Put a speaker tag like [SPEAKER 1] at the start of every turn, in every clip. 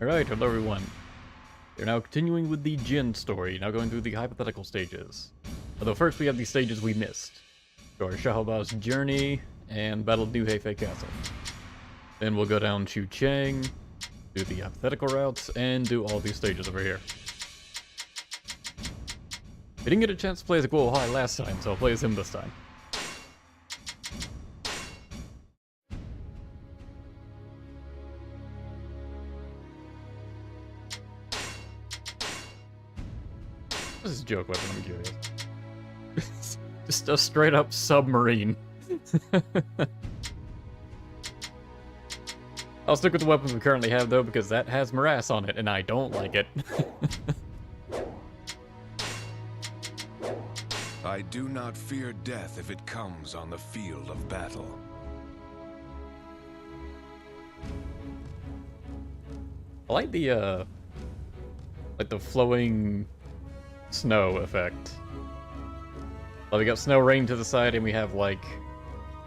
[SPEAKER 1] Alright, hello everyone. We're now continuing with the Jin story, now going through the hypothetical stages. Although first we have the stages we missed. So our Shahoba's journey and battle New Hefei Castle. Then we'll go down to Chang, do the hypothetical routes, and do all these stages over here. We didn't get a chance to play as Guo Hai last time, so I'll play as him this time. This is a joke weapon, I'm curious. Just a straight up submarine. I'll stick with the weapons we currently have though, because that has morass on it, and I don't like it.
[SPEAKER 2] I do not fear death if it comes on the field of battle.
[SPEAKER 1] I like the flowing snow effect. Well, we got snow rain to the side, and we have, like,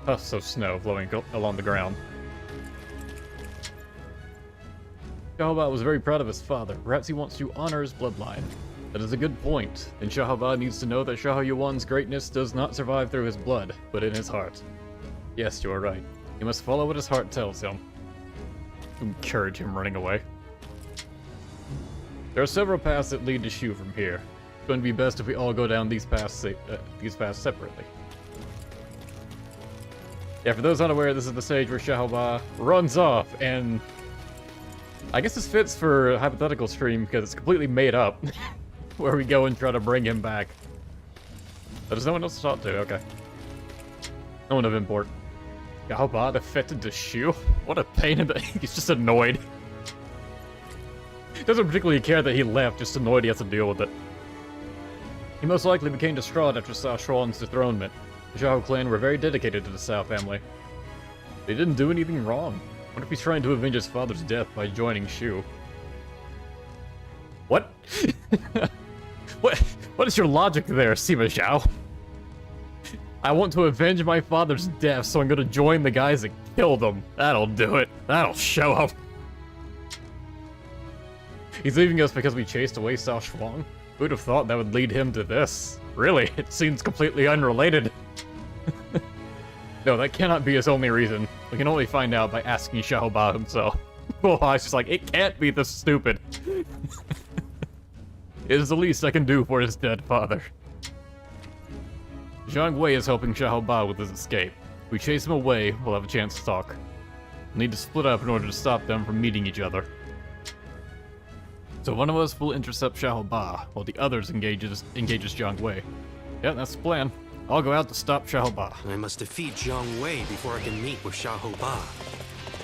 [SPEAKER 1] puffs of snow flowing along the ground. Shahoba was very proud of his father. Perhaps he wants to honor his bloodline. That is a good point. And Shahoba needs to know that Shaho Yuan's greatness does not survive through his blood, but in his heart. Yes, you are right. He must follow what his heart tells him. Encourage him running away. There are several paths that lead to Shu from here. It's going to be best if we all go down these paths separately. Yeah, for those unaware, this is the stage where Shahoba runs off, and I guess this fits for a hypothetical stream because it's completely made up, where we go and try to bring him back. But there's no one else to talk to, okay. No one of import. Shahoba defected to Shu? What a pain in the... He's just annoyed. Doesn't particularly care that he left, just annoyed he has to deal with it. He most likely became distraught after Cao Shuang's dethronement. The Zhao clan were very dedicated to the Cao family. They didn't do anything wrong. What if he's trying to avenge his father's death by joining Shu? What? What is your logic there, Sima Zhao? I want to avenge my father's death, so I'm gonna join the guys that killed him. That'll do it. That'll show up. He's leaving us because we chased away Cao Shuang? Who'd have thought that would lead him to this? Really, it seems completely unrelated. No, that cannot be his only reason. We can only find out by asking Shahoba himself. Well, I was just like, it can't be this stupid. It is the least I can do for his dead father. Zhang Wei is helping Shahoba with his escape. If we chase him away, we'll have a chance to talk. We'll need to split up in order to stop them from meeting each other. So one of us will intercept Shahoba, while the others engages Zhang Wei. Yeah, that's the plan. I'll go out to stop Shahoba.
[SPEAKER 3] I must defeat Zhang Wei before I can meet with Shahoba.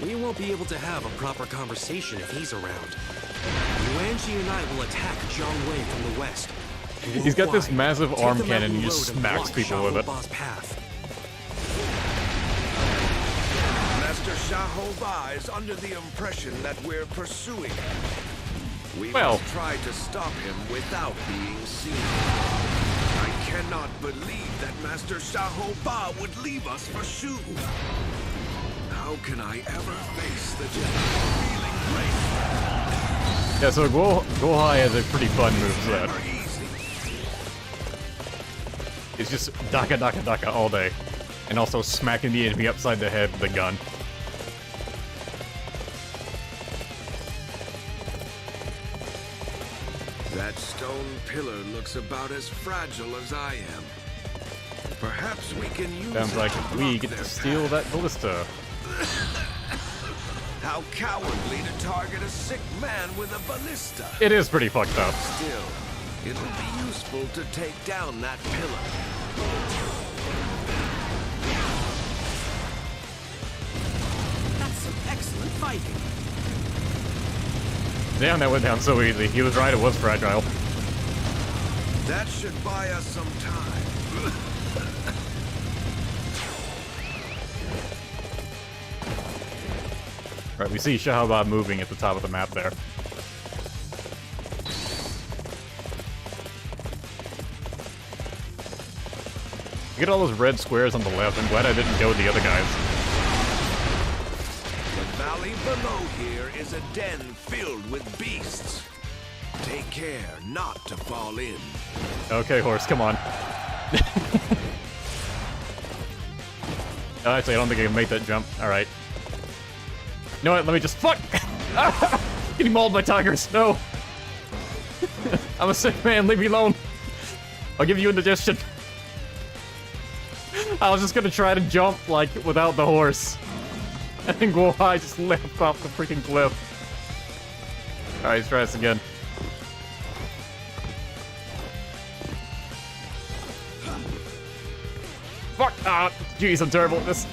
[SPEAKER 3] We won't be able to have a proper conversation if he's around. Yuanji and I will attack Zhang Wei from the west.
[SPEAKER 1] He's got this massive arm cannon and he just smacks people with it.
[SPEAKER 2] Master Shahoba is under the impression that we're pursuing him. We must try to stop him without being seen. I cannot believe that Master Shahoba would leave us for Shu. How can I ever face the general feeling great?
[SPEAKER 1] Yeah, so Guo Hai has a pretty fun moveset. It's just daka daka daka all day. And also smacking the enemy upside the head with a gun.
[SPEAKER 2] That stone pillar looks about as fragile as I am. Perhaps we can use
[SPEAKER 1] Sounds like we get to steal that ballista.
[SPEAKER 2] How cowardly to target a sick man with a ballista.
[SPEAKER 1] It is pretty fucked up.
[SPEAKER 2] Still, it'll be useful to take down that pillar.
[SPEAKER 3] That's some excellent fighting.
[SPEAKER 1] Damn, that went down so easy. He was right, it was fragile.
[SPEAKER 2] That should buy us some time.
[SPEAKER 1] Right, we see Shahoba moving at the top of the map there. Get all those red squares on the left. I'm glad I didn't go with the other guys.
[SPEAKER 2] The valley below here is a den filled with beasts. Take care not to fall in.
[SPEAKER 1] Okay, horse, come on. Actually, I don't think I can make that jump. Alright. You know what? Let me just... Fuck! Getting mauled by tigers. No! I'm a sick man. Leave me alone. I'll give you indigestion. I was just gonna try to jump, like, without the horse. And then Guohai just leapt off the freaking cliff. Alright, let's try this again. Fuck! Ah, jeez, I'm terrible at this.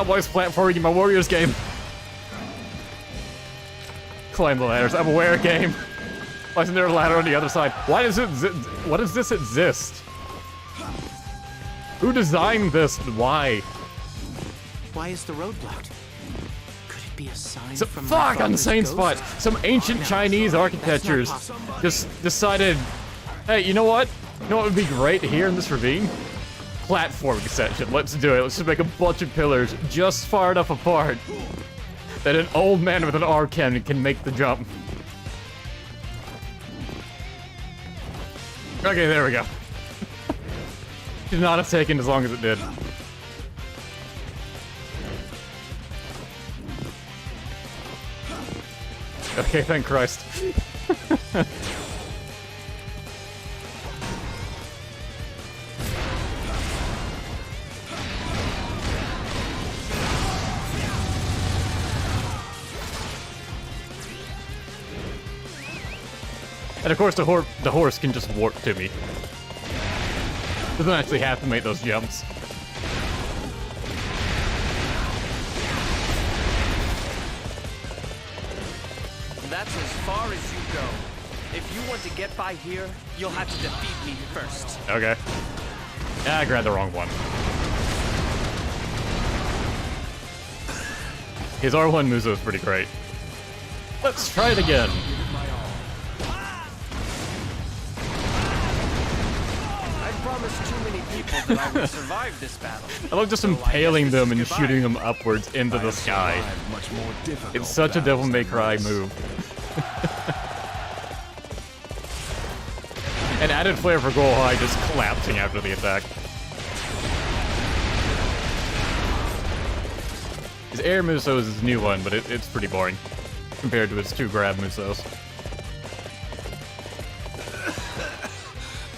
[SPEAKER 1] Voice platforming in my Warriors game. Climb the ladders. I'm aware game. Why isn't there a ladder on the other side? Why does it? What does this exist? Who designed this? And why?
[SPEAKER 4] Why is the road blocked? Could it be a sign
[SPEAKER 1] So,
[SPEAKER 4] from
[SPEAKER 1] fuck! On the same
[SPEAKER 4] ghost?
[SPEAKER 1] spot. Some ancient Chinese architectures
[SPEAKER 4] That's not possible.
[SPEAKER 1] just decided. Hey, you know what? You know what would be great here in this ravine? Platforming section. Let's do it. Let's just make a bunch of pillars just far enough apart that an old man with an R cannon can make the jump. Okay, there we go. Did not have taken as long as it did. Okay, thank Christ. And of course, the horse can just warp to me. Doesn't actually have to make those jumps.
[SPEAKER 5] That's as far as you go. If you want to get by here, you'll have to defeat me first.
[SPEAKER 1] Okay. Yeah, I grabbed the wrong one. His R1 Muso is pretty great. Let's try it again.
[SPEAKER 5] I promised too many people that I would survive this battle.
[SPEAKER 1] I love just impaling them and shooting them upwards into the sky.
[SPEAKER 2] Much more difficult
[SPEAKER 1] It's such a Devil
[SPEAKER 2] battles
[SPEAKER 1] May
[SPEAKER 2] than
[SPEAKER 1] Cry
[SPEAKER 2] this.
[SPEAKER 1] move. An added flair for Guohai just collapsing after the attack. His air Muso is his new one, but it's pretty boring compared to his two grab Musos.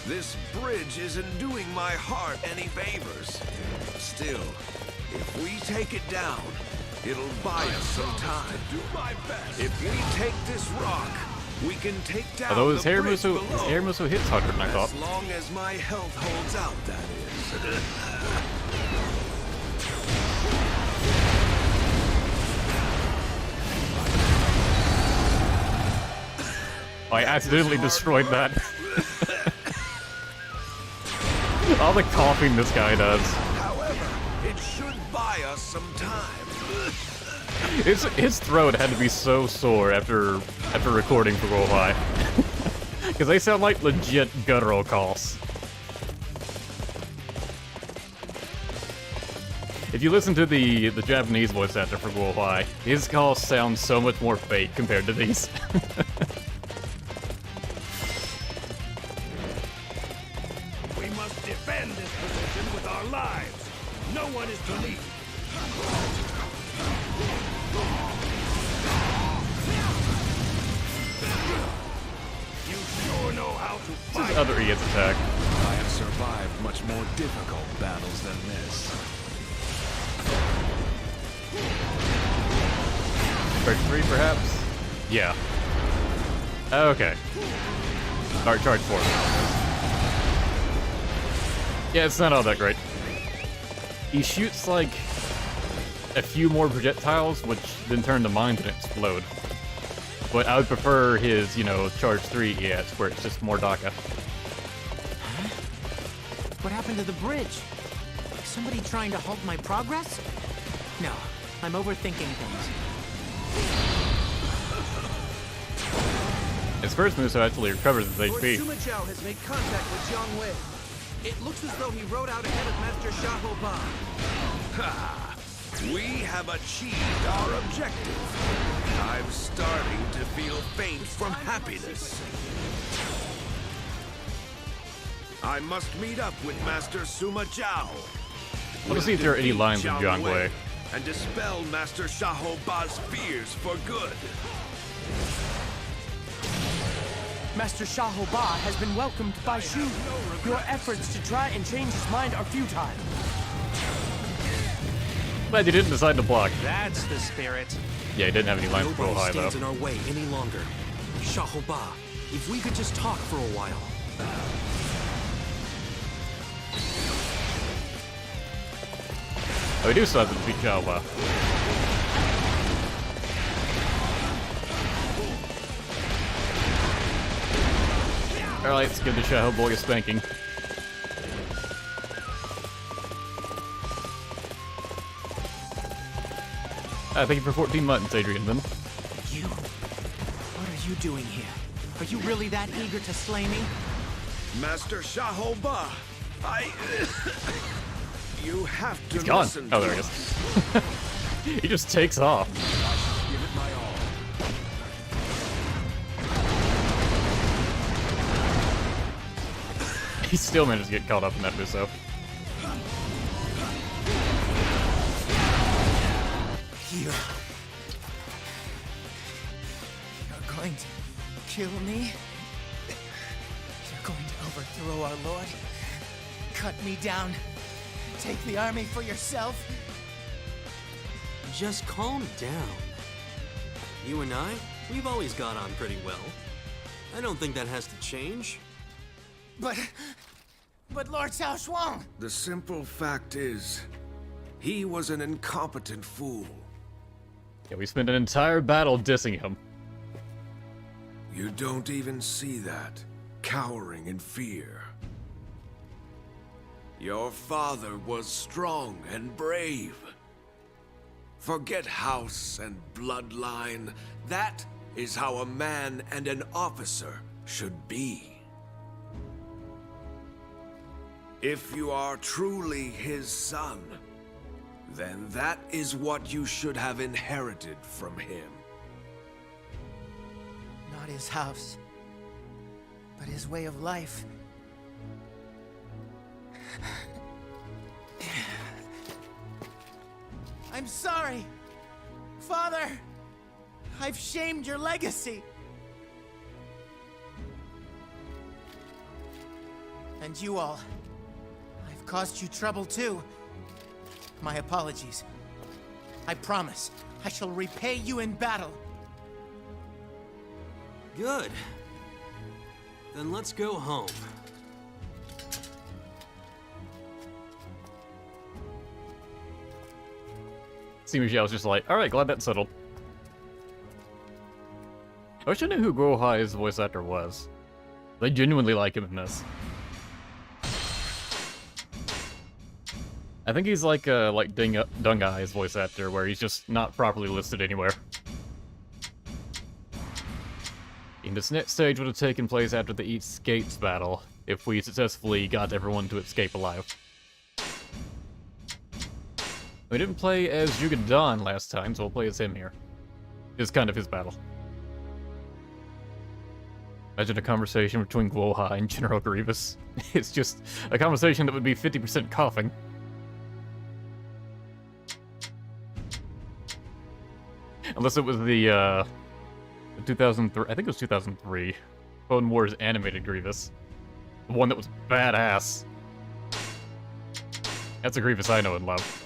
[SPEAKER 2] This bridge isn't doing my heart any favors. Still, if we take it down, it'll buy us some time. If we take this rock, we can take down
[SPEAKER 1] Although his
[SPEAKER 2] the
[SPEAKER 1] air
[SPEAKER 2] bridge
[SPEAKER 1] Muso,
[SPEAKER 2] below.
[SPEAKER 1] his air Muso hits harder than I
[SPEAKER 2] As
[SPEAKER 1] thought.
[SPEAKER 2] long as my health holds out, that is.
[SPEAKER 1] I accidentally destroyed that. All the coughing this guy does.
[SPEAKER 2] However, it should buy us some time.
[SPEAKER 1] His throat had to be so sore after recording for Guohai. Because they sound like legit guttural calls. If you listen to the Japanese voice actor for Guohai, his calls sound so much more fake compared to these.
[SPEAKER 2] We must defend this position with our lives. No one is beneath. You sure know how to
[SPEAKER 1] This
[SPEAKER 2] fight.
[SPEAKER 1] is other Ian's attack.
[SPEAKER 2] I have survived much more difficult battles than this.
[SPEAKER 1] Charge 3, perhaps? Yeah. Okay. Alright, charge 4. Yeah, it's not all that great. He shoots, like, a few more projectiles, which then turn to mines and explode. But I would prefer his, you know, charge 3 EX, where it's just more DACA.
[SPEAKER 4] What happened to the bridge? Like somebody trying to halt my progress? No, I'm overthinking things.
[SPEAKER 1] His first Muso actually recovers his
[SPEAKER 5] Lord
[SPEAKER 1] HP.
[SPEAKER 5] Sima Zhao has made contact with Jiang Wei. It looks as though he rode out ahead of Master Xiahou Ba.
[SPEAKER 2] Ha! We have achieved our objective. I'm starting to feel faint from happiness. I must meet up with Master Suma Zhao.
[SPEAKER 1] I want to see if there are any lines of Jiang Wei.
[SPEAKER 2] And dispel Master Xiaoba's fears for good.
[SPEAKER 5] Master Xiaoba has been welcomed by Shu. Your efforts to try and change his mind are futile.
[SPEAKER 1] Glad you didn't decide to block.
[SPEAKER 5] That's the spirit.
[SPEAKER 1] Yeah, he didn't have any lines to go high, though.
[SPEAKER 3] Nobody stands in our way any longer. Xiaoba, if we could just talk for a while.
[SPEAKER 1] Oh, we do still have to defeat Xiaoba. Alright, let's give the Xiao boy a spanking. Thank you for 14 months, Adrian, then.
[SPEAKER 4] You... What are you doing here? Are you really that eager to slay me?
[SPEAKER 2] Master Xiaoba, you have to
[SPEAKER 1] He's gone.
[SPEAKER 2] listen
[SPEAKER 1] Oh,
[SPEAKER 2] to
[SPEAKER 1] there he is. He just takes off.
[SPEAKER 2] Give it my all.
[SPEAKER 1] He still managed to get caught up in that Muso.
[SPEAKER 4] You're going to kill me? You're going to overthrow our lord? Cut me down? Take the army for yourself?
[SPEAKER 3] Just calm down. You and I, we've always got on pretty well. I don't think that has to change.
[SPEAKER 4] But Lord Cao Shuang!
[SPEAKER 2] The simple fact is, he was an incompetent fool.
[SPEAKER 1] Yeah, we spent an entire battle dissing him.
[SPEAKER 2] You don't even see that, cowering in fear. Your father was strong and brave. Forget house and bloodline. That is how a man and an officer should be. If you are truly his son, then that is what you should have inherited from him.
[SPEAKER 4] Not his house, but his way of life. I'm sorry, Father. I've shamed your legacy. And you all. I've caused you trouble too. My apologies. I promise, I shall repay you in battle.
[SPEAKER 3] Good. Then let's go home.
[SPEAKER 1] Sima Xiao was just like, alright, glad that's settled. I wish I knew who Guohai's voice actor was. They genuinely like him in this. I think he's like Dungai's voice actor, where he's just not properly listed anywhere. And this next stage would have taken place after the East Gates battle, if we successfully got everyone to escape alive. We didn't play as Zhuge Dan last time, so we'll play as him here. It's kind of his battle. Imagine a conversation between Guohai and General Grievous. It's just a conversation that would be 50% coughing. Unless it was the 2003, I think it was 2003, Clone Wars animated Grievous. The one that was badass. That's a Grievous I know and love.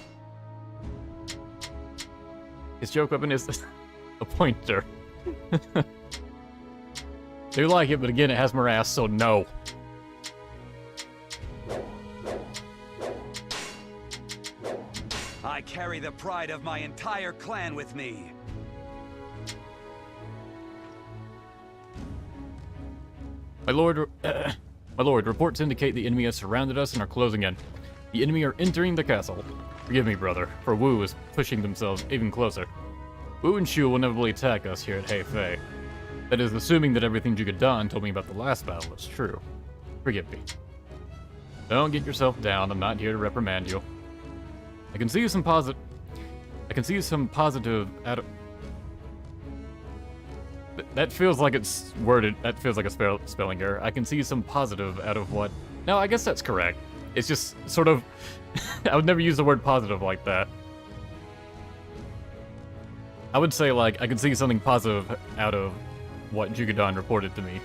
[SPEAKER 1] His joke weapon is a pointer. Do like it, but again, it has morass, so no.
[SPEAKER 6] I carry the pride of my entire clan with me.
[SPEAKER 1] My lord, reports indicate the enemy has surrounded us and are closing in. The enemy are entering the castle. Forgive me, brother, for Wu is pushing themselves even closer. Wu and Shu will inevitably attack us here at Hefei. That is, assuming that everything Zhuge Dan told me about the last battle is true. Forgive me. Don't get yourself down, I'm not here to reprimand you. I can see some I can see some positive out of... That feels like it's worded... That feels like a spelling error. I can see some positive out of what... No, I guess that's correct. It's just sort of... I would never use the word positive like that. I would say, like, I can see something positive out of what Jugodan reported to me.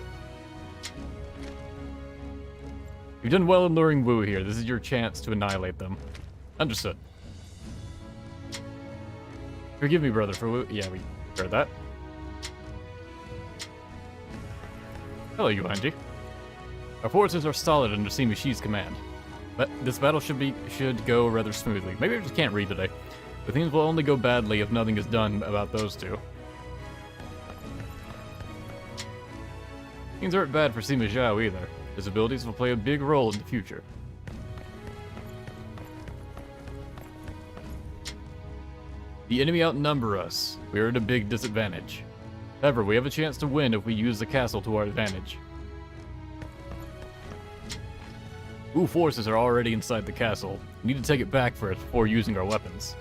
[SPEAKER 1] You've done well in luring Wu here. This is your chance to annihilate them. Understood. Forgive me, brother, for Wu. Yeah, we heard that. Hello, Yuanji. Our forces are solid under Sima Shi's command. But this battle should go rather smoothly. Maybe I just can't read today. But things will only go badly if nothing is done about those two. Things aren't bad for Sima Zhao either. His abilities will play a big role in the future. The enemy outnumber us. We are at a big disadvantage. However, we have a chance to win if we use the castle to our advantage. Wu forces are already inside the castle. We need to take it back first before using our weapons.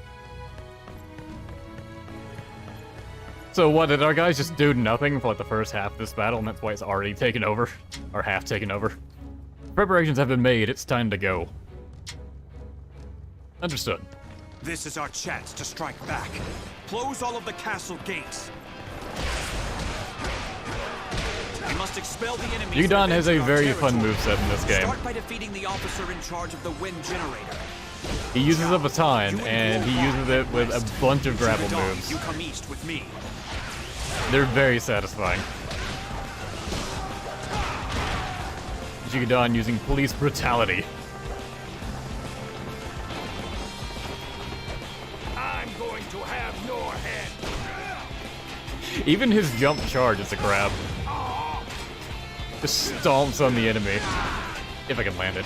[SPEAKER 1] So what, did our guys just do nothing for like the first half of this battle, and that's why it's already taken over? Or half taken over? Preparations have been made, it's time to go. Understood.
[SPEAKER 6] This is our chance to strike back. Close all of the castle gates. We must expel the enemy.
[SPEAKER 1] Jugodan has a very fun moveset in this game.
[SPEAKER 6] Start by defeating the officer in charge of the wind generator.
[SPEAKER 1] He uses a baton, and he uses it with a bunch of grapple moves.
[SPEAKER 6] You come east with me.
[SPEAKER 1] They're very satisfying. Jugodan using police brutality.
[SPEAKER 2] I'm going to have your head.
[SPEAKER 1] Even his jump charge is a grab. Just stomps on the enemy. If I can land it.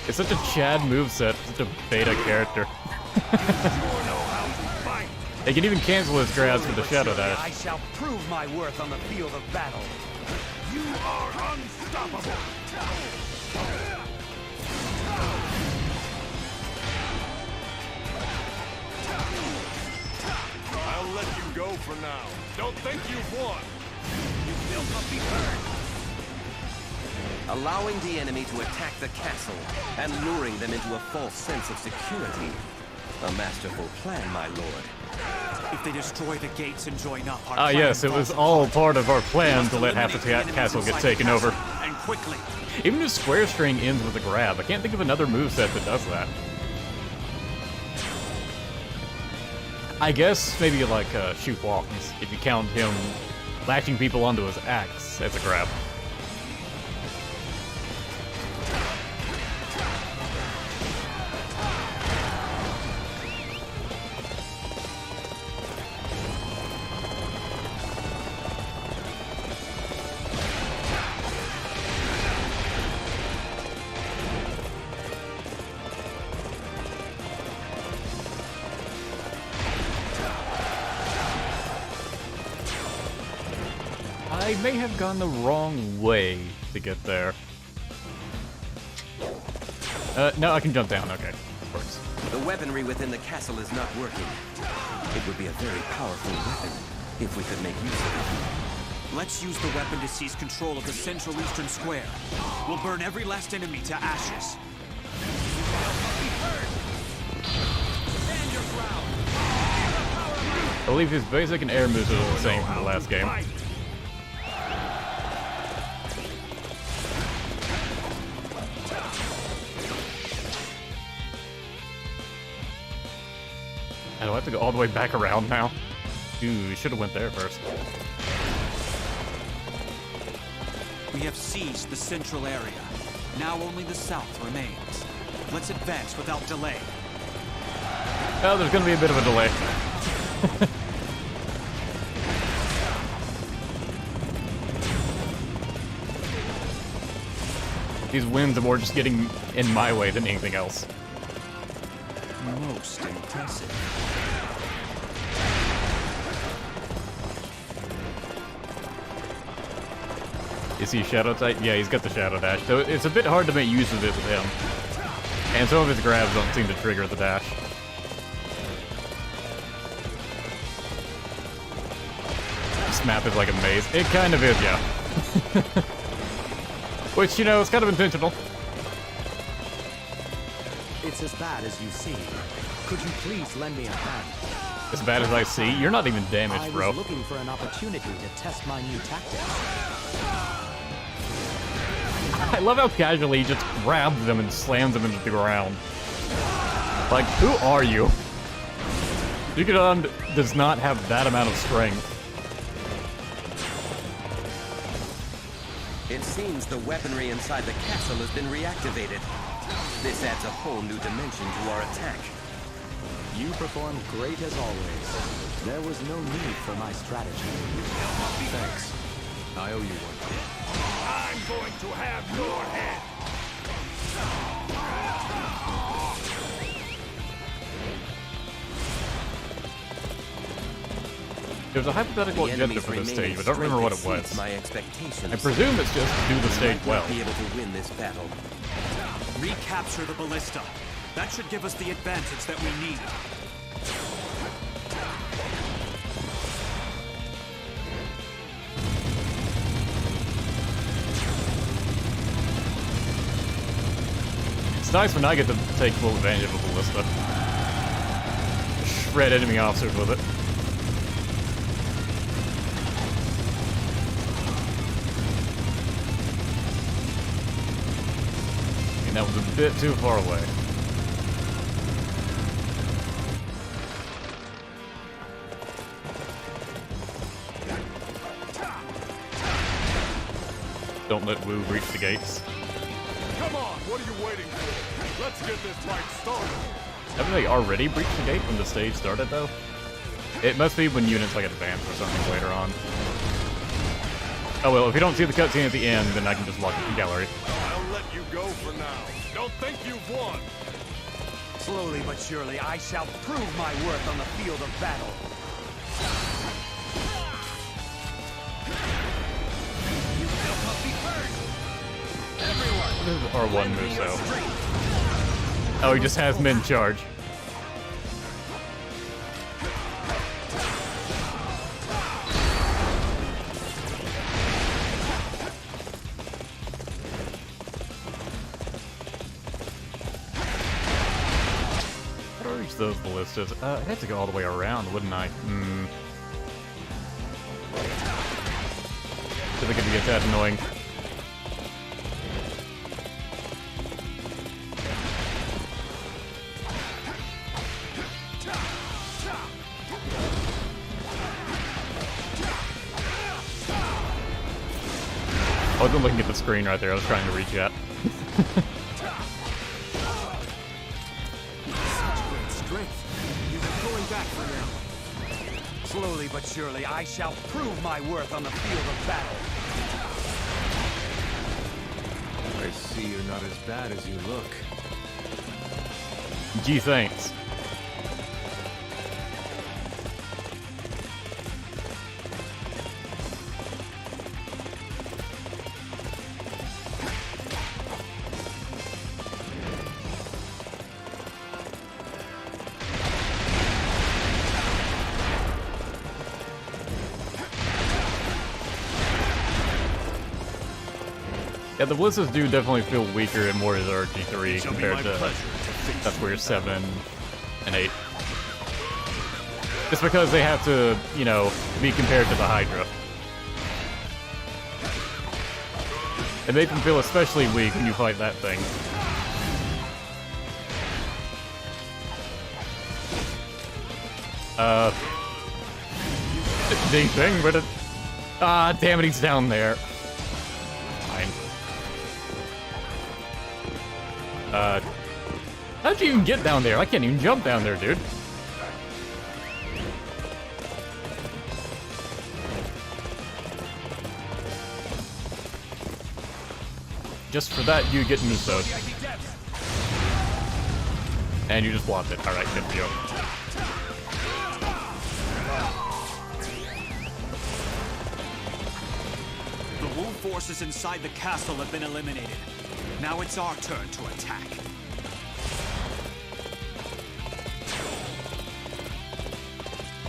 [SPEAKER 1] It's such a Chad moveset, such a beta character. They can even cancel his grabs with the Shadow Dash.
[SPEAKER 6] I shall prove my worth on the field of battle.
[SPEAKER 2] You are unstoppable. I'll let you go for now. Don't think you've won. You still must be hurt.
[SPEAKER 7] Allowing the enemy to attack the castle and luring them into a false sense of security. A masterful plan, my lord.
[SPEAKER 6] If they destroy the gates and join up, our
[SPEAKER 1] Ah, yes, it was all part of our plan to let half the castle get taken over.
[SPEAKER 6] And quickly.
[SPEAKER 1] Even his square string ends with a grab. I can't think of another moveset that does that. I guess maybe like Shoot Walks, if you count him lashing people onto his axe as a grab. I may have gone the wrong way to get there. No, I can jump down, okay. Works.
[SPEAKER 7] The weaponry within the castle is not working. It would be a very powerful weapon if we could make use of it.
[SPEAKER 6] Let's use the weapon to seize control of the central eastern square. We'll burn every last enemy to ashes.
[SPEAKER 1] I believe his basic and air moves are the same from the last game. I don't have to go all the way back around now. Ooh, should have went there first.
[SPEAKER 6] We have seized the central area. Now only the south remains. Let's advance without delay.
[SPEAKER 1] Oh, there's gonna be a bit of a delay. These winds are more just getting in my way than anything else.
[SPEAKER 6] Most impressive.
[SPEAKER 1] Is he Shadow type? Yeah, he's got the Shadow Dash, so it's a bit hard to make use of it with him. And some of his grabs don't seem to trigger the dash. This map is like a maze. It kind of is, yeah. Which, you know, is kind of intentional.
[SPEAKER 8] It's as bad as you see. Could you please lend me a hand?
[SPEAKER 1] As bad as I see? You're not even damaged, bro.
[SPEAKER 8] I was looking for an opportunity to test my new tactics.
[SPEAKER 1] I love how casually he just grabs them and slams them into the ground. Like, who are you? Suikoden does not have that amount of strength.
[SPEAKER 7] It seems the weaponry inside the castle has been reactivated. This adds a whole new dimension to our attack.
[SPEAKER 8] You performed great as always. There was no need for my strategy.
[SPEAKER 3] Thanks. I owe you one.
[SPEAKER 2] I'm going to have your head.
[SPEAKER 1] There's a hypothetical
[SPEAKER 7] The
[SPEAKER 1] objective
[SPEAKER 7] enemy's
[SPEAKER 1] for this
[SPEAKER 7] remaining
[SPEAKER 1] stage, but I don't remember what it
[SPEAKER 7] strength
[SPEAKER 1] was.
[SPEAKER 7] exceeds my expectations.
[SPEAKER 1] I presume it's just to do the
[SPEAKER 7] We
[SPEAKER 1] stage
[SPEAKER 7] might
[SPEAKER 1] well.
[SPEAKER 7] not be able to win this battle.
[SPEAKER 6] Recapture the ballista. That should give us the advantage that we need.
[SPEAKER 1] It's nice when I get to take full advantage of a ballista. Shred enemy officers with it. And that was a bit too far away. Don't let Wu reach the gates.
[SPEAKER 2] Come on, what are you waiting for? Let's get this fight started.
[SPEAKER 1] Haven't they already breached the gate when the stage started, though? It must be when units like advance or something later on. Oh well, if you don't see the cutscene at the end, then I can just walk the gallery.
[SPEAKER 2] I'll let you go for now. Don't think you've won.
[SPEAKER 5] Slowly but surely, I shall prove my worth on the field of battle. You will not be hurt. Everyone,
[SPEAKER 1] This is R1
[SPEAKER 5] lend me
[SPEAKER 1] move,
[SPEAKER 5] your
[SPEAKER 1] so.
[SPEAKER 5] strength.
[SPEAKER 1] Oh, he just has men charge. How do I reach those ballistas? I'd have to go all the way around, wouldn't I? I think it gets that annoying. I wasn't looking at the screen right there, I was trying to reach that.
[SPEAKER 5] Such great strength. You've been pulling back for now. Slowly but surely, I shall prove my worth on the field of battle.
[SPEAKER 2] I see you're not as bad as you look.
[SPEAKER 1] Gee, thanks. Yeah, the ballistas do definitely feel weaker and more as RG3 compared to that's where 7 and 8. Just because they have to, you know, be compared to the Hydra. It makes them feel especially weak when you fight that thing. Ding thing, but it... Ah, damn it, he's down there. Fine. How'd you even get down there? I can't even jump down there, dude. Just for that, you get Musoed. And you just blocked it. Alright, good for you.
[SPEAKER 5] The wolf
[SPEAKER 6] forces inside the castle have been eliminated. Now it's our turn to attack.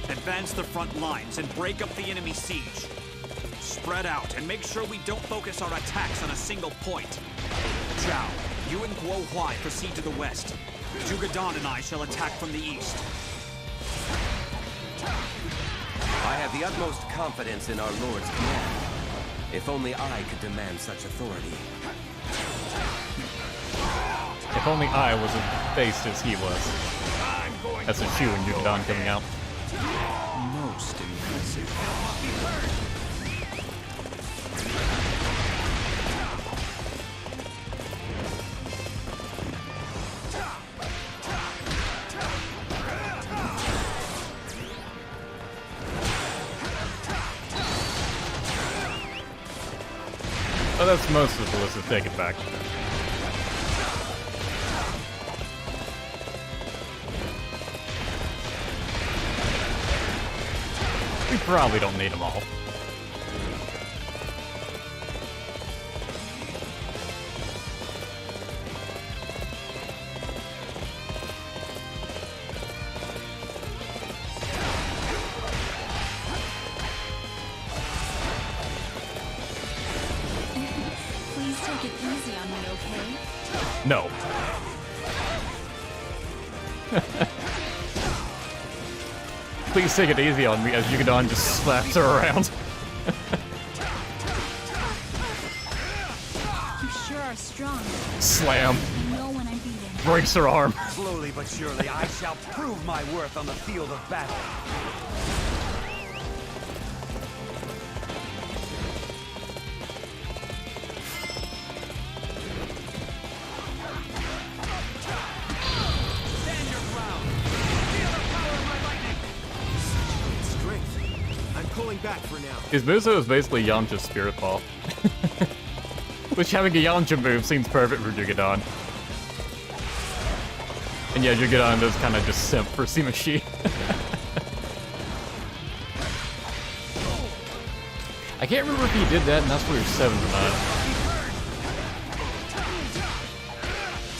[SPEAKER 6] Advance the front lines and break up the enemy siege. Spread out and make sure we don't focus our attacks on a single point. Zhao, you and Guo Huai proceed to the west. Zhuge Dan and I shall attack from the east.
[SPEAKER 7] I have the utmost confidence in our Lord's command. If only I could demand such authority.
[SPEAKER 1] If only I was as based as he was. That's a Shu and Zhuge Dan coming out.
[SPEAKER 6] Most impressive.
[SPEAKER 1] Oh, that's most of the list. Take it back. We probably don't need them all. No. Please take it easy on me as Zhuge Dan just slaps her around.
[SPEAKER 9] You sure are strong.
[SPEAKER 1] Slam.
[SPEAKER 9] I know when I'm beaten.
[SPEAKER 1] Breaks her arm.
[SPEAKER 5] Slowly but surely, I shall prove my worth on the field of battle.
[SPEAKER 1] His Muso is basically Yamcha's Spirit Ball. Which having a Yamcha move seems perfect for Zhuge Dan. And yeah, Zhuge Dan does kind of just simp for Shimashi. I can't remember if he did that and that's where he was 7 or not.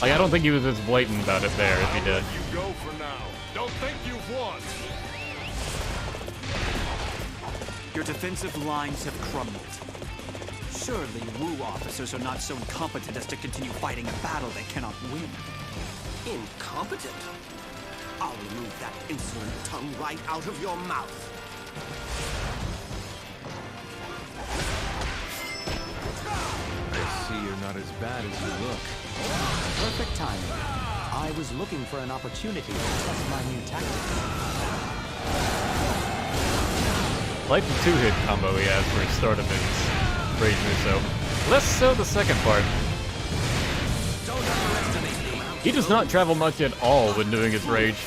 [SPEAKER 1] Like, I don't think he was as blatant about it there if he did.
[SPEAKER 2] You go for now. Don't think you've won.
[SPEAKER 6] Your defensive lines have crumbled. Surely Wu officers are not so incompetent as to continue fighting a battle they cannot win.
[SPEAKER 10] Incompetent? I'll remove that insolent tongue right out of your mouth.
[SPEAKER 8] I see you're not as bad as you look. Perfect timing. I was looking for an opportunity to test my new tactics.
[SPEAKER 1] I like the 2-hit combo he has where he started his Rage Muso. Less so the second part. He does not travel much at all when doing his Rage.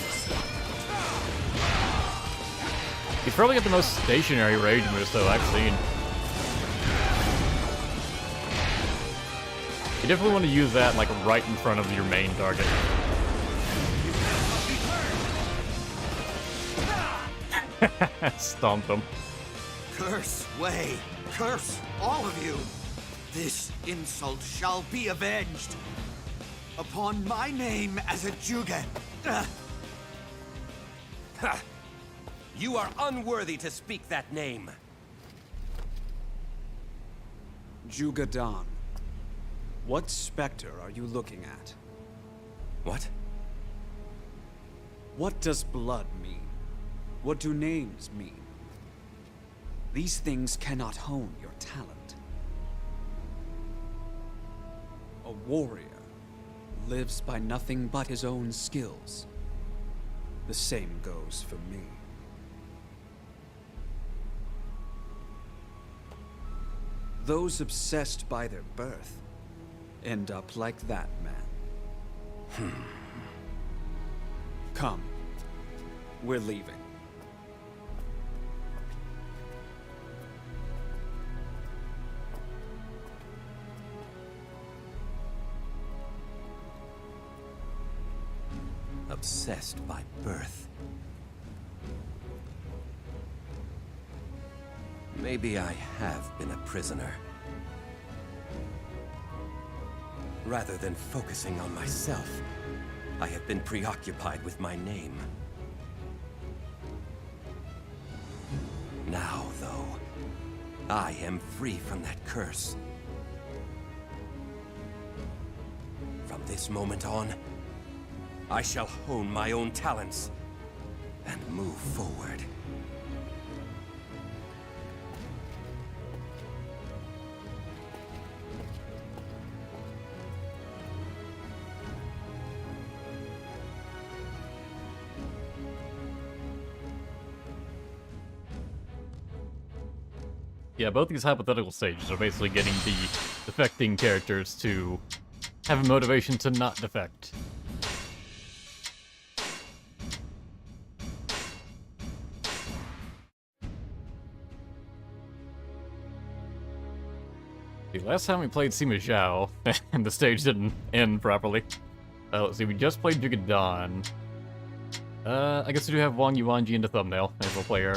[SPEAKER 1] He's probably got the most stationary Rage Muso I've seen. You definitely want to use that like right in front of your main target. Stomped him.
[SPEAKER 10] Curse Wei! Curse all of you! This insult shall be avenged upon my name as a Zhuge.
[SPEAKER 7] Ha! You are unworthy to speak that name.
[SPEAKER 6] Zhuge Dan, what specter are you looking at?
[SPEAKER 7] What?
[SPEAKER 6] What does blood mean? What do names mean? These things cannot hone your talent. A warrior lives by nothing but his own skills. The same goes for me. Those obsessed by their birth end up like that man. Come, we're leaving.
[SPEAKER 7] Obsessed by birth. Maybe I have been a prisoner. Rather than focusing on myself, I have been preoccupied with my name. Now, though, I am free from that curse. From this moment on, I shall hone my own talents and move forward.
[SPEAKER 1] Yeah, both these hypothetical stages are basically getting the defecting characters to have a motivation to not defect. The last time we played Sima Zhao, and the stage didn't end properly. Let's see, we just played Jugadan. I guess we do have Wang Yuanji in the thumbnail. May as well play her.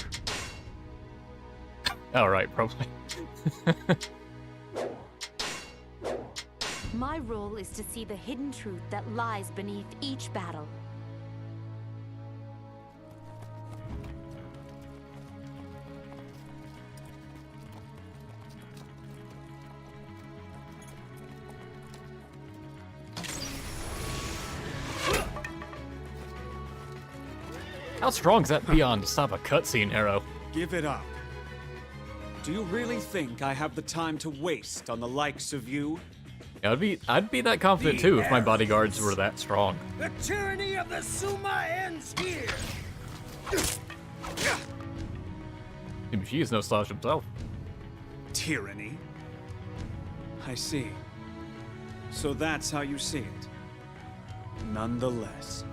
[SPEAKER 1] Alright, probably.
[SPEAKER 11] My role is to see the hidden truth that lies beneath each battle.
[SPEAKER 1] How strong is that peon to stop a cutscene arrow?
[SPEAKER 6] Give it up. Do you really think I have the time to waste on the likes of you?
[SPEAKER 1] Yeah, I'd be that confident too if my bodyguards were that strong.
[SPEAKER 5] The tyranny of the Suma ends here!
[SPEAKER 1] She is no slouch himself.
[SPEAKER 6] Tyranny? I see. So that's how you see it. Nonetheless.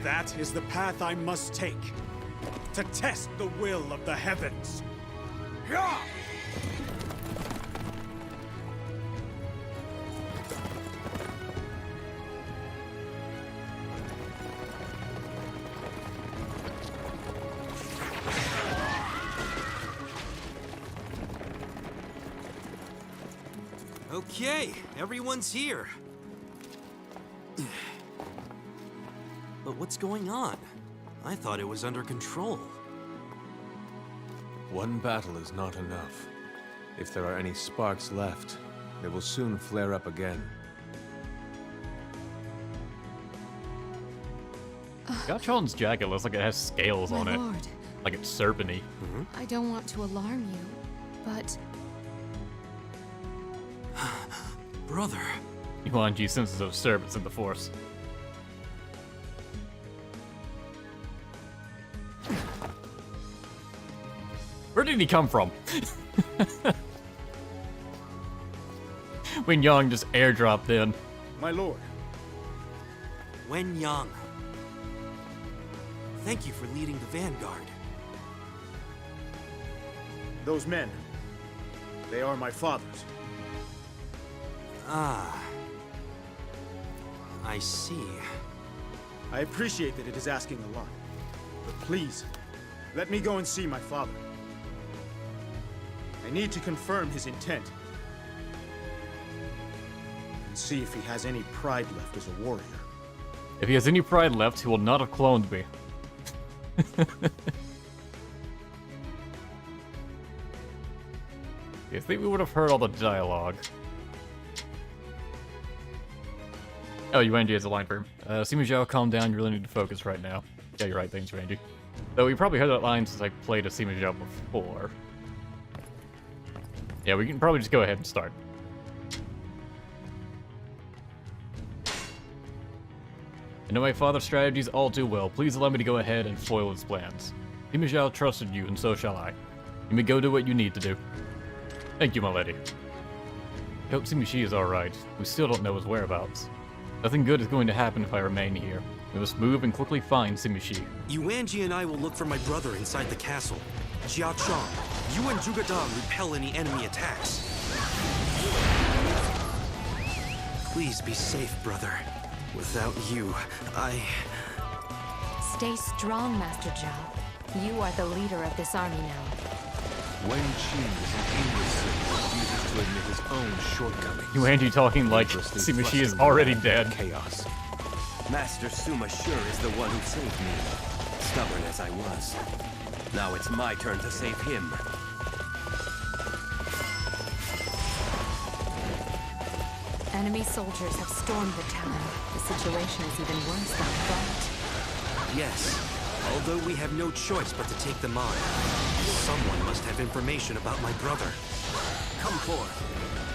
[SPEAKER 6] That is the path I must take. To test the will of the heavens. Yeah!
[SPEAKER 3] Okay, everyone's here. But what's going on? I thought it was under control.
[SPEAKER 12] One battle is not enough. If there are any sparks left, they will soon flare up again.
[SPEAKER 1] Gachon's jacket looks like it has scales on it.
[SPEAKER 13] Lord.
[SPEAKER 1] Like it's serpent-y.
[SPEAKER 13] I don't want to alarm you, but...
[SPEAKER 3] Brother.
[SPEAKER 1] Yuanji senses of disturbance in the Force. Where did he come from? When Yang just airdropped in.
[SPEAKER 5] My lord.
[SPEAKER 3] Wen Yang. Thank you for leading the vanguard.
[SPEAKER 5] Those men, they are my father's.
[SPEAKER 3] Ah. I see.
[SPEAKER 5] I appreciate that it is asking a lot, but please, let me go and see my father. I need to confirm his intent. And see if he has any pride left as a warrior.
[SPEAKER 1] If he has any pride left, he will not have cloned me. You think we would have heard all the dialogue? Oh, Yuanji has a line for him. Sima Zhao, calm down, you really need to focus right now. Yeah, you're right, thanks, Yuanji. Though we probably heard that line since I played a Sima Zhao before. Yeah, we can probably just go ahead and start. I know my father's strategies all too well. Please allow me to go ahead and foil his plans. Sima Zhao trusted you, and so shall I. You may go do what you need to do. Thank you, my lady. I hope Sima Shi is alright. We still don't know his whereabouts. Nothing good is going to happen if I remain here. We must move and quickly find Sima Shi.
[SPEAKER 3] Yuanji and I will look for my brother inside the castle. Jia Chong, you and Jugadan repel any enemy attacks. Please be safe, brother. Without you,
[SPEAKER 11] Stay strong, Master Zhao. You are the leader of this army now.
[SPEAKER 12] Wen Qi is an imbecile who refuses to admit his own shortcomings.
[SPEAKER 1] You and you talking like Shimashi is already dead.
[SPEAKER 12] Chaos.
[SPEAKER 7] Master Suma sure is the one who saved me. Stubborn as I was. Now it's my turn to save him.
[SPEAKER 11] Enemy soldiers have stormed the town. The situation is even worse than I thought.
[SPEAKER 3] Yes. Although we have no choice but to take them on. Someone must have information about my brother.
[SPEAKER 10] Come forth.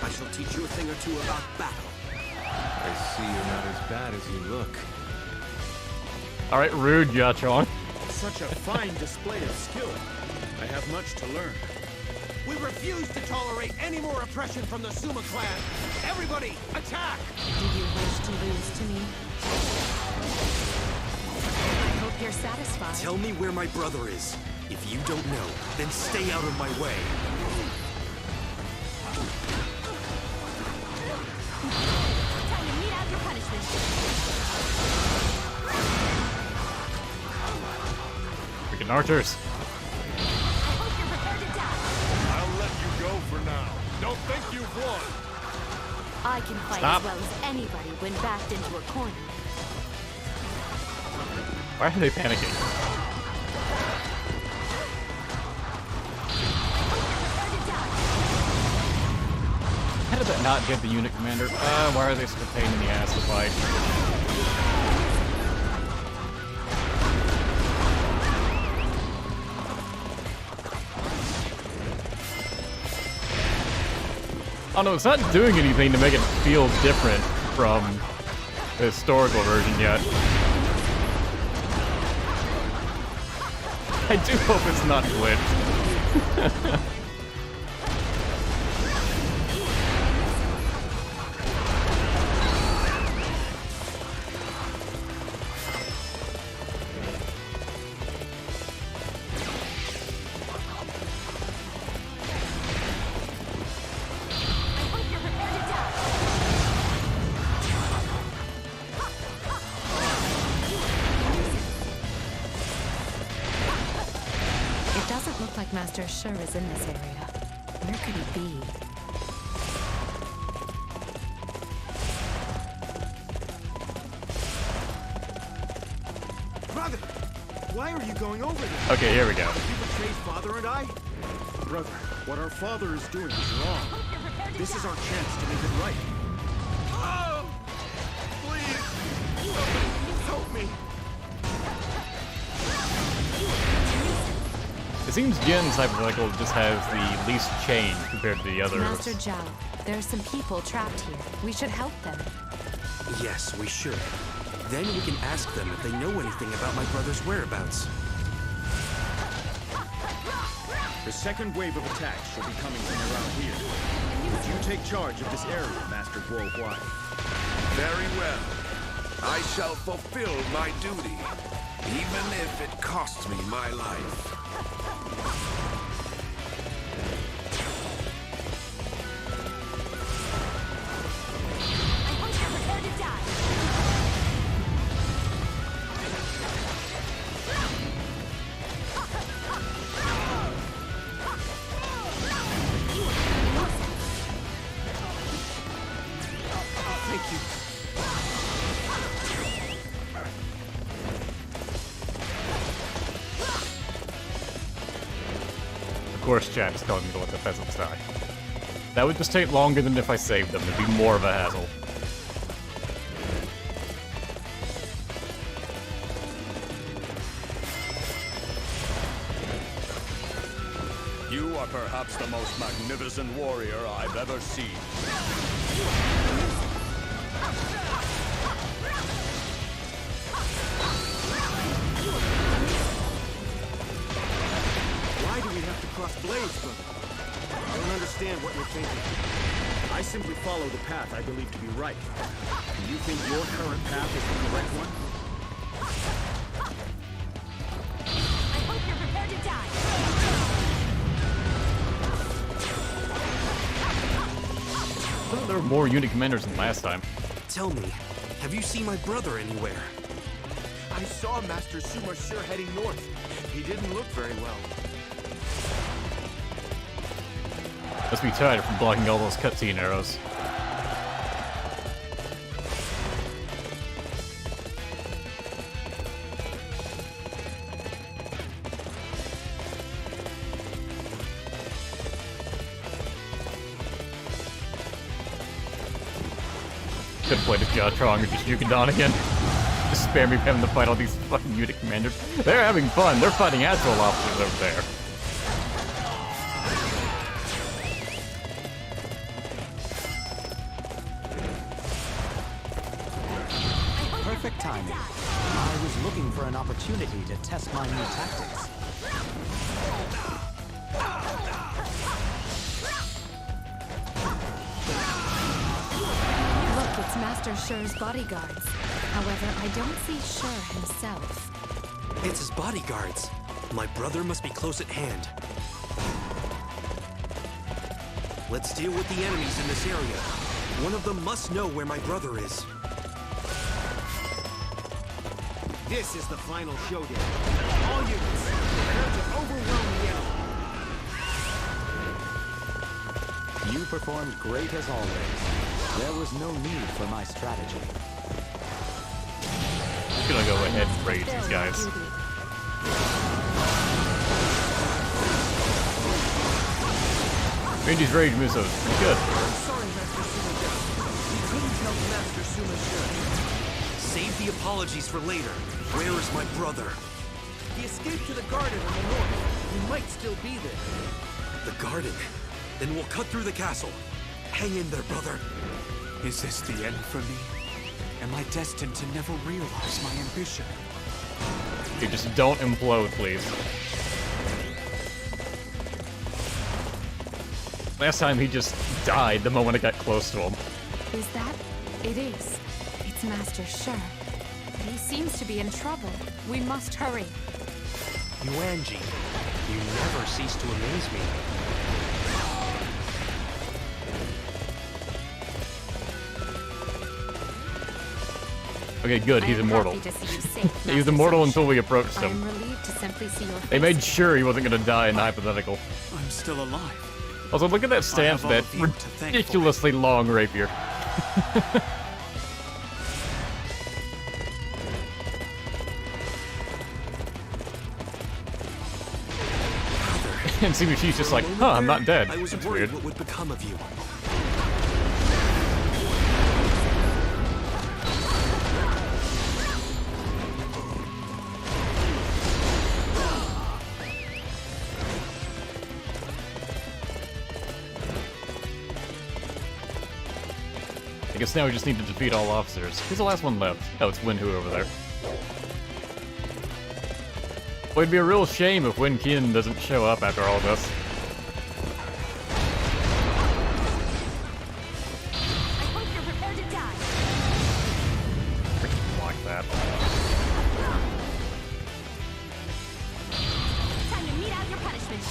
[SPEAKER 10] I shall teach you a thing or two about battle.
[SPEAKER 12] I see you're not as bad as you look.
[SPEAKER 1] Alright, rude, Yachong.
[SPEAKER 5] Such a fine display of skill. I have much to learn.
[SPEAKER 10] We refuse to tolerate any more oppression from the Suma clan. Everybody, attack!
[SPEAKER 11] Do you wish to lose to me? I hope you're satisfied.
[SPEAKER 3] Tell me where my brother is. If you don't know, then stay out of my way.
[SPEAKER 11] Time to mete out your punishment.
[SPEAKER 1] Freaking archers.
[SPEAKER 11] I hope you're prepared to die.
[SPEAKER 2] I'll let you go for now. Don't think you've won.
[SPEAKER 11] I can fight
[SPEAKER 1] Stop.
[SPEAKER 11] as well as anybody when backed into a corner.
[SPEAKER 1] Why are they panicking? How did that not get the unit commander? Why are they such a pain in the ass to fight? Oh no, it's not doing anything to make it feel different from the historical version yet. I do hope it's not glitched.
[SPEAKER 11] It doesn't look like Master Sure is in this area. Where could he be?
[SPEAKER 5] Brother, why are you going over there?
[SPEAKER 1] Okay, here we go.
[SPEAKER 5] You betrayed Father and I? Brother, what our father is doing is wrong. This is our chance to make it right.
[SPEAKER 2] Oh! Please! Somebody help me!
[SPEAKER 1] It seems Jin's hypothetical just has the least change compared to the others.
[SPEAKER 11] Master Zhao, there are some people trapped here. We should help them.
[SPEAKER 3] Yes, we should. Then we can ask them if they know anything about my brother's whereabouts.
[SPEAKER 5] The second wave of attacks should be coming from around here. Would you take charge of this area, Master Guo Huai?
[SPEAKER 2] Very well. I shall fulfill my duty, even if it costs me my life.
[SPEAKER 11] I hope you're prepared to die.
[SPEAKER 5] Thank you.
[SPEAKER 1] Of course, chat's telling me to let the peasants die. That would just take longer than if I saved them. It'd be more of a hassle.
[SPEAKER 14] You are perhaps the most magnificent warrior I've ever seen.
[SPEAKER 5] Why do we have to cross blades, brother? I don't understand what you're thinking. I simply follow the path I believe to be right. Do you think your current path is the correct one?
[SPEAKER 11] I hope you're prepared to die.
[SPEAKER 1] I thought there were more unit commanders than last time.
[SPEAKER 3] Tell me, have you seen my brother anywhere?
[SPEAKER 10] I saw Master Suma Sure heading north. He didn't look very well.
[SPEAKER 1] Must be tired from blocking all those cutscene arrows. Could've played a Jotron or just Yukidan again. Just spare me having to fight all these fucking unit commanders. They're having fun. They're fighting actual officers over there.
[SPEAKER 8] Perfect timing. I was looking for an opportunity to test my new tactics.
[SPEAKER 11] Look, it's Master Shur's bodyguards. However, I don't see Shur himself.
[SPEAKER 3] It's his bodyguards. My brother must be close at hand. Let's deal with the enemies in this area. One of them must know where my brother is.
[SPEAKER 5] This is the final showdown. All units, prepare to overwhelm the enemy.
[SPEAKER 8] You performed great as always. There was no need for my strategy.
[SPEAKER 1] I'm gonna go ahead and raid these guys. Randy's rage Muso is pretty good.
[SPEAKER 10] I'm sorry, Master Suma. We couldn't help Master Suma Shur.
[SPEAKER 3] Save the apologies for later. Where is my brother?
[SPEAKER 10] He escaped to the garden in the north. He might still be there.
[SPEAKER 3] The garden? Then we'll cut through the castle. Hang in there, brother.
[SPEAKER 6] Is this the end for me? Am I destined to never realize my ambition?
[SPEAKER 1] You just don't implode, please. Last time he just died the moment I got close to him.
[SPEAKER 11] Is that? It is. It's Master Shur. He seems to be in trouble. We must hurry.
[SPEAKER 3] Yuanji, you never cease to amaze me.
[SPEAKER 1] Okay, good, he's immortal.
[SPEAKER 11] Happy to see you safe,
[SPEAKER 1] He was
[SPEAKER 11] Master
[SPEAKER 1] immortal
[SPEAKER 11] Suma
[SPEAKER 1] until we
[SPEAKER 11] Shur.
[SPEAKER 1] approached
[SPEAKER 11] I am
[SPEAKER 1] him.
[SPEAKER 11] relieved to simply see your
[SPEAKER 1] They
[SPEAKER 11] face
[SPEAKER 1] made
[SPEAKER 11] again.
[SPEAKER 1] sure he wasn't gonna die in the hypothetical.
[SPEAKER 6] I'm still alive.
[SPEAKER 1] Also, look at that stance,
[SPEAKER 6] all
[SPEAKER 1] that
[SPEAKER 6] of you to thank for it.
[SPEAKER 1] ridiculously long rapier. And Simushi's just like, huh, I'm not dead.
[SPEAKER 3] I was
[SPEAKER 1] That's
[SPEAKER 3] worried
[SPEAKER 1] weird.
[SPEAKER 3] what would become of you.
[SPEAKER 1] I guess now we just need to defeat all officers. Who's the last one left? Oh, it's Winhu over there. Well, it'd be a real shame if Wen Qin doesn't show up after all this.
[SPEAKER 9] I hope you're prepared to die.
[SPEAKER 1] Freaking block that.
[SPEAKER 9] Time to mete out your punishment.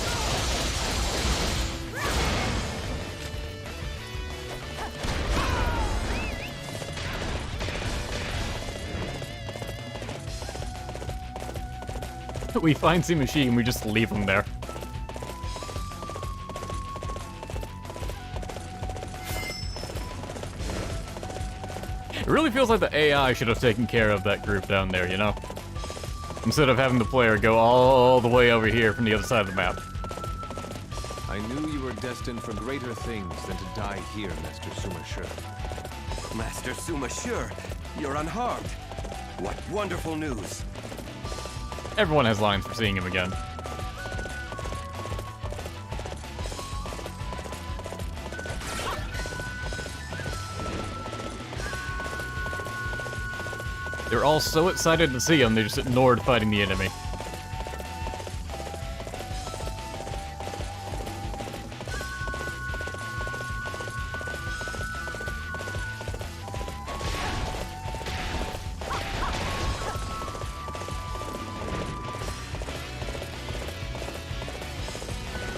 [SPEAKER 1] We find Simushi and we just leave him there. It really feels like the AI should have taken care of that group down there, you know? Instead of having the player go all the way over here from the other side of the map.
[SPEAKER 12] I knew you were destined for greater things than to die here, Master Suma Shur.
[SPEAKER 7] Master Suma Shur, you're unharmed. What wonderful news.
[SPEAKER 1] Everyone has lines for seeing him again. They're all so excited to see him, they just ignored fighting the enemy.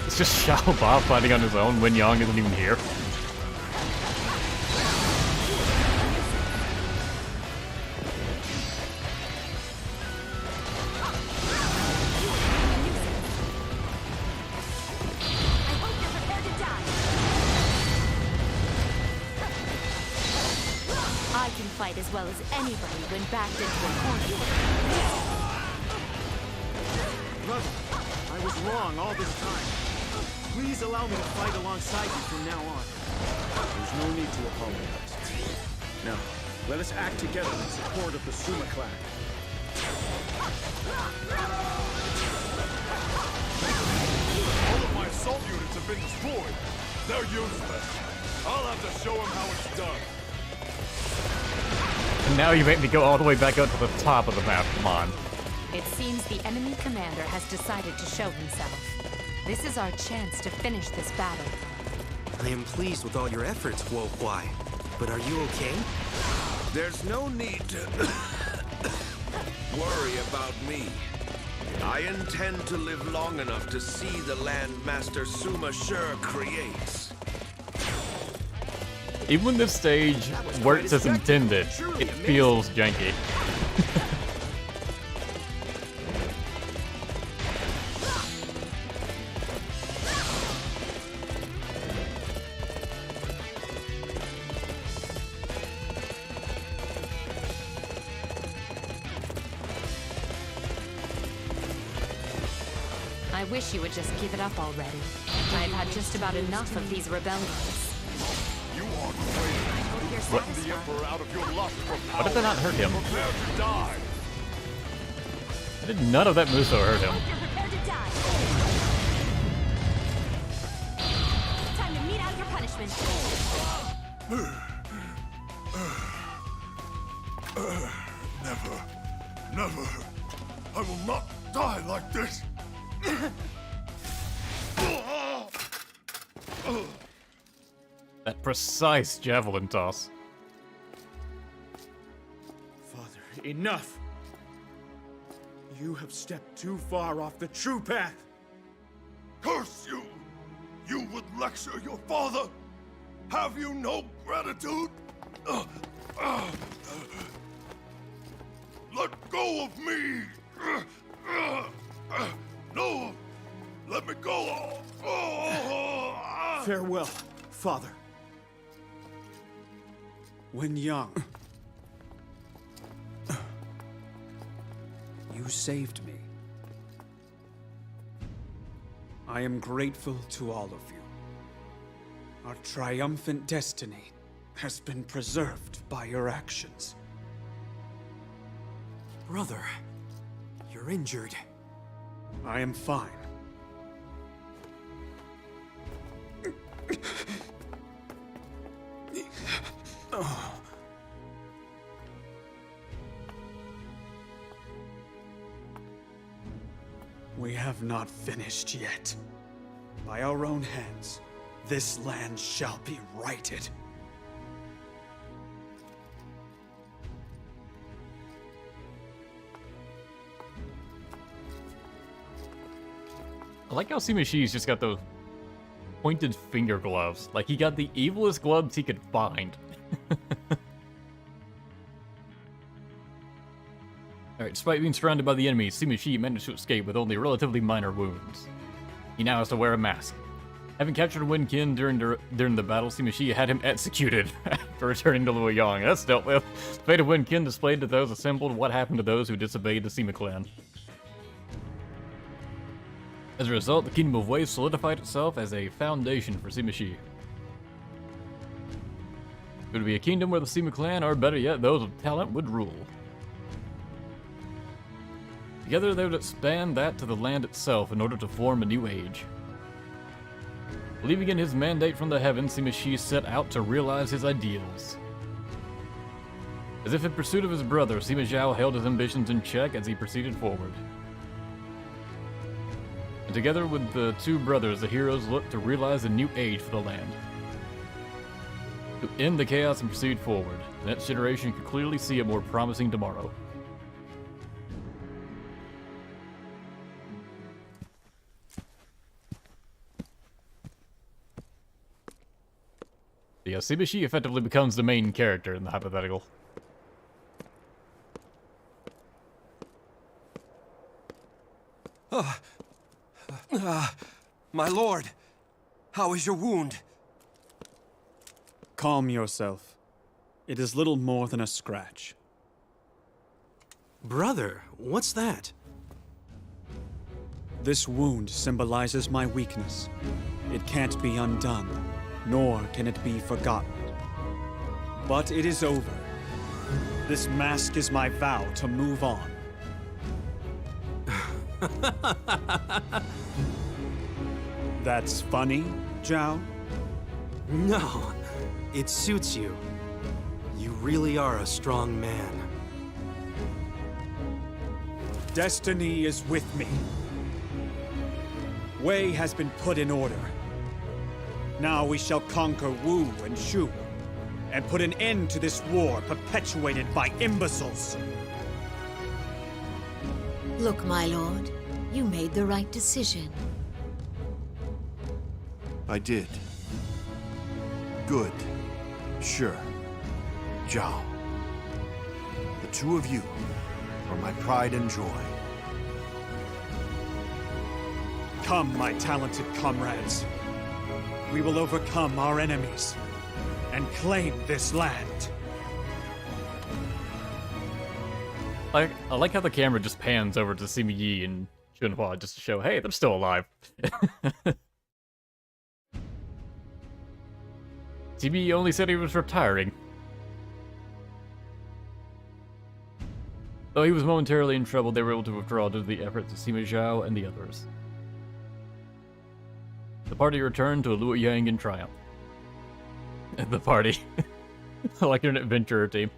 [SPEAKER 1] It's just Xiao Ba fighting on his own. Wen Yang isn't even here.
[SPEAKER 9] I hope you're prepared to die. fight as well as anybody when backed into a corner.
[SPEAKER 5] Brother, I was wrong all this time. Please allow me to fight alongside you from now on. There's no need to apologize. Now, let us act together in support of the Suma clan.
[SPEAKER 14] All of my assault units have been destroyed. They're useless. I'll have to show them how it's done.
[SPEAKER 1] And now you make me go all the way back up to the top of the map. Come on.
[SPEAKER 11] It seems the enemy commander has decided to show himself. This is our chance to finish this battle.
[SPEAKER 3] I am pleased with all your efforts, Guo Huai. But are you okay?
[SPEAKER 2] There's no need to worry about me. I intend to live long enough to see the land Master Suma Sure creates.
[SPEAKER 1] Even when this stage works as intended, it feels janky.
[SPEAKER 11] I wish you would just give it up already. I've had just about enough of these rebellions.
[SPEAKER 14] You are crazy. Letting the Emperor out of your lust for power.
[SPEAKER 1] Why did that not hurt him?
[SPEAKER 14] Prepare to die.
[SPEAKER 1] Why did none of that Muso hurt him?
[SPEAKER 9] You're prepared to die. Time to mete out your punishment.
[SPEAKER 14] Never. I will not die like this.
[SPEAKER 1] That precise javelin toss.
[SPEAKER 5] Father, enough! You have stepped too far off the true path!
[SPEAKER 14] Curse you! You would lecture your father? Have you no gratitude? Let go of me! No! Let me go!
[SPEAKER 5] Farewell, Father. When young, you saved me. I am grateful to all of you. Our triumphant destiny has been preserved by your actions.
[SPEAKER 3] Brother, you're injured.
[SPEAKER 5] I am fine. We have not finished yet. By our own hands, this land shall be righted.
[SPEAKER 1] I like how Simashi's just got those pointed finger gloves. Like, he got the evilest gloves he could find. Alright, despite being surrounded by the enemy, Simashi managed to escape with only relatively minor wounds. He now has to wear a mask. Having captured Wen Qin during the battle, Simashi had him executed for returning to Luoyang. That's dealt with. The fate of Wen Qin displayed to those assembled what happened to those who disobeyed the Sima clan. As a result, the Kingdom of Wei solidified itself as a foundation for Simashi. It would be a kingdom where the Sima clan, or better yet, those of talent, would rule. Together they would expand that to the land itself in order to form a new age. Believing in his mandate from the heavens, Simashi set out to realize his ideals. As if in pursuit of his brother, Sima Zhao held his ambitions in check as he proceeded forward. And together with the two brothers, the heroes looked to realize a new age for the land. To end the chaos and proceed forward, the next generation could clearly see a more promising tomorrow. Yeah, Simashi effectively becomes the main character in the hypothetical.
[SPEAKER 3] My lord, how is your wound?
[SPEAKER 5] Calm yourself. It is little more than a scratch.
[SPEAKER 3] Brother, what's that?
[SPEAKER 5] This wound symbolizes my weakness. It can't be undone, nor can it be forgotten. But it is over. This mask is my vow to move on. That's funny, Zhao?
[SPEAKER 3] No, it suits you. You really are a strong man.
[SPEAKER 5] Destiny is with me. Wei has been put in order. Now we shall conquer Wu and Shu, and put an end to this war perpetuated by imbeciles.
[SPEAKER 15] Look, my lord, you made the right decision.
[SPEAKER 14] I did. Good. Sure. Zhao. The two of you are my pride and joy.
[SPEAKER 5] Come, my talented comrades. We will overcome our enemies and claim this land.
[SPEAKER 1] I like how the camera just pans over to Sima Yi and Chunhua just to show, hey, they're still alive. Chibi only said he was retiring. Though he was momentarily in trouble, they were able to withdraw due to the efforts of Sima Zhao and the others. The party returned to Luoyang in triumph. The party. Like an adventurer team.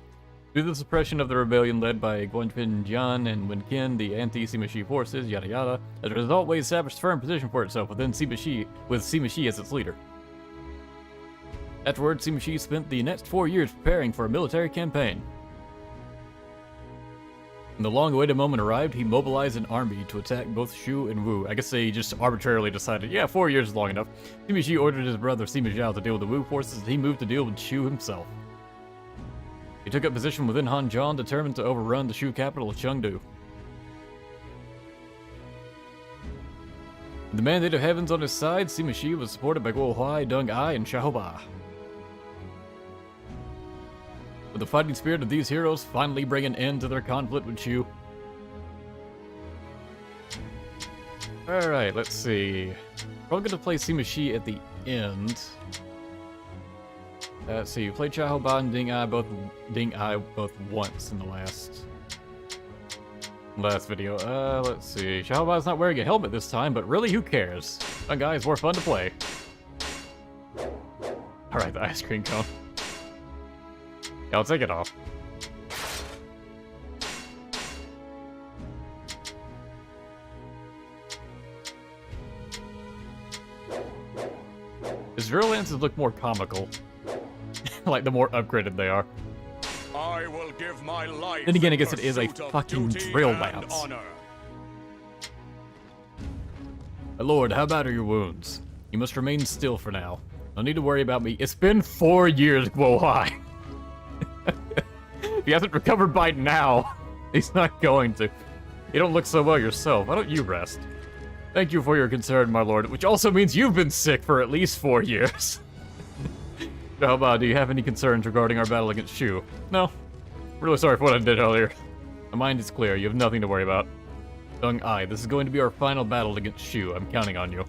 [SPEAKER 1] Due to the suppression of the rebellion led by Guanping Jian and Wen Qin, the anti-Sima Shi forces, yada yada, as a result, Wei established a firm position for itself within Sima Shi, with Sima Shi as its leader. Afterwards, Sima Shi spent the next 4 years preparing for a military campaign. When the long-awaited moment arrived, he mobilized an army to attack both Shu and Wu. I guess they just arbitrarily decided, yeah, 4 years is long enough. Sima Shi ordered his brother Sima Zhao to deal with the Wu forces, and he moved to deal with Shu himself. He took up position within Hanzhong, determined to overrun the Shu capital of Chengdu. With the mandate of heavens on his side, Sima Shi was supported by Guo Huai, Deng Ai, and Xiahou Ba. With the fighting spirit of these heroes finally bring an end to their conflict with Shu. Alright, let's see. Probably gonna play Sima Shi at the end. Let's see, you played Xiahou Ba and Deng Ai both once in the last video. Let's see. Xiahou Ba's not wearing a helmet this time, but really, who cares? Deng Ai is more fun to play. Alright, the ice cream cone. Yeah, I'll take it off. His drill lances look more comical. Like the more upgraded they are.
[SPEAKER 14] I will give my life.
[SPEAKER 1] Then again, I guess it is a fucking drill lance. My lord, how bad are your wounds? You must remain still for now. No need to worry about me. It's been 4 years, Guo Huai. If he hasn't recovered by now, he's not going to. You don't look so well yourself. Why don't you rest? Thank you for your concern, my lord, which also means you've been sick for at least 4 years. How about, do you have any concerns regarding our battle against Shu? No. Really sorry for what I did earlier. My mind is clear. You have nothing to worry about. Deng Ai, this is going to be our final battle against Shu. I'm counting on you.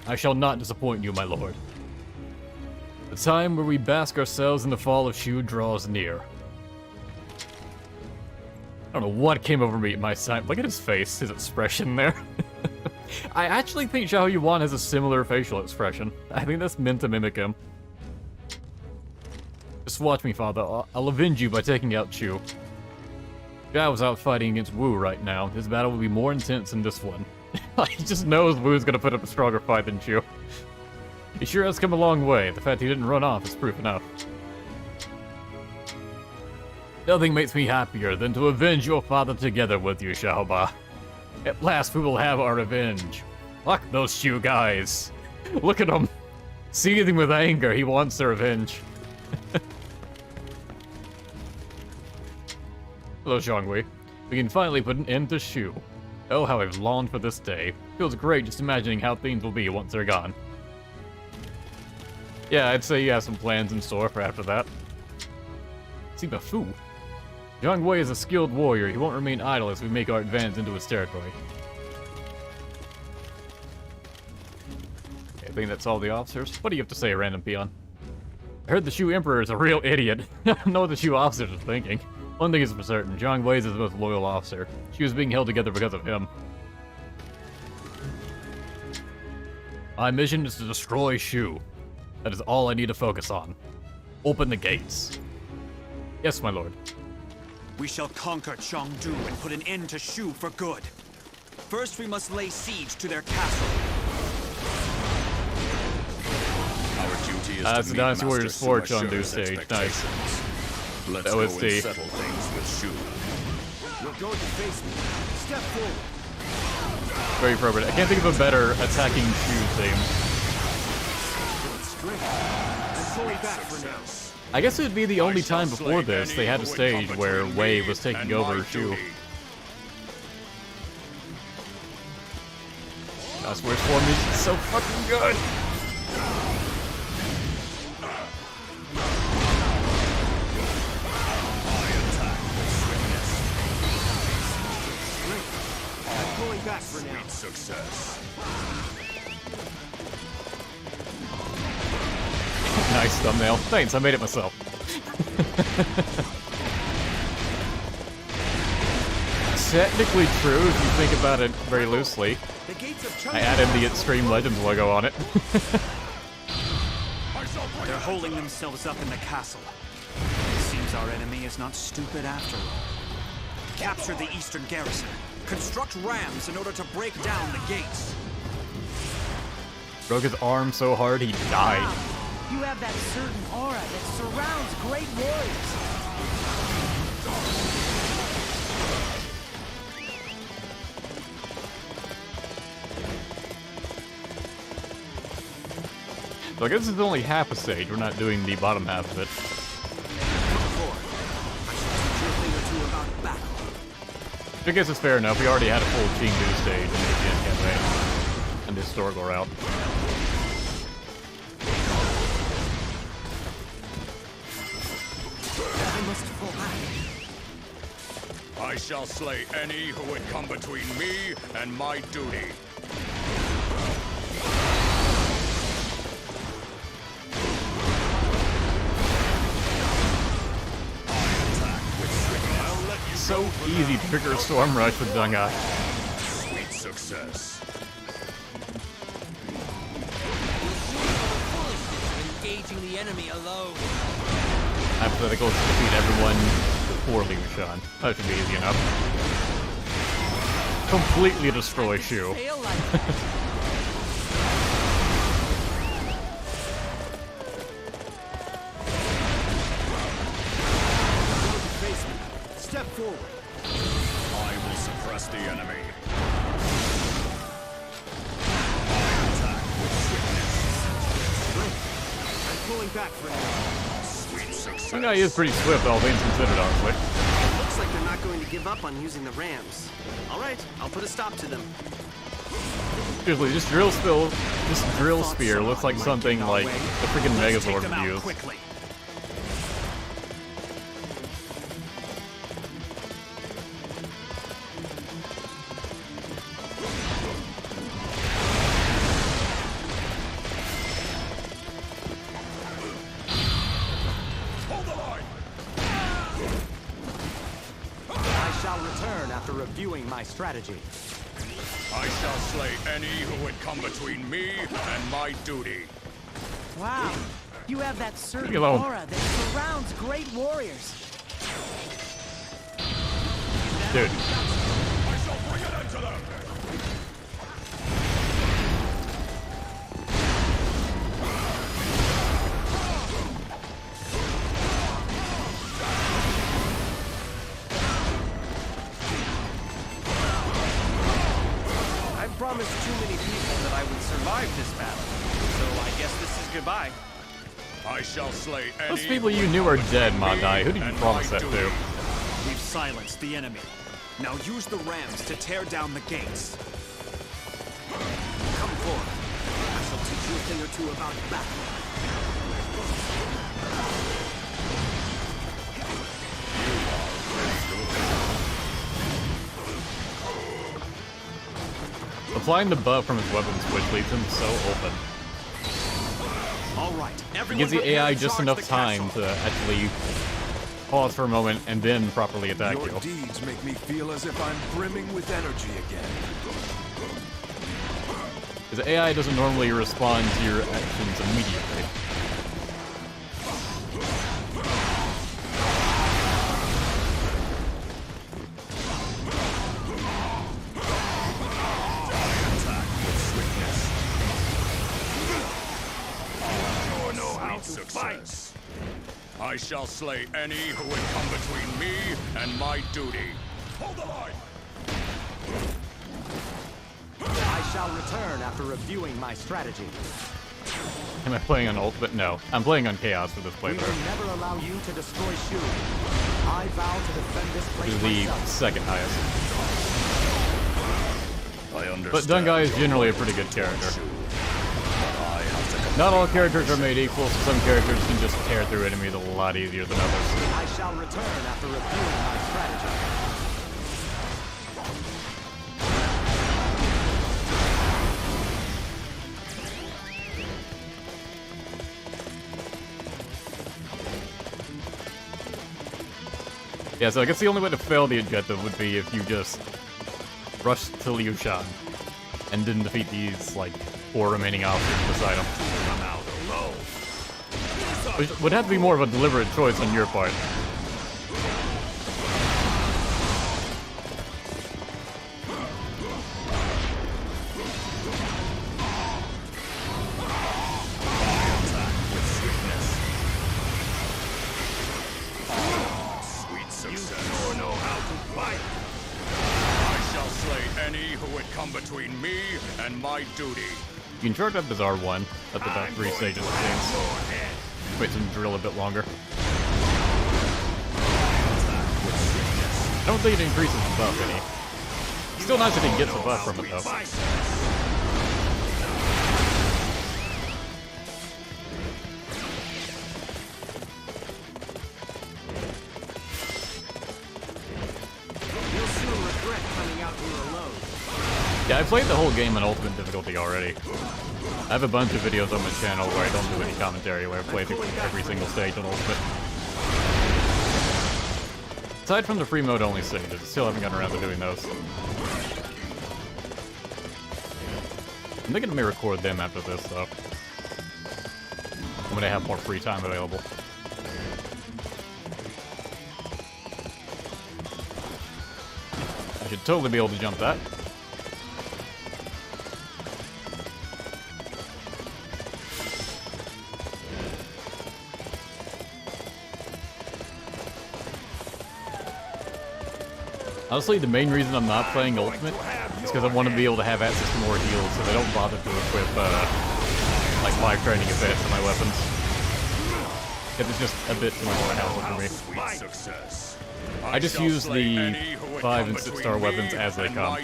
[SPEAKER 1] I shall not disappoint you, my lord. The time where we bask ourselves in the fall of Shu draws near. I don't know what came over me at my side. Look at his face, his expression there. I actually think Zhao Yuan has a similar facial expression. I think that's meant to mimic him. Just watch me, father. I'll avenge you by taking out Shu. Zhao is out fighting against Wu right now. His battle will be more intense than this one. He just knows Wu's gonna put up a stronger fight than Shu. He sure has come a long way. The fact he didn't run off is proof enough. Nothing makes me happier than to avenge your father together with you, Xiahou Ba. At last we will have our revenge. Fuck those Shu guys. Look at him. Seething with anger, he wants their revenge. Hello, Zhongwei. We can finally put an end to Shu. Oh, how I've longed for this day. Feels great just imagining how things will be once they're gone. Yeah, I'd say you have some plans in store for after that. Sima Fu. Zhang Wei is a skilled warrior. He won't remain idle as we make our advance into his territory. Okay, I think that's all the officers. What do you have to say, random peon? I heard the Shu Emperor is a real idiot. I don't know what the Shu officers are thinking. One thing is for certain, Zhang Wei is the most loyal officer. She was being held together because of him. My mission is to destroy Shu. That is all I need to focus on. Open the gates. Yes, my lord.
[SPEAKER 6] We shall conquer Chengdu and put an end to Shu for good. First, we must lay siege to their castle.
[SPEAKER 14] Our duty is
[SPEAKER 1] That's
[SPEAKER 14] to
[SPEAKER 1] the
[SPEAKER 14] meet
[SPEAKER 1] Dynasty Warriors
[SPEAKER 14] Master
[SPEAKER 1] 4
[SPEAKER 14] Sima
[SPEAKER 1] Chengdu
[SPEAKER 14] Shu's
[SPEAKER 1] stage. Nice.
[SPEAKER 14] Let's
[SPEAKER 1] That
[SPEAKER 14] go
[SPEAKER 1] was
[SPEAKER 14] and
[SPEAKER 1] the
[SPEAKER 14] settle things with Shu.
[SPEAKER 5] You're going to face me. Step forward.
[SPEAKER 1] very appropriate. I can't think of a better attacking Shu theme. I guess it would be the only time before this they had a stage where Wei was taking over Shu. That's where his form is so fucking good.
[SPEAKER 5] Pulling back for now.
[SPEAKER 14] Success.
[SPEAKER 1] Nice thumbnail. Thanks, I made it myself. Technically true if you think about it very loosely. I added the Extreme Legends logo on it.
[SPEAKER 6] They're holding themselves up in the castle. It seems our enemy is not stupid after all. Capture the eastern garrison. Construct rams in order to break down the gates.
[SPEAKER 1] Broke his arm so hard he died.
[SPEAKER 16] Wow. You have that certain aura that surrounds great warriors.
[SPEAKER 1] So I guess this is only half a stage. We're not doing the bottom half of it. I guess it's fair enough. We already had a full Chengdu stage in the AGN campaign and the historical route.
[SPEAKER 10] I must fall back.
[SPEAKER 14] I shall slay any who would come between me and my duty.
[SPEAKER 1] So easy to trigger a Storm Rush with Dunga.
[SPEAKER 14] Sweet success.
[SPEAKER 10] Engaging the enemy alone.
[SPEAKER 1] Hypothetical to defeat everyone before Liu Shan. That should be easy enough. Completely destroy Shu.
[SPEAKER 5] Step forward.
[SPEAKER 14] I will suppress the enemy.
[SPEAKER 5] I'm pulling back for now.
[SPEAKER 14] Sweet success.
[SPEAKER 1] That guy is pretty swift, all things considered, honestly.
[SPEAKER 17] Looks like they're not going to give up on using the rams. All right, I'll put a stop to them.
[SPEAKER 1] Seriously, this drill spear looks like something like the freaking Megazord would use.
[SPEAKER 6] Quickly.
[SPEAKER 8] Reviewing my strategy.
[SPEAKER 14] I shall slay any who would come between me and my duty.
[SPEAKER 16] Wow, you have that certain
[SPEAKER 1] alone.
[SPEAKER 16] aura that surrounds great warriors.
[SPEAKER 1] Dude.
[SPEAKER 14] I shall bring an end to them.
[SPEAKER 17] Promised too many people that I would survive this battle, so I guess this is goodbye.
[SPEAKER 14] I shall slay any.
[SPEAKER 1] Those people you knew are dead, Madai. Who did you promise that to?
[SPEAKER 6] We've silenced the enemy. Now use the rams to tear down the gates.
[SPEAKER 10] Come forward. I shall teach you a thing or two about battle.
[SPEAKER 1] applying the buff from his weapon switch leaves him so open.
[SPEAKER 6] All right,
[SPEAKER 1] It gives the AI just enough time to actually pause for a moment and then properly attack you.
[SPEAKER 2] Your deeds make me feel as if I'm brimming with energy again.
[SPEAKER 1] Because the AI doesn't normally respond to your actions immediately.
[SPEAKER 14] Success. I shall slay any who would come between me and my duty. Hold the line!
[SPEAKER 8] I shall return after reviewing my strategy.
[SPEAKER 1] Am I playing on Ultimate? No. I'm playing on Chaos for this
[SPEAKER 8] We will
[SPEAKER 1] playthrough.
[SPEAKER 8] never allow you to destroy Shu. I vow to defend this place
[SPEAKER 1] This is the
[SPEAKER 8] myself.
[SPEAKER 1] second highest.
[SPEAKER 14] I understand.
[SPEAKER 1] But Dungai is generally a pretty good character. Not all characters are made equal, so some characters can just tear through enemies a lot easier than others.
[SPEAKER 8] I shall return after reviewing my strategy.
[SPEAKER 1] Yeah, so I guess the only way to fail the objective would be if you just rushed to Liu Shan and didn't defeat these, like, 4 remaining officers beside him. Which would have to be more of a deliberate choice on your part.
[SPEAKER 14] Sweet success. You sure know how to fight. I shall slay any who would come between me and my duty.
[SPEAKER 1] You can charge up as R1 at the top 3 stages of things. Wait some drill a bit longer. I don't think it increases the buff any. Still nice if he gets a buff from it though.
[SPEAKER 5] You'll soon regret coming out here alone.
[SPEAKER 1] Yeah, I played the whole game on Ultimate difficulty already. I have a bunch of videos on my channel where I don't do any commentary, where I play through every single stage on Ultimate. Aside from the free mode only stages, I still haven't gotten around to doing those. I'm thinking I may record them after this, though. When I have more free time available. I should totally be able to jump that. Honestly, the main reason I'm not playing Ultimate is because I want to be able to have access to more heals, so I don't bother to equip, like, 5 training events on my weapons. Because it's just a bit too much of a hassle for me. I just use the 5 and 6 star weapons as they come.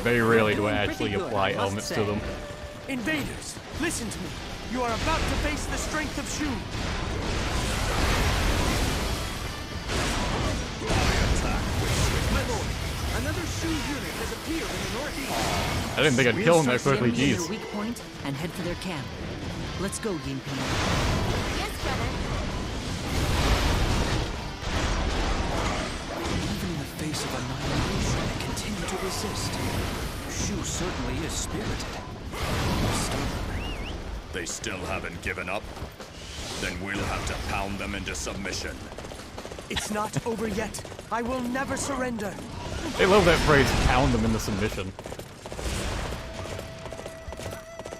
[SPEAKER 1] Very rarely do I actually apply elements to them.
[SPEAKER 5] Invaders, listen to me. You are about to face the strength of Shu. Another Shu unit has appeared in the northeast.
[SPEAKER 1] I didn't think I'd kill him that quickly, jeez.
[SPEAKER 18] Their weak point and head for their camp. Let's go, Yinping.
[SPEAKER 9] Yes, brother.
[SPEAKER 6] Even in the face of annihilation, they continue to resist. Shu certainly is spirited. Stubborn.
[SPEAKER 14] They still haven't given up? Then we'll have to pound them into submission.
[SPEAKER 5] It's not over yet. I will never surrender.
[SPEAKER 1] They love that phrase, pound them into submission.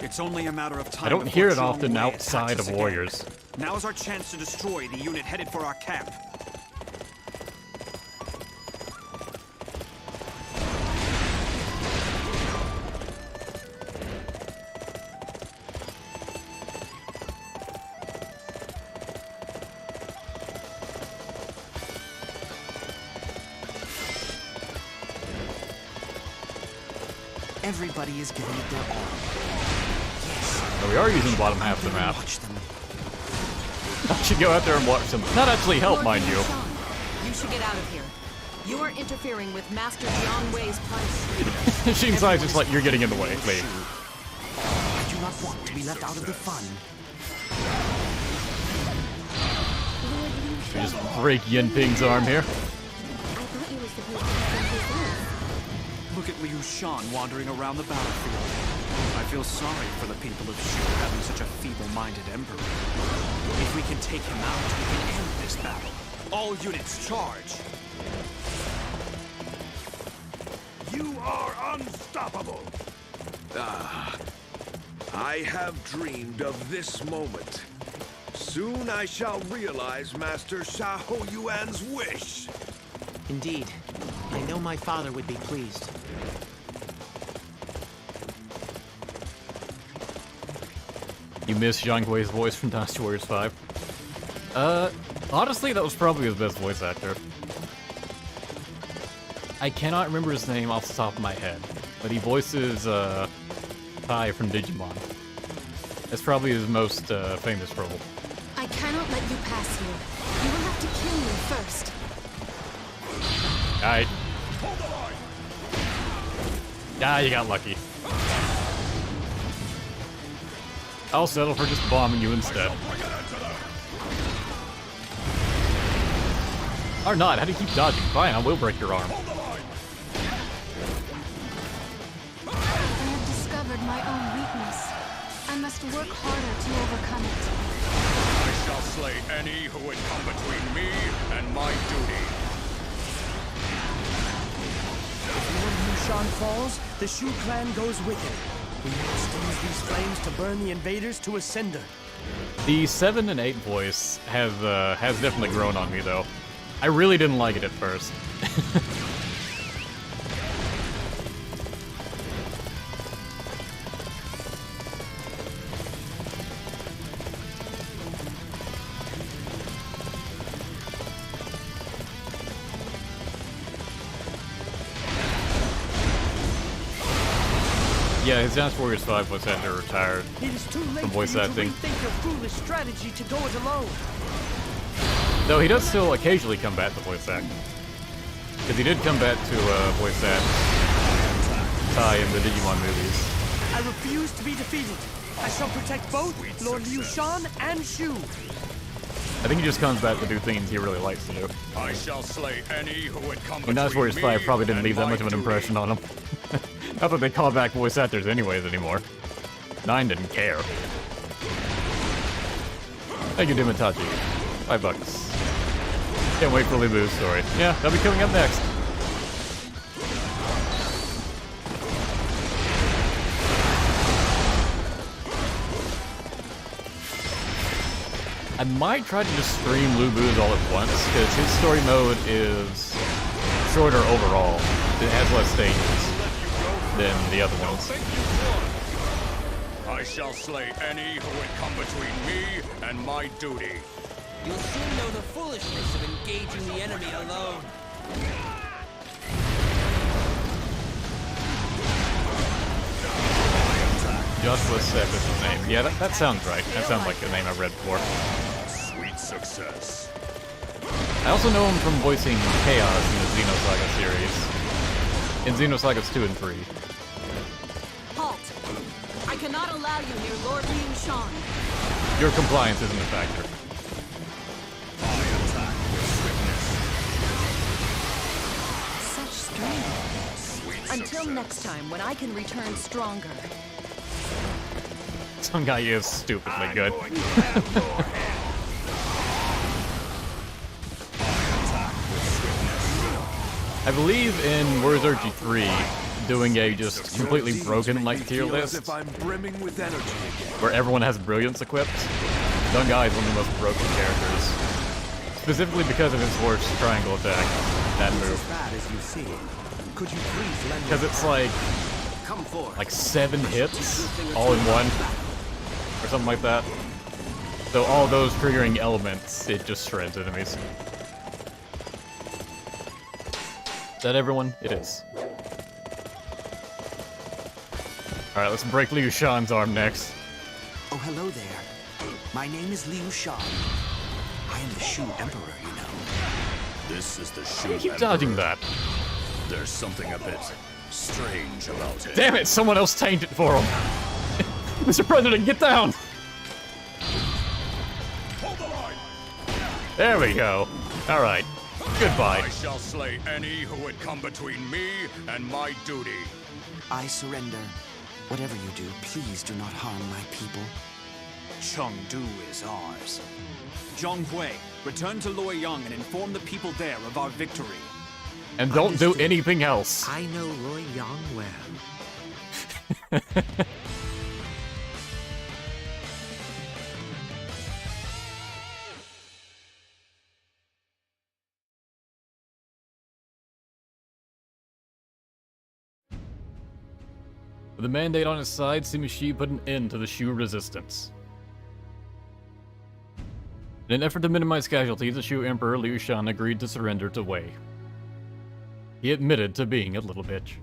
[SPEAKER 6] It's only a matter of time.
[SPEAKER 1] I don't
[SPEAKER 6] before
[SPEAKER 1] hear it
[SPEAKER 6] Zhong
[SPEAKER 1] often
[SPEAKER 6] Wei
[SPEAKER 1] outside
[SPEAKER 6] attacks us
[SPEAKER 1] of
[SPEAKER 6] again.
[SPEAKER 1] Warriors.
[SPEAKER 6] Now is our chance to destroy the unit headed for our camp.
[SPEAKER 18] Everybody is giving it their all.
[SPEAKER 1] So we are using the bottom half of the map. I should go out there and watch them. Not actually help, mind you.
[SPEAKER 11] You should get out of here.
[SPEAKER 18] You are interfering with Master Jiang Wei's plans.
[SPEAKER 1] Shinzai's just like, you're getting in the way, leave.
[SPEAKER 8] I do not want to be left out of the fun.
[SPEAKER 1] We just break Yinping's arm here.
[SPEAKER 6] Look at Liu Shan wandering around the battlefield. I feel sorry for the people of Shu having such a feeble-minded emperor. If we can take him out, we can end this battle. All units charge!
[SPEAKER 14] You are unstoppable!
[SPEAKER 2] Ah, I have dreamed of this moment. Soon I shall realize Master Xiahou Yuan's wish.
[SPEAKER 8] Indeed. I know my father would be pleased.
[SPEAKER 1] You miss Zhang Wei's voice from Dynasty Warriors 5? Honestly, that was probably his best voice actor. I cannot remember his name off the top of my head, but he voices, Tai from Digimon. That's probably his most, famous role.
[SPEAKER 13] I cannot let you pass here. You will have to kill me first.
[SPEAKER 1] Alright. Ah, you got lucky. I'll settle for just bombing you instead. Or not, how do you keep dodging? Fine, I will break your arm.
[SPEAKER 13] I have discovered my own weakness. I must work harder to overcome it.
[SPEAKER 14] I shall slay any who would come between me and my duty.
[SPEAKER 16] If Lord Liu Shan falls, the Shu clan goes with him. We must use these flames to burn the invaders to a cinder.
[SPEAKER 1] The 7 and 8 voice has definitely grown on me, though. I really didn't like it at first. Yeah, his Dynasty Warriors 5 voice actor retired
[SPEAKER 16] It is too late
[SPEAKER 1] from voice
[SPEAKER 16] for you
[SPEAKER 1] acting.
[SPEAKER 16] to rethink your foolish strategy to go it alone.
[SPEAKER 1] Though he does still occasionally come back to voice act. Because he did come back to voice act Tai in the Digimon movies.
[SPEAKER 16] I refuse to be defeated. I shall protect both Lord Liu Shan and Shu.
[SPEAKER 1] I think he just comes back to do things he really likes to do.
[SPEAKER 14] I shall slay any who would come
[SPEAKER 1] And Dynasty Warriors 5 probably didn't leave that much of an impression on him. Not that they call back voice actors anyways anymore. 9 didn't care. Thank you, Dimitachi. $5. Can't wait for Libu's story. Yeah, that'll be coming up next. I might try to just stream Lubu's all at once, because his story mode is shorter overall. It has less stages than the other ones.
[SPEAKER 14] I shall slay any who would come between me and my duty.
[SPEAKER 19] You'll soon know the foolishness of engaging the enemy alone.
[SPEAKER 1] Joshua Sepp is his name. Yeah, that sounds right. That sounds like the name I've read before.
[SPEAKER 14] Sweet success.
[SPEAKER 1] I also know him from voicing Chaos in the Xenosaga series. In Xenosagas 2 and 3.
[SPEAKER 18] Halt! I cannot allow you near Lord Liu Shan.
[SPEAKER 1] Your compliance isn't a factor.
[SPEAKER 14] I attack with
[SPEAKER 18] Such strength. Until next time, when I can return stronger.
[SPEAKER 1] Some guy is stupidly good. I believe in Warriors Urge 3, doing a just completely broken like tier list,
[SPEAKER 2] If I'm brimming with energy again.
[SPEAKER 1] where everyone has brilliance equipped. Dungai is one of the most broken characters, specifically because of his horse triangle attack. That move.
[SPEAKER 8] Bad as you see. Could you please lend me
[SPEAKER 1] Because it's like 7 hits all in one, or something like that. So all those triggering elements, it just shreds enemies. Is that everyone? It is. Alright, let's break Liu Shan's arm next.
[SPEAKER 8] Oh, hello there. My name is Liu Shan. I am the Shu Emperor, you know.
[SPEAKER 14] This is the
[SPEAKER 1] Why do
[SPEAKER 14] Shu
[SPEAKER 1] you keep dodging
[SPEAKER 14] Emperor.
[SPEAKER 1] that?
[SPEAKER 14] There's something a bit strange about it.
[SPEAKER 1] Damn it! Someone else tanked it for him. Mr. President, get down!
[SPEAKER 14] Hold the line!
[SPEAKER 1] There we go. All right. Goodbye.
[SPEAKER 14] I shall slay any who would come between me and my duty.
[SPEAKER 10] I surrender. Whatever you do, please do not harm my people.
[SPEAKER 6] Chengdu is ours. Zhonghui, return to Luoyang and inform the people there of our victory.
[SPEAKER 1] And don't do anything else.
[SPEAKER 10] I know Luoyang well.
[SPEAKER 1] With the mandate on his side, Sima Shi put an end to the Shu resistance. In an effort to minimize casualties, the Shu Emperor Liu Shan agreed to surrender to Wei. He admitted to being a little bitch.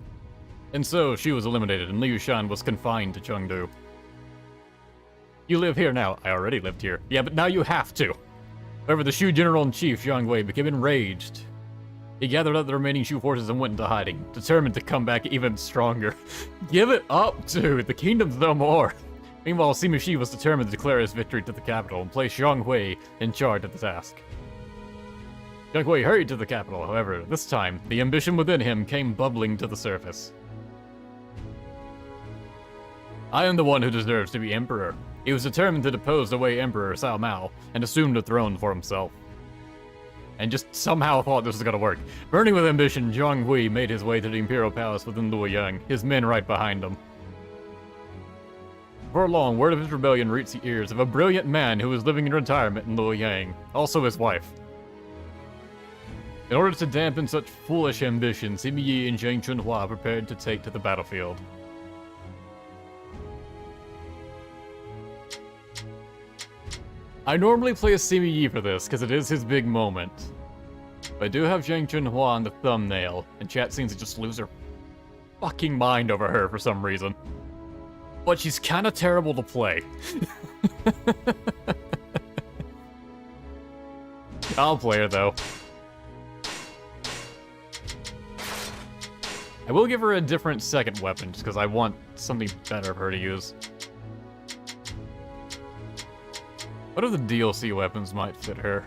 [SPEAKER 1] And so, Shu was eliminated and Liu Shan was confined to Chengdu. You live here now. I already lived here. Yeah, but now you have to. However, the Shu General-in-Chief, Jiang Wei, became enraged. He gathered up the remaining Shu forces and went into hiding, determined to come back even stronger. Give it up, dude. The kingdom's no more. Meanwhile, Sima Shi was determined to declare his victory to the capital and place Jiang Wei in charge of the task. Jiang Wei hurried to the capital, however, this time, the ambition within him came bubbling to the surface. I am the one who deserves to be emperor. He was determined to depose the Wei Emperor Cao Mao and assume the throne for himself. And just somehow thought this was gonna work. Burning with ambition, Jiang Wei made his way to the Imperial Palace within Luoyang, his men right behind him. Before long, word of his rebellion reached the ears of a brilliant man who was living in retirement in Luoyang, also his wife. In order to dampen such foolish ambition, Sima Yi and Zhang Chunhua prepared to take to the battlefield. I normally play as Sima Yi for this, because it is his big moment. But I do have Zhang Chunhua on the thumbnail, and chat seems to just lose her fucking mind over her for some reason. But she's kinda terrible to play. I'll play her though. I will give her a different second weapon, just because I want something better for her to use. What of the DLC weapons might fit her?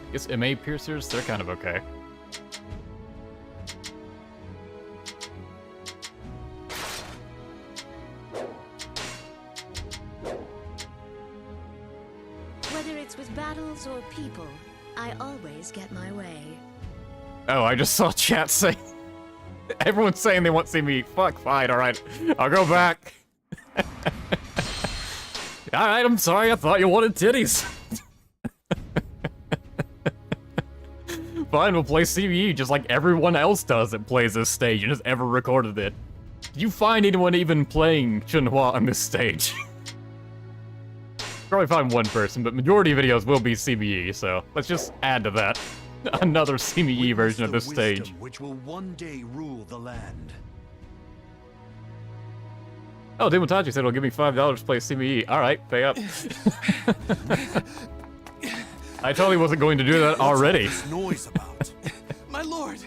[SPEAKER 1] I guess MA piercers, they're kind of okay.
[SPEAKER 15] Whether it's with battles or people, I always get my way.
[SPEAKER 1] Oh, I just saw chat say... Everyone's saying they want to see me. Fuck, fine, alright. I'll go back. Alright, I'm sorry, I thought you wanted titties. Fine, we'll play CBE just like everyone else does that plays this stage and has ever recorded it. Did you find anyone even playing Chunhua on this stage? Probably find one person, but majority of videos will be CBE, so let's just add to that. Another CBE version of this stage.
[SPEAKER 14] Which will one day rule the land.
[SPEAKER 1] Oh, Demotachi said it'll give me $5 to play CBE. Alright, pay up. I totally wasn't going to do that already.
[SPEAKER 14] What's all this noise about?
[SPEAKER 4] My lord!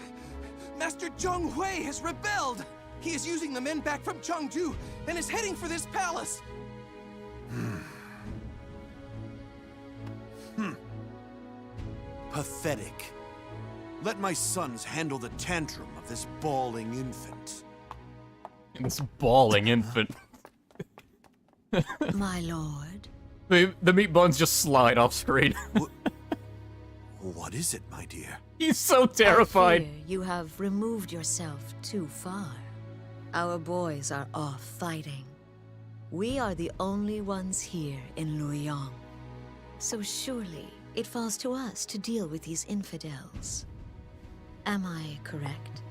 [SPEAKER 4] Master Zhong Hui has rebelled! He is using the men back from Chengdu and is heading for this palace!
[SPEAKER 5] Pathetic. Let my sons handle the tantrum of this bawling infant.
[SPEAKER 1] This bawling infant.
[SPEAKER 15] My lord.
[SPEAKER 1] The meat buns just slide off screen.
[SPEAKER 5] What is it, my dear?
[SPEAKER 1] He's so terrified.
[SPEAKER 15] I fear you have removed yourself too far. Our boys are off fighting. We are the only ones here in Luoyang. So surely it falls to us to deal with these infidels. Am I correct?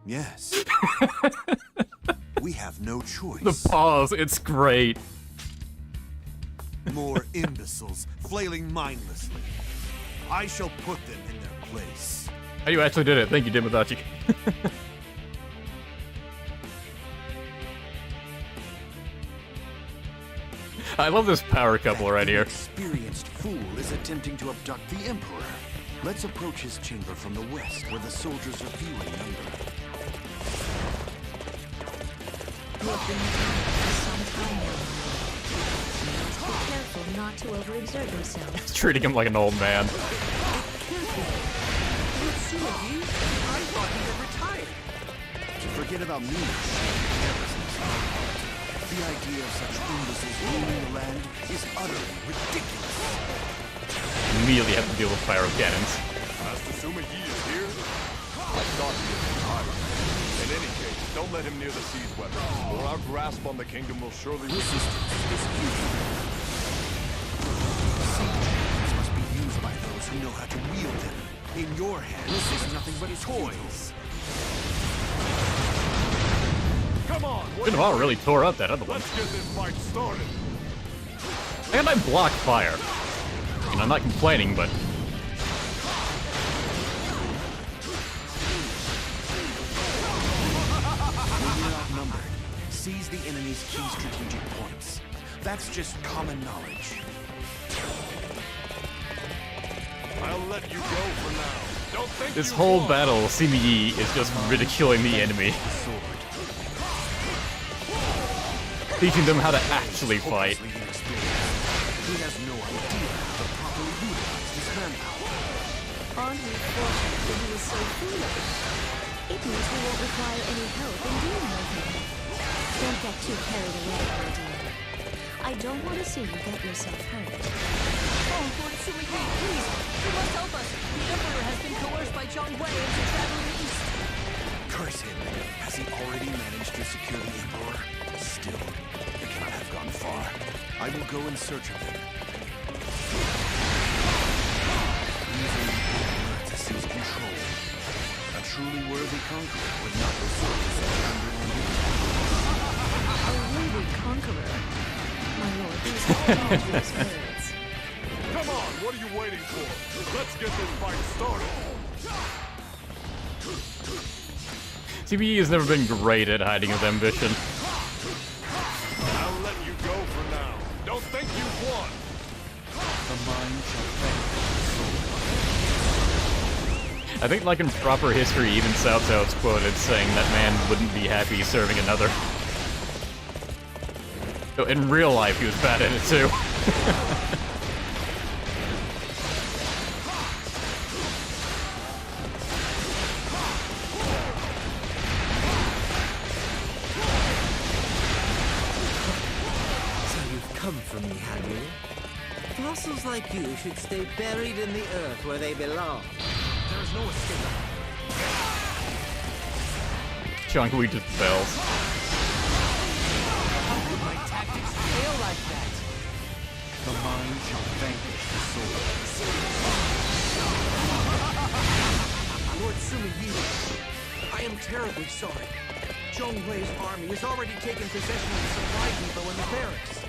[SPEAKER 5] Yes. We have no choice.
[SPEAKER 1] The pause, it's great.
[SPEAKER 5] More imbeciles flailing mindlessly. I shall put them in their place.
[SPEAKER 1] Oh, you actually did it. Thank you, Demodachi. I love this power couple right here.
[SPEAKER 20] Experienced fool is attempting to abduct the Emperor. Let's approach his chamber from the west, where the soldiers are few in number.
[SPEAKER 15] You have been for some time now. You must be careful not to overexert yourself.
[SPEAKER 1] He's treating him like an old man.
[SPEAKER 17] I thought he had retired.
[SPEAKER 20] To forget about me, the idea of such imbeciles ruling the land is utterly ridiculous.
[SPEAKER 1] Immediately have to deal with pyro cannons.
[SPEAKER 14] Master Suma Yi is here? I thought he had retired. In any case, don't let him near the siege weapons, or our grasp on the kingdom will surely...
[SPEAKER 20] Resistance is futile. Siege weapons must be used by those who know how to wield them. In your hands, this is nothing but toys.
[SPEAKER 14] Come on!
[SPEAKER 1] Gundam really tore up that other one.
[SPEAKER 14] Let's get this fight started.
[SPEAKER 1] And I blocked fire. And I'm not complaining, but...
[SPEAKER 20] When you're outnumbered, seize the enemy's key strategic points. That's just common knowledge.
[SPEAKER 14] I'll let you go for now. Don't think
[SPEAKER 1] This whole battle, Sima Yi is just ridiculing the enemy. Teaching them how to actually fight.
[SPEAKER 20] He has no idea how to properly utilize his manpower.
[SPEAKER 15] Aren't we fortunate that he is so foolish? It means we won't require any help in dealing with him. Don't get too carried away, my dear. I don't want to see you get yourself hurt.
[SPEAKER 19] Oh, Lord Suma Yi, please! You must help us! The Emperor has been coerced by Zhang Wei into traveling east!
[SPEAKER 20] Curse him! Has he already managed to secure the Emperor? Still, they cannot have gone far. I will go in search of them. Using the Emperor to seize control. A truly worthy conqueror would not resort to such underhanded.
[SPEAKER 15] A worthy conqueror? My lord, these are dangerous words.
[SPEAKER 14] Come on, what are you waiting for? Let's get this fight started.
[SPEAKER 1] Chibi has never been great at hiding his ambition.
[SPEAKER 14] I'll let you go for now. Don't think you've won.
[SPEAKER 20] The mind shall thank.
[SPEAKER 1] I think, like in proper history, even Cao Cao is quoted saying that man wouldn't be happy serving another. So in real life, he was bad at it too.
[SPEAKER 21] For me, have you? Fossils like you should stay buried in the earth where they belong.
[SPEAKER 20] There is no escape.
[SPEAKER 1] Chong-Hui just fails.
[SPEAKER 4] How could my tactics fail like that?
[SPEAKER 20] The mind shall vanquish the soul.
[SPEAKER 17] Lord Suma Yi, I am terribly sorry. Zhang Wei's army has already taken possession of the supply depot and the barracks.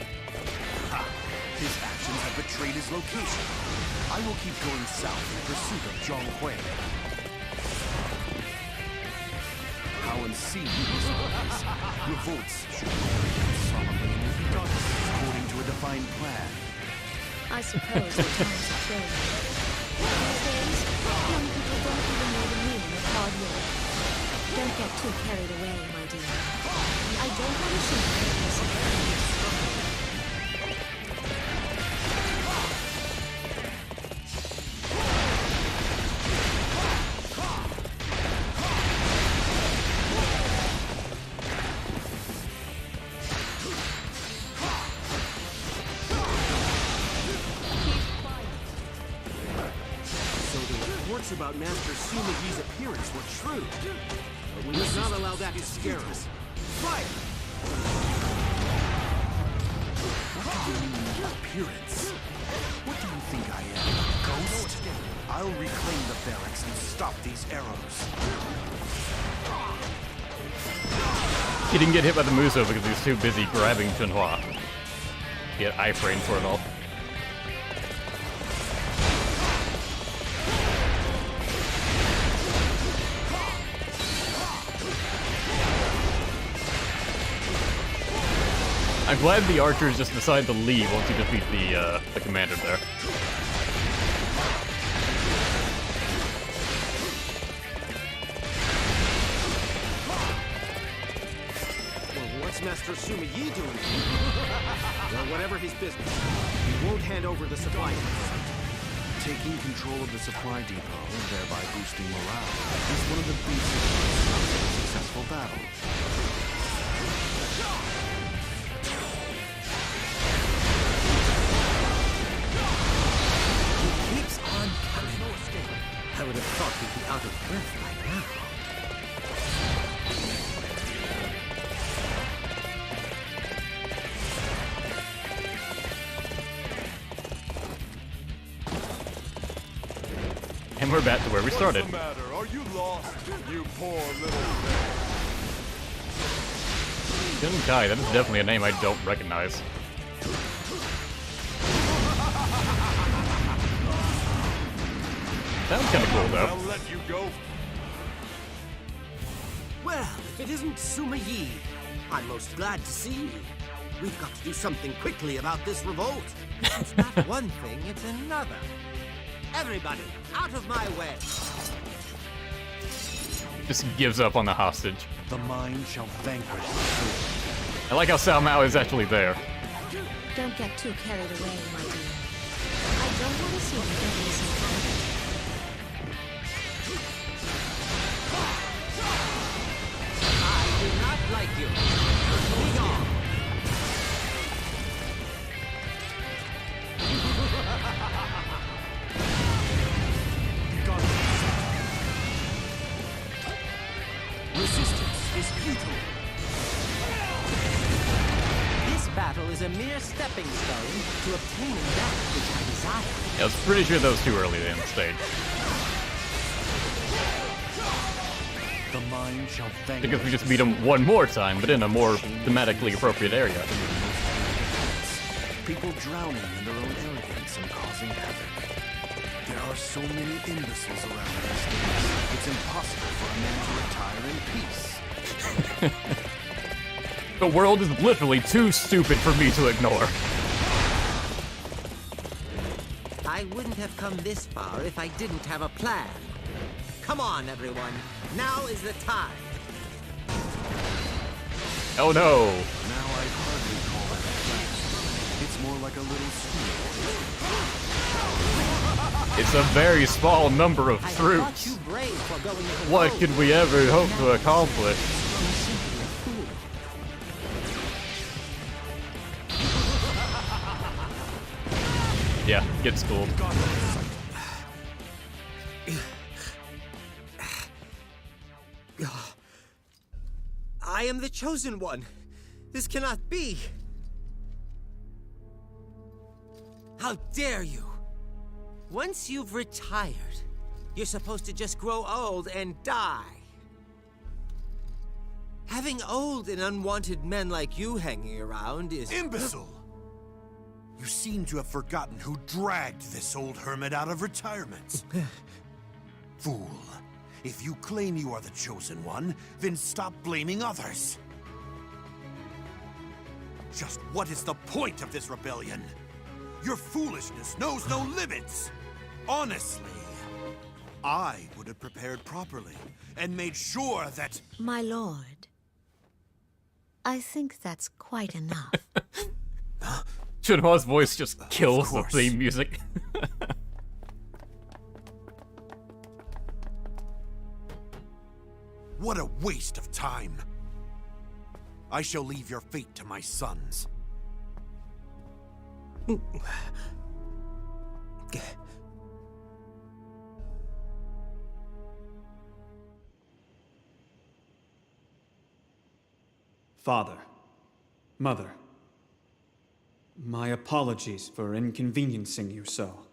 [SPEAKER 20] His actions have betrayed his location. I will keep going south in pursuit of Zhang Hui. How unseemly this is. Revolts should be carried out solemnly and with darkness according to a defined plan.
[SPEAKER 15] I suppose the times have changed. These days, young people don't even know the meaning of hard work. Don't get too carried away, my dear. I don't want to see you hurt yourself.
[SPEAKER 17] About Master Suma Yi's appearance were true. But we must not allow that to scare us. Fire!
[SPEAKER 20] What do you mean, appearance? What do you think I am, a ghost? I'll reclaim the barracks and stop these arrows.
[SPEAKER 1] He didn't get hit by the Muso because he was too busy grabbing Chunhua. He had iframe for it all. I'm I'm glad the archers just decide to leave once you defeat the commander there.
[SPEAKER 17] Well, what's Master Suma Yi doing? Well, whatever his business, he won't hand over the supply depot.
[SPEAKER 20] Taking control of the supply depot, thereby boosting morale, is one of the basic parts of a successful battle.
[SPEAKER 21] He keeps on coming. I would have thought he'd be out of breath by now.
[SPEAKER 1] And we're back to where we started.
[SPEAKER 14] What's the matter? Are you lost, you poor little thing?
[SPEAKER 1] Kai, that is definitely a name I don't recognize. That was kind of cool, though.
[SPEAKER 14] I'll let you go.
[SPEAKER 21] Well, if it isn't Suma Yi, I'm most glad to see you. We've got to do something quickly about this revolt. It's not one thing, it's another. Everybody, out of my way!
[SPEAKER 1] Just gives up on the hostage.
[SPEAKER 20] The mind shall vanquish the soul.
[SPEAKER 1] I like how Sao Mao is actually there.
[SPEAKER 9] Don't get too carried away, my dear. I don't want to see you get misinformed.
[SPEAKER 21] I do not like you. Be gone.
[SPEAKER 17] Resistance is futile.
[SPEAKER 21] This battle is a mere stepping stone to obtaining that which I desire.
[SPEAKER 1] Yeah, I was pretty sure those two early in the stage.
[SPEAKER 20] The mind shall vanquish.
[SPEAKER 1] Because we just beat him one more time, but in a more thematically appropriate area.
[SPEAKER 20] People drowning in their own arrogance and causing havoc. There are so many imbeciles around these days. It's impossible for a man to retire in peace.
[SPEAKER 1] The world is literally too stupid for me to ignore.
[SPEAKER 21] I wouldn't have come this far if I didn't have a plan. Come on, everyone. Now is the time.
[SPEAKER 1] Oh no.
[SPEAKER 20] Now I'd hardly call that a plan. It's more like a little school.
[SPEAKER 1] It's a very small number of troops. What could we ever hope to accomplish? Yeah, get schooled.
[SPEAKER 21] I am the chosen one. This cannot be. How dare you? Once you've retired, you're supposed to just grow old and die. Having old and unwanted men like you hanging around is...
[SPEAKER 20] Imbecile! You seem to have forgotten who dragged this old hermit out of retirement. Fool. If you claim you are the chosen one, then stop blaming others. Just what is the point of this rebellion? Your foolishness knows no limits. Honestly, I would have prepared properly and made sure that...
[SPEAKER 15] My lord, I think that's quite enough.
[SPEAKER 1] Chunhua's voice just kills the theme music.
[SPEAKER 20] What a waste of time. I shall leave your fate to my sons.
[SPEAKER 5] Father, Mother, my apologies for inconveniencing you so.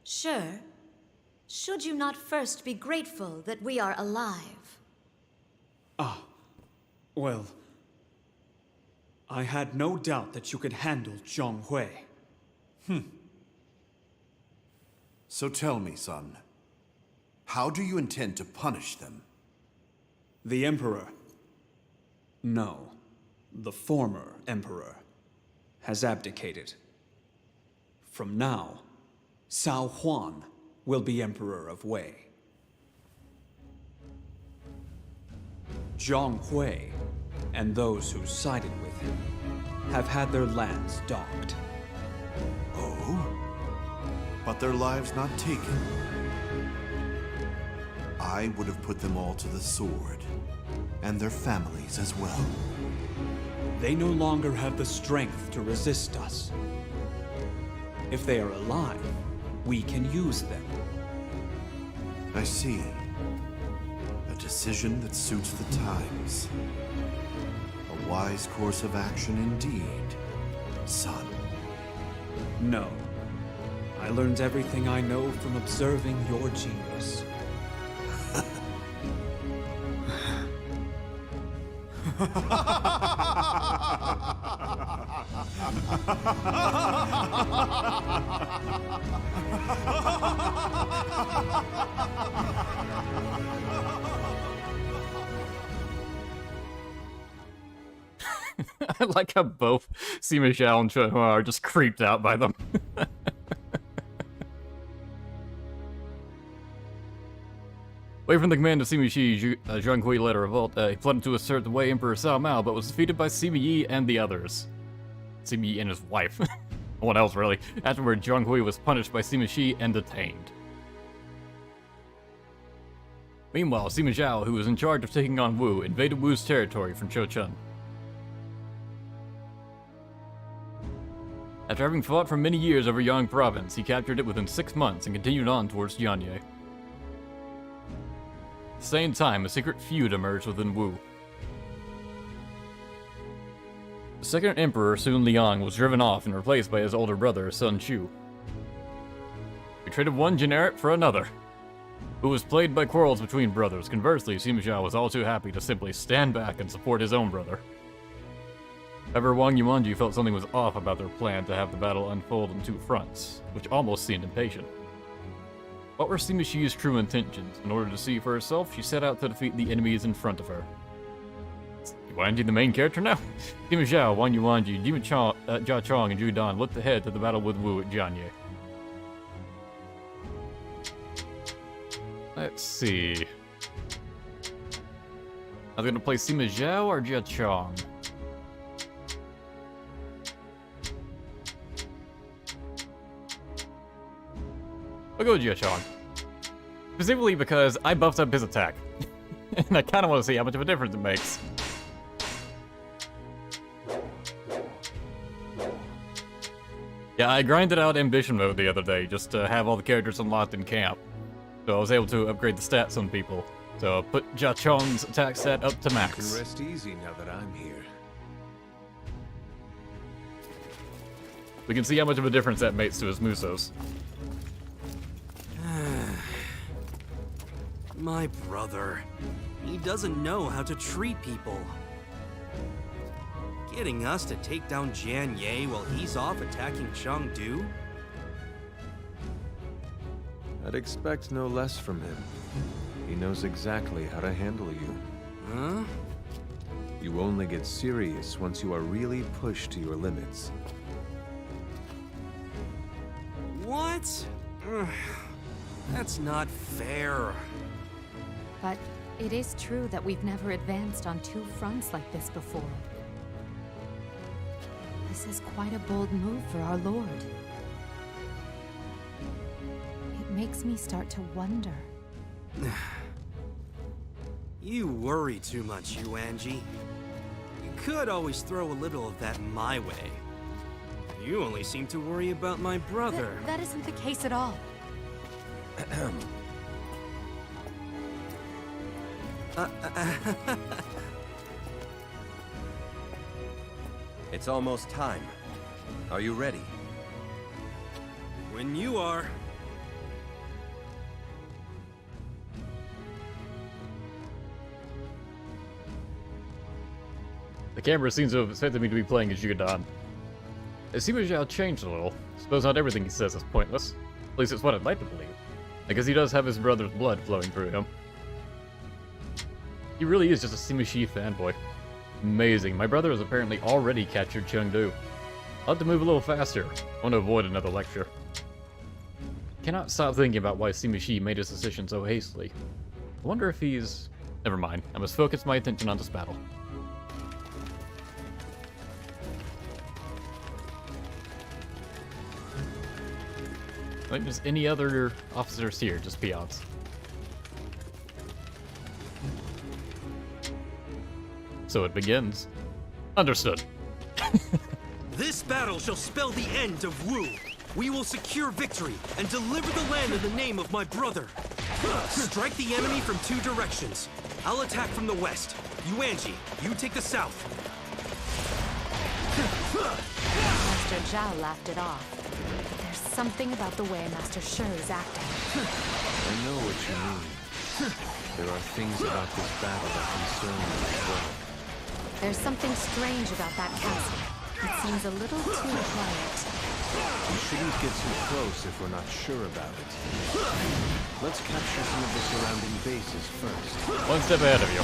[SPEAKER 15] Sure. Should you not first be grateful that we are alive?
[SPEAKER 5] Ah, well, I had no doubt that you could handle Zhong Hui.
[SPEAKER 20] So tell me, son, how do you intend to punish them?
[SPEAKER 5] The Emperor? No.
[SPEAKER 6] the former emperor, has abdicated. From now, Cao Huan will be emperor of Wei. Zhang Hui and those who sided with him have had their lands docked.
[SPEAKER 20] Oh? But their lives not taken. I would have put them all to the sword, and their families as well.
[SPEAKER 6] They no longer have the strength to resist us. If they are alive, we can use them.
[SPEAKER 20] I see. A decision that suits the times. A wise course of action indeed, son.
[SPEAKER 6] No. I learned everything I know from observing your genius.
[SPEAKER 1] I like how both Sima Zhao and Chen Hua are just creeped out by them. Away from the command of Sima Yi, Zhang Hui led a revolt. He plotted to assert the Wei Emperor Cao Mao, but was defeated by Sima Yi and the others. Sima Yi and his wife. No one else, really. Afterward, Zhang Hui was punished by Sima Shi and detained. Meanwhile, Sima Zhao, who was in charge of taking on Wu, invaded Wu's territory from Chouchun. After having fought for many years over Yang province, he captured it within 6 months and continued on towards Jianye. At the same time, a secret feud emerged within Wu. The second emperor, Sun Liang, was driven off and replaced by his older brother, Sun Chu. We traded one generate for another, who was plagued by quarrels between brothers. Conversely, Sima Zhao was all too happy to simply stand back and support his own brother. However, Wang Yuanji felt something was off about their plan to have the battle unfold on two fronts, which almost seemed impatient. What were Sima Shi's true intentions? In order to see for herself, she set out to defeat the enemies in front of her. Is Yuanji the main character now? Sima Zhao, Wang Yuanji, Jia Chong, and Zhu Dan looked ahead to the battle with Wu at Jianye. Let's see. I was gonna play Sima Zhao or Jia Chong? I'll go with Jia Chong. Specifically because I buffed up his attack. And I kind of want to see how much of a difference it makes. Yeah, I grinded out Ambition mode the other day just to have all the characters unlocked in camp. So I was able to upgrade the stats on people. So I put Jia Chong's attack stat up to max.
[SPEAKER 2] You can rest easy now that I'm here.
[SPEAKER 1] We can see how much of a difference that makes to his Musos.
[SPEAKER 3] My brother. He doesn't know how to treat people. Getting us to take down Jianye while he's off attacking Chengdu?
[SPEAKER 2] I'd expect no less from him. He knows exactly how to handle you.
[SPEAKER 3] Huh?
[SPEAKER 2] You only get serious once you are really pushed to your limits.
[SPEAKER 3] What? That's not fair.
[SPEAKER 11] But it is true that we've never advanced on two fronts like this before. This is quite a bold move for our lord. It makes me start to wonder.
[SPEAKER 3] You worry too much, Yuanji. You could always throw a little of that my way. You only seem to worry about my brother.
[SPEAKER 11] That isn't the case at all.
[SPEAKER 7] It's almost time. Are you ready?
[SPEAKER 3] When you are.
[SPEAKER 1] The camera seems to have expected me to be playing as Yudan. Sima Zhao changed a little. Suppose not everything he says is pointless. At least it's what I'd like to believe. Because he does have his brother's blood flowing through him. He really is just a Sima Shi fanboy. Amazing. My brother has apparently already captured Chengdu. I'll have to move a little faster. I want to avoid another lecture. Cannot stop thinking about why Sima Shi made his decision so hastily. I wonder if he's... Never mind. I must focus my attention on this battle. I think there's any other officers here, just peons. So it begins. Understood.
[SPEAKER 3] This battle shall spell the end of Wu. We will secure victory and deliver the land in the name of my brother. Strike the enemy from 2 directions. I'll attack from the west. Yuanji, you take the south.
[SPEAKER 11] Master Zhao laughed it off. But there's something about the way Master Shi is acting.
[SPEAKER 12] I know what you mean. There are things about this battle that concern me as well.
[SPEAKER 11] There's something strange about that castle. It seems a little too quiet.
[SPEAKER 12] We shouldn't get too close if we're not sure about it. Let's capture some of the surrounding bases first.
[SPEAKER 1] One step ahead of you.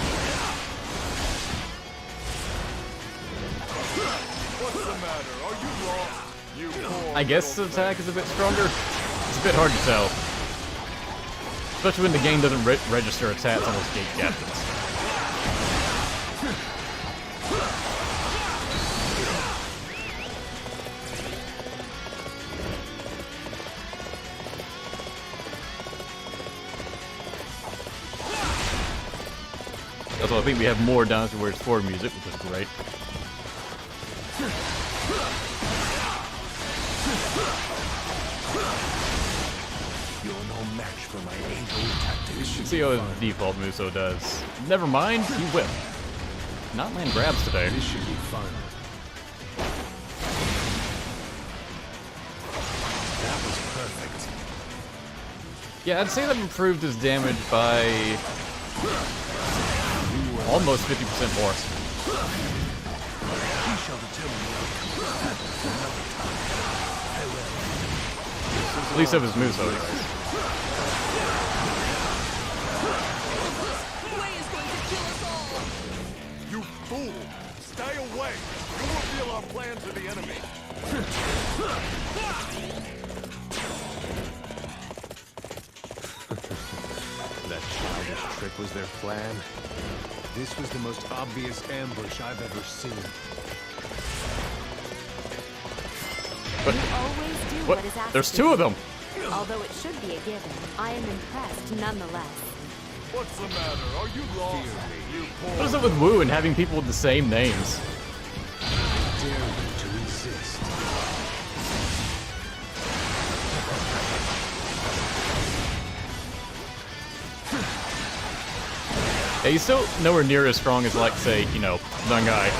[SPEAKER 14] What's the matter? Are you lost? You poor
[SPEAKER 1] I guess the attack is a bit stronger. It's a bit hard to tell. Especially when the game doesn't register attacks on those gate captains. Also, I think we have more Dynasty Warriors 4 music, which is great.
[SPEAKER 12] You're no match for my able tactics.
[SPEAKER 1] See how his default Muso does. Never mind, he whipped. Not land grabs today.
[SPEAKER 12] This should be fun. That was perfect.
[SPEAKER 1] Yeah, I'd say that improved his damage by almost 50% more.
[SPEAKER 12] We shall determine the outcome another time. Farewell.
[SPEAKER 1] At least of his Muso, anyways.
[SPEAKER 14] You fool! Stay away! You reveal our plan to the enemy!
[SPEAKER 12] That childish trick was their plan. This was the most obvious ambush I've ever seen.
[SPEAKER 1] But
[SPEAKER 11] You always do
[SPEAKER 1] what?
[SPEAKER 11] what is asked
[SPEAKER 1] There's
[SPEAKER 11] of
[SPEAKER 1] 2 of
[SPEAKER 11] you.
[SPEAKER 1] them!
[SPEAKER 11] Although it should be a given, I am impressed nonetheless.
[SPEAKER 14] What's the matter? Are you lost? You poor...
[SPEAKER 1] What is it with Wu and having people with the same names?
[SPEAKER 12] Dare you to resist?
[SPEAKER 1] Yeah, he's still nowhere near as strong as, like, say, you know, Zangai.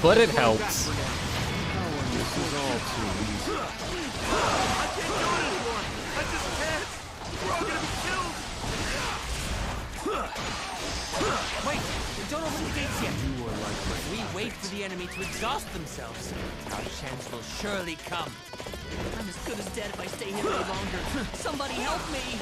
[SPEAKER 1] But it helps.
[SPEAKER 12] This is all too easy.
[SPEAKER 17] I can't do it anymore! I just can't! We're all gonna be killed!
[SPEAKER 19] Wait! Don't open the gates yet!
[SPEAKER 12] You are like my
[SPEAKER 19] We wait for the enemy to exhaust themselves. Our chance will surely come. I'm as good as dead if I stay here any longer. Somebody help me!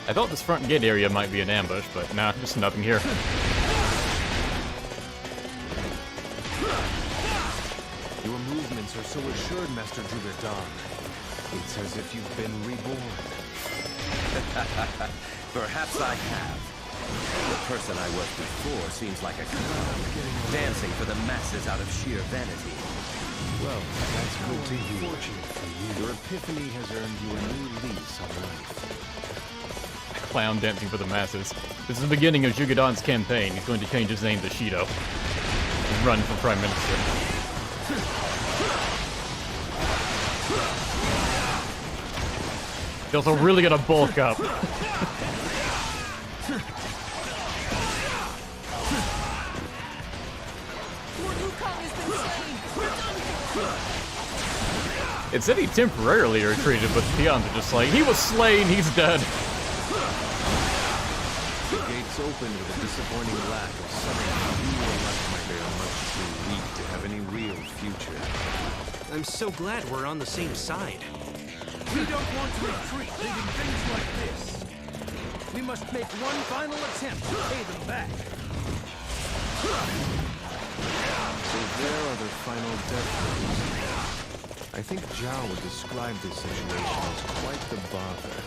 [SPEAKER 1] I thought this front gate area might be an ambush, but nah, just nothing here.
[SPEAKER 12] Your movements are so assured, Master Zhuge Dan. It's as if you've been reborn.
[SPEAKER 7] Perhaps I have. The person I was before seems like a clown, dancing for the masses out of sheer vanity.
[SPEAKER 12] Well, that's good to hear. Your epiphany has earned you a new lease on life.
[SPEAKER 1] Clown dancing for the masses. This is the beginning of Zhuge Dan's campaign. He's going to change his name to Shido and run for Prime Minister. He's also really gonna bulk up. It said he temporarily retreated, but the peons are just like, he was slain, he's dead.
[SPEAKER 12] The gates opened with a disappointing lack of something. You were left, they are much too weak to have any real future.
[SPEAKER 3] I'm so glad we're on the same side.
[SPEAKER 17] We don't want to retreat, leaving things like this. We must make one final attempt to pay them back.
[SPEAKER 12] So there are the final death throes. I think Zhao would describe this situation as quite the bother.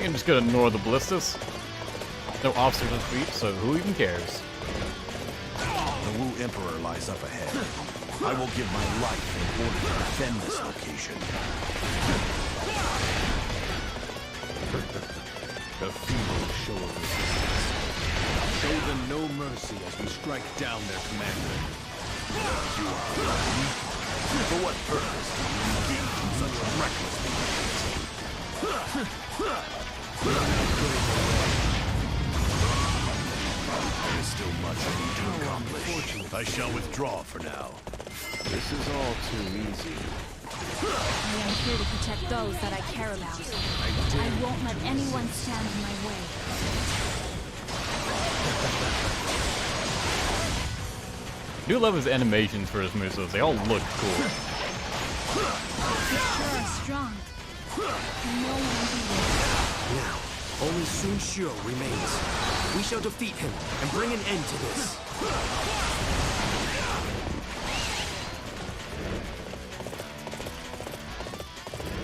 [SPEAKER 1] I'm just gonna ignore the ballistas. No officers on feet, so who even cares?
[SPEAKER 20] The Wu Emperor lies up ahead. I will give my life in order to defend this location.
[SPEAKER 12] A feeble show of resistance. Show them no mercy as we strike down their commander.
[SPEAKER 20] You are weak. For what purpose do you engage in such reckless There is still much I need to accomplish. I shall withdraw for now.
[SPEAKER 12] This is all too easy.
[SPEAKER 11] I am here to protect those that I care about. I won't let anyone stand in my way.
[SPEAKER 1] I do love his animations for his Musos. They all look cool.
[SPEAKER 11] Sure and strong. No one beats.
[SPEAKER 3] Now, only Sun Xiu remains. We shall defeat him and bring an end to this.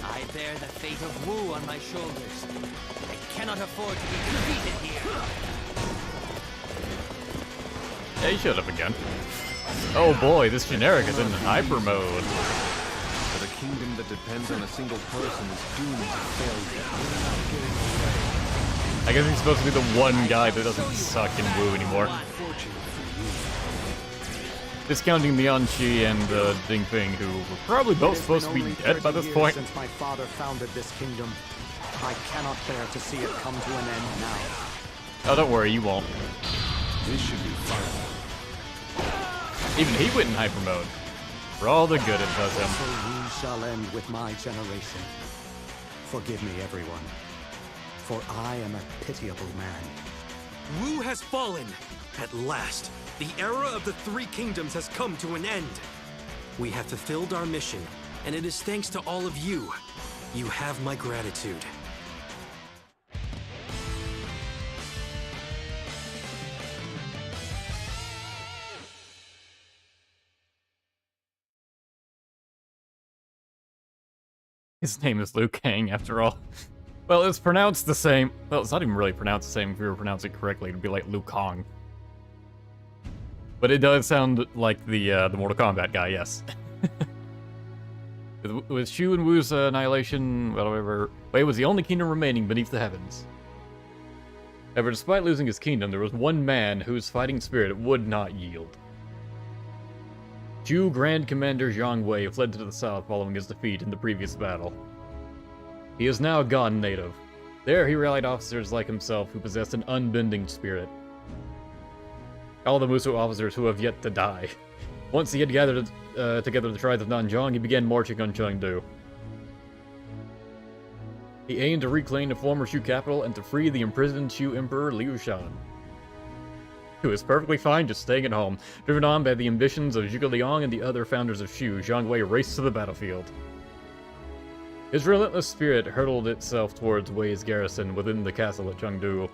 [SPEAKER 19] I bear the fate of Wu on my shoulders. I cannot afford to be defeated here.
[SPEAKER 1] Yeah, he showed up again. Oh boy, this generic is in hyper mode.
[SPEAKER 12] But a kingdom that depends on a single person is doomed to failure.
[SPEAKER 1] I guess he's supposed to be the one guy that doesn't suck in Wu anymore. Discounting Mian Qi and Ding Feng, who were probably both supposed to be dead by this point.
[SPEAKER 8] Since my father founded this kingdom, I cannot bear to see it come to an end now.
[SPEAKER 1] Oh, don't worry, you won't.
[SPEAKER 12] This should be fun.
[SPEAKER 1] Even he went in hyper mode. For all the good it does him.
[SPEAKER 8] So we shall end with my generation. Forgive me, everyone, for I am a pitiable man.
[SPEAKER 3] Wu has fallen. At last, the era of the Three Kingdoms has come to an end. We have fulfilled our mission, and it is thanks to all of you. You have my gratitude.
[SPEAKER 1] His name is Liu Kang, after all. Well, it's pronounced the same. Well, it's not even really pronounced the same if you were to pronounce it correctly. It'd be like Liu Kang. But it does sound like the Mortal Kombat guy, yes. With Shu and Wu's annihilation, whatever, Wei was the only kingdom remaining beneath the heavens. However, despite losing his kingdom, there was one man whose fighting spirit would not yield. Shu Grand Commander Zhang Wei fled to the south following his defeat in the previous battle. He is now gone native. There he rallied officers like himself who possessed an unbending spirit. All the Muso officers who have yet to die. Once he had gathered together the tribes of Nanzhong, he began marching on Chengdu. He aimed to reclaim the former Shu capital and to free the imprisoned Shu Emperor Liu Shan, who is perfectly fine just staying at home. Driven on by the ambitions of Zhuge Liang and the other founders of Shu, Zhang Wei raced to the battlefield. His relentless spirit hurtled itself towards Wei's garrison within the castle at Chengdu.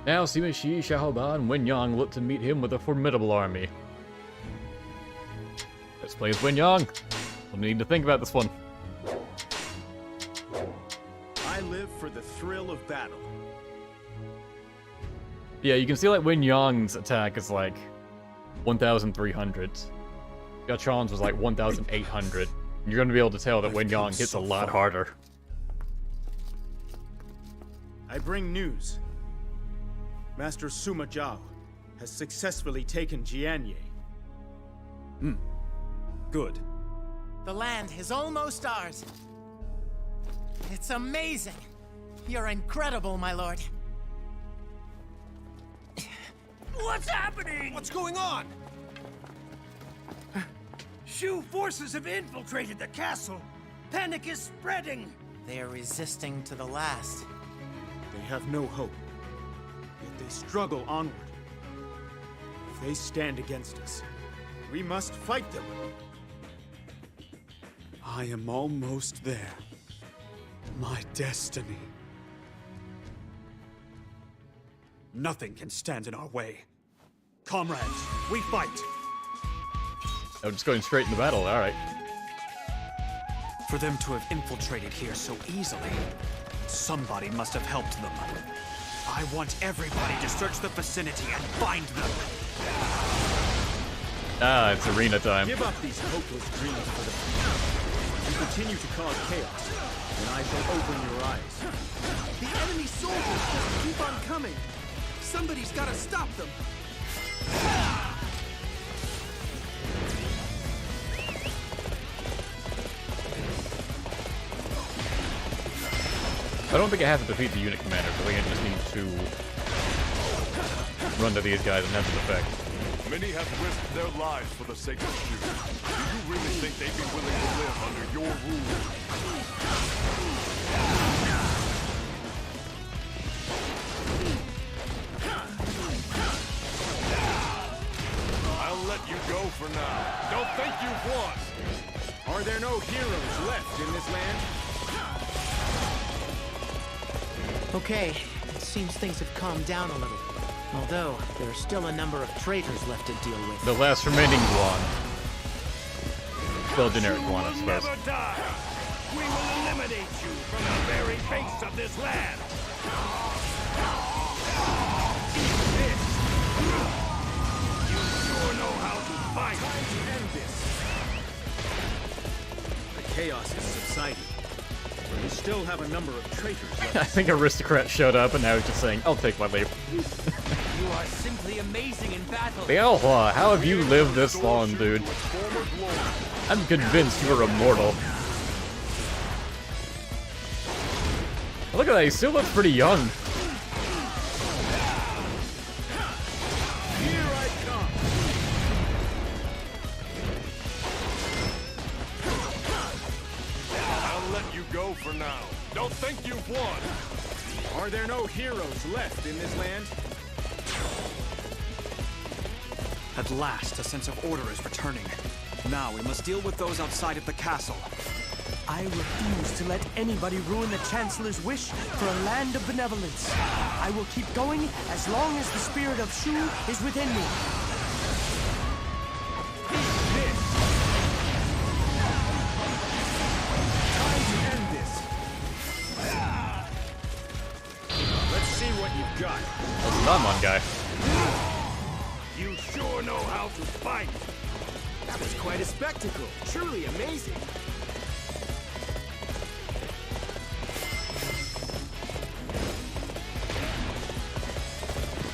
[SPEAKER 1] Now Sima Shi, Xiaoba, and Wen Yang looked to meet him with a formidable army. Let's play as Wen Yang. We'll need to think about this one.
[SPEAKER 5] I live for the thrill of battle.
[SPEAKER 1] Yeah, you can see like Wen Yang's attack is like 1,300. Gachan's was like 1,800. You're going to be able to tell that Wen Yang hits a lot harder.
[SPEAKER 5] I bring news. Master Sima Zhao has successfully taken Jianye. Good.
[SPEAKER 4] The land is almost ours. It's amazing. You're incredible, my lord.
[SPEAKER 17] What's happening?
[SPEAKER 21] What's going on?
[SPEAKER 17] Shu forces have infiltrated the castle. Panic is spreading.
[SPEAKER 4] They are resisting to the last.
[SPEAKER 5] They have no hope. Yet they struggle onward. If they stand against us, we must fight them. I am almost there. My destiny. Nothing can stand in our way. Comrades, we fight!
[SPEAKER 1] Oh, just going straight into battle, alright.
[SPEAKER 6] For them to have infiltrated here so easily, somebody must have helped them. I want everybody to search the vicinity and find them.
[SPEAKER 1] Ah, it's arena time.
[SPEAKER 5] Give up these hopeless dreams for the future. You continue to cause chaos, and I shall open your eyes.
[SPEAKER 17] The enemy soldiers just keep on coming. Somebody's got to stop them.
[SPEAKER 1] I don't think I have to defeat the unit commander, I think I just need to run to these guys and have an effect.
[SPEAKER 14] Many have risked their lives for the sake of Shu. Do you really think they'd be willing to live under your rule? I'll let you go for now. Don't think you've won.
[SPEAKER 5] Are there no heroes left in this land?
[SPEAKER 4] Okay, it seems things have calmed down a little. Although, there are still a number of traitors left to deal with.
[SPEAKER 1] The last remaining Guan. Still generic Guan, I suppose.
[SPEAKER 17] Never die. We will eliminate you from the very face of this land. Eat this. You sure know how to fight.
[SPEAKER 5] Time to end this. The chaos is subsiding. We still have a number of traitors left.
[SPEAKER 1] I think Aristocrat showed up and now he's just saying, I'll take my leave.
[SPEAKER 19] You are simply amazing in battle.
[SPEAKER 1] Beohua, how have you lived this long, dude? I'm convinced you are immortal. Look at that, he still looks pretty young.
[SPEAKER 14] Here I come. I'll let you go for now. Don't think you've won.
[SPEAKER 5] Are there no heroes left in this land?
[SPEAKER 6] At last, a sense of order is returning. Now we must deal with those outside of the castle.
[SPEAKER 16] I refuse to let anybody ruin the Chancellor's wish for a land of benevolence. I will keep going as long as the spirit of Shu is within me.
[SPEAKER 5] Time to end this. Let's see what you've got.
[SPEAKER 1] That's a Daimon guy.
[SPEAKER 17] You sure know how to fight.
[SPEAKER 5] That was quite a spectacle. Truly amazing.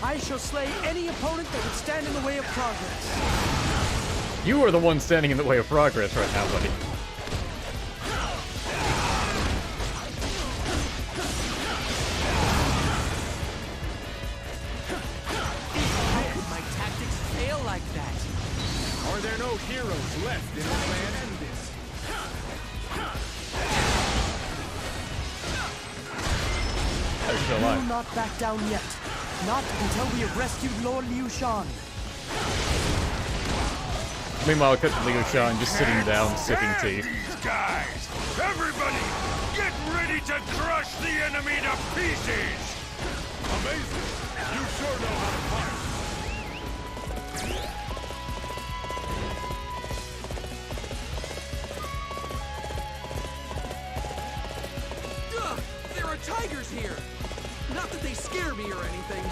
[SPEAKER 16] I shall slay any opponent that would stand in the way of progress.
[SPEAKER 1] You are the one standing in the way of progress right now, buddy.
[SPEAKER 19] How could my tactics fail like that?
[SPEAKER 5] Are there no heroes left in this land? End this.
[SPEAKER 1] They're still
[SPEAKER 16] We will
[SPEAKER 1] alive.
[SPEAKER 16] not back down yet. Not until we have rescued Lord Liu Shan.
[SPEAKER 1] Meanwhile, cut to Liu Shan just sitting down, sipping tea.
[SPEAKER 17] These guys. Everybody, get ready to crush the enemy to pieces.
[SPEAKER 14] Amazing. You sure know how to fight.
[SPEAKER 17] Ugh, there are tigers here. Not that they scare me or anything.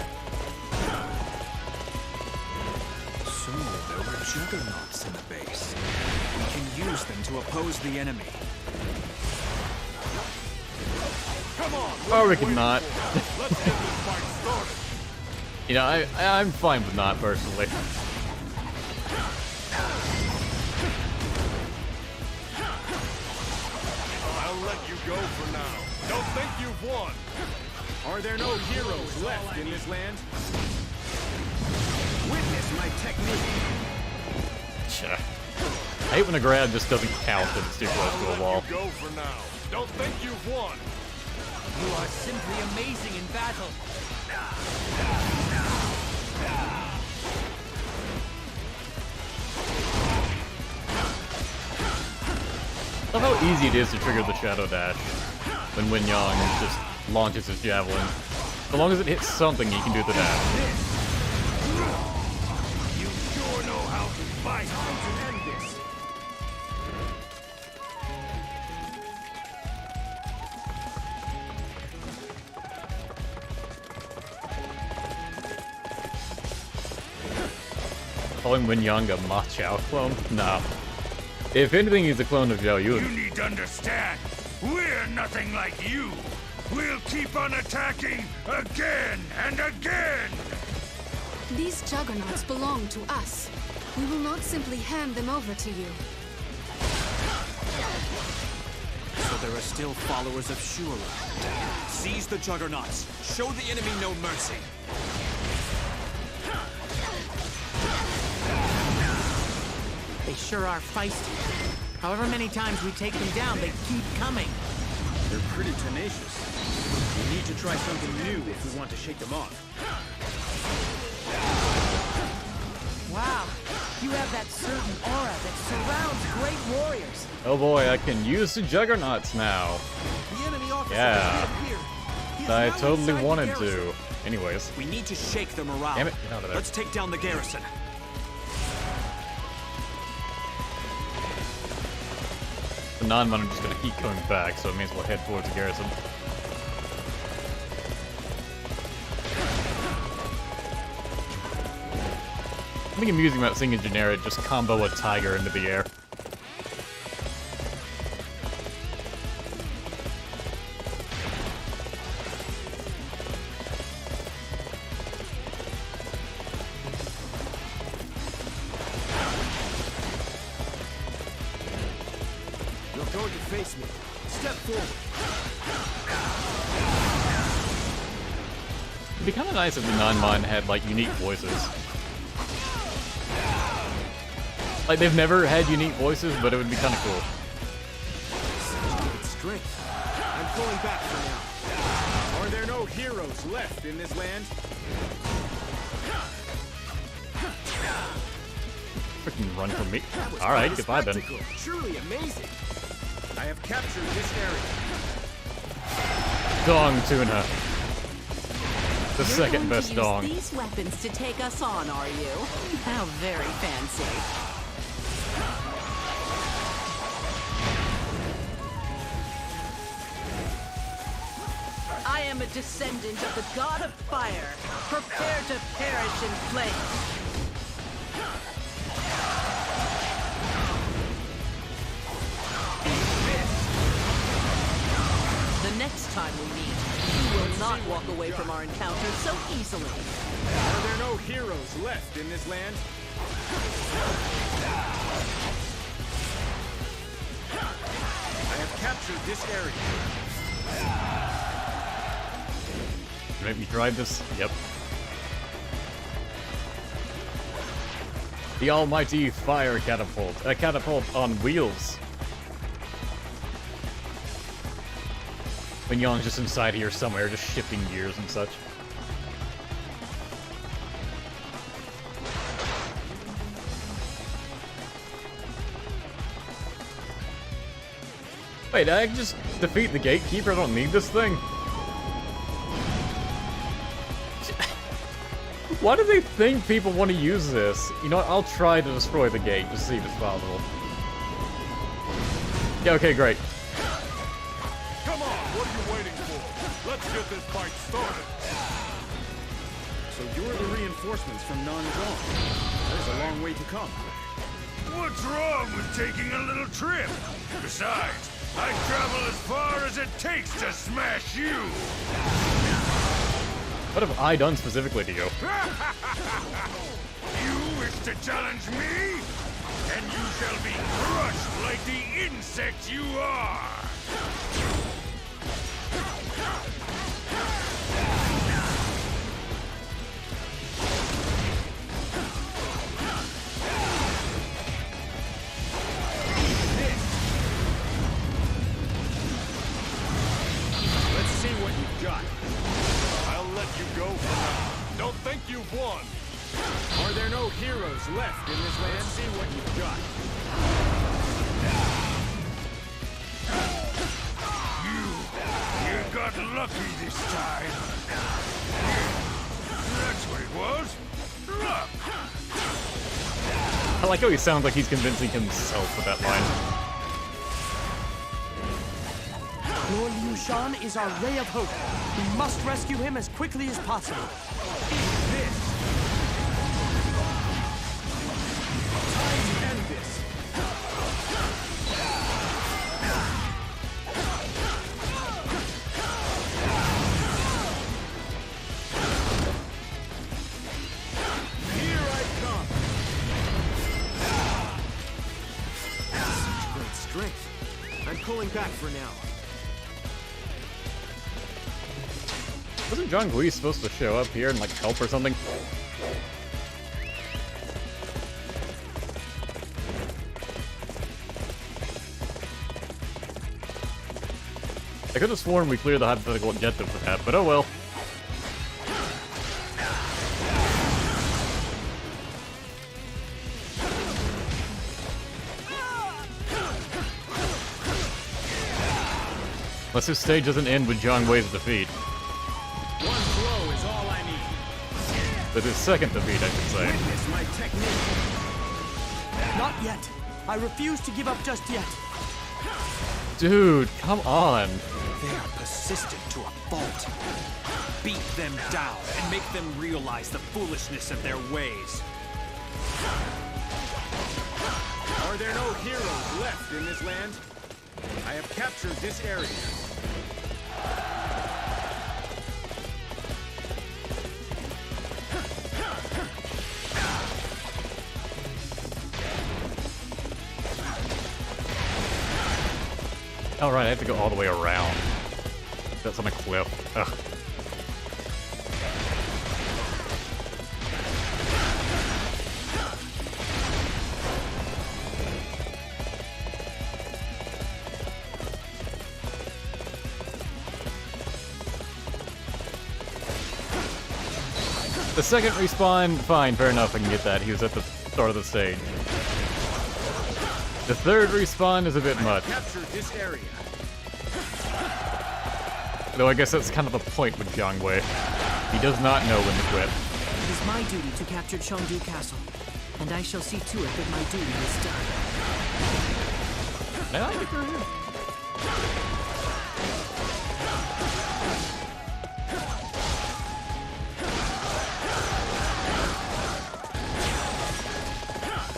[SPEAKER 6] So there were juggernauts in the base. We can use them to oppose the enemy.
[SPEAKER 14] Come on.
[SPEAKER 1] Or we can not.
[SPEAKER 14] Let's get this fight started.
[SPEAKER 1] You know, I'm fine with not, personally.
[SPEAKER 14] I'll let you go for now. Don't think you've won.
[SPEAKER 5] Are there no heroes left in this land? Witness my technique.
[SPEAKER 1] I hate when a grab just doesn't count if it's too close to a wall.
[SPEAKER 14] Go for now. Don't think you've won.
[SPEAKER 19] You are simply amazing in battle.
[SPEAKER 1] I love how easy it is to trigger the Shadow Dash when Luoyang just launches his javelin. So long as it hits something, he can do the dash.
[SPEAKER 5] You sure know how to fight. To end this.
[SPEAKER 1] Calling Luoyang a Ma Chao clone? Nah. If anything, he's a clone of Zhao Yun.
[SPEAKER 13] You need to understand, we're nothing like you. We'll keep on attacking again and again.
[SPEAKER 11] These juggernauts belong to us. We will not simply hand them over to you.
[SPEAKER 6] So there are still followers of Shu around. Seize the juggernauts. Show the enemy no mercy.
[SPEAKER 19] They sure are feisty. However many times we take them down, they keep coming.
[SPEAKER 5] They're pretty tenacious. We need to try something new if we want to shake them off.
[SPEAKER 19] Wow, you have that certain aura that surrounds great warriors.
[SPEAKER 1] Oh boy, I can use the juggernauts now.
[SPEAKER 19] The enemy officer
[SPEAKER 1] Yeah. I totally
[SPEAKER 19] inside the
[SPEAKER 1] wanted
[SPEAKER 19] garrison.
[SPEAKER 1] to. Anyways.
[SPEAKER 6] We need to shake the morale.
[SPEAKER 1] Damn it, get out of there.
[SPEAKER 6] Let's take down the garrison.
[SPEAKER 1] The non-man are just gonna keep coming back, so it means we'll head towards the garrison. Something amusing about seeing a generic just combo a tiger into the air.
[SPEAKER 5] You're going to face me. Step forward.
[SPEAKER 1] It'd be kind of nice if the non-mind had, like, unique voices. Like, they've never had unique voices, but it would be kind of cool.
[SPEAKER 5] Strength. I'm pulling back for now. Are there no heroes left in this land?
[SPEAKER 1] Freaking run from me. Alright, goodbye then.
[SPEAKER 5] Truly amazing. I have captured this area.
[SPEAKER 1] Dong tuna. The
[SPEAKER 18] You're
[SPEAKER 1] second
[SPEAKER 18] going
[SPEAKER 1] best
[SPEAKER 18] to
[SPEAKER 1] dong.
[SPEAKER 18] use these weapons to take us on, are you? How very fancy. I am a descendant of the god of fire. Prepare to perish in flames. The next time we meet, you will not walk away from our encounter so easily.
[SPEAKER 5] Are there no heroes left in this land? I have captured this area.
[SPEAKER 1] Make me drive this? Yep. The almighty fire catapult. A catapult on wheels. Luoyang's just inside here somewhere, just shifting gears and such. Wait, I can just defeat the gatekeeper? I don't need this thing? Why do they think people want to use this? You know what, I'll try to destroy the gate, just see if it's possible. Yeah, okay, great.
[SPEAKER 14] Come on, what are you waiting for? Let's get this fight started.
[SPEAKER 5] So you're the reinforcements from Nanzhong. That is a long way to come.
[SPEAKER 13] What's wrong with taking a little trip? Besides, I travel as far as it takes to smash you.
[SPEAKER 1] What have I done specifically to you?
[SPEAKER 13] You wish to challenge me? And you shall be crushed like the insect you are!
[SPEAKER 14] you've got. I'll let you go for now. Don't think you've won.
[SPEAKER 5] Are there no heroes left in this land? Let's see what you've got.
[SPEAKER 13] You got lucky this time. That's what it was. Luck.
[SPEAKER 1] I like how he sounds like he's convincing himself with that line.
[SPEAKER 16] Lord Liu Shan is our ray of hope. We must rescue him as quickly as possible.
[SPEAKER 5] Eat this. Time to end this. Here I come. Such great strength. I'm pulling back for now.
[SPEAKER 1] Wasn't John Glee supposed to show up here and like help or something? I could have sworn we cleared the hypothetical objective for that, but oh well. Unless this stage doesn't end with John Way's defeat.
[SPEAKER 5] One blow is all I need.
[SPEAKER 1] But his second defeat, I should say.
[SPEAKER 5] Witness my technique.
[SPEAKER 16] Not yet. I refuse to give up just yet.
[SPEAKER 1] Dude, come on.
[SPEAKER 6] They are persistent to a fault. Beat them down and make them realize the foolishness of their ways.
[SPEAKER 5] Are there no heroes left in this land? I have captured this area.
[SPEAKER 1] Alright, I have to go all the way around. That's on a cliff. Ugh. The second respawn, fine, fair enough, I can get that. He was at the start of the stage. The third respawn is a bit much.
[SPEAKER 5] Captured this area.
[SPEAKER 1] Though I guess that's kind of the point with Jiang Wei. He does not know when to quit.
[SPEAKER 18] It is my duty to capture Chengdu Castle, and I shall see to it that my duty is done.
[SPEAKER 1] May I get through here?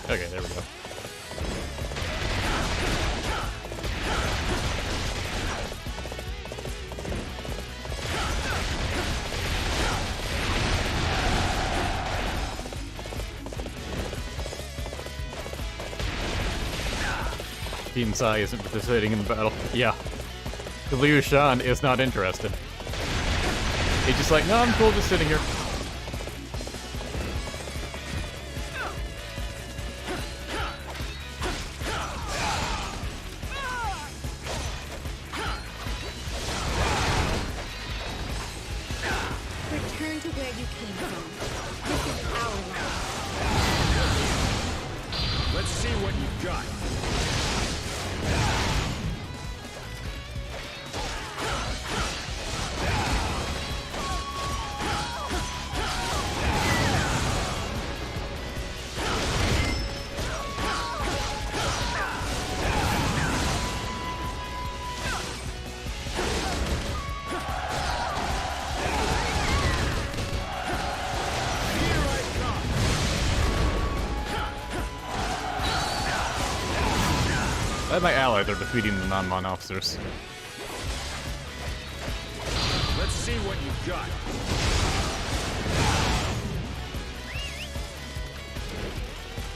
[SPEAKER 1] Okay, there we go. Team Sai isn't participating in the battle. Yeah. Liu Shan is not interested. He's just like, no, I'm cool just sitting here.
[SPEAKER 9] Return to where you came from. This is our land.
[SPEAKER 5] Let's see what you've got.
[SPEAKER 1] My allies are defeating the non-mon officers.
[SPEAKER 5] Let's see what you've got.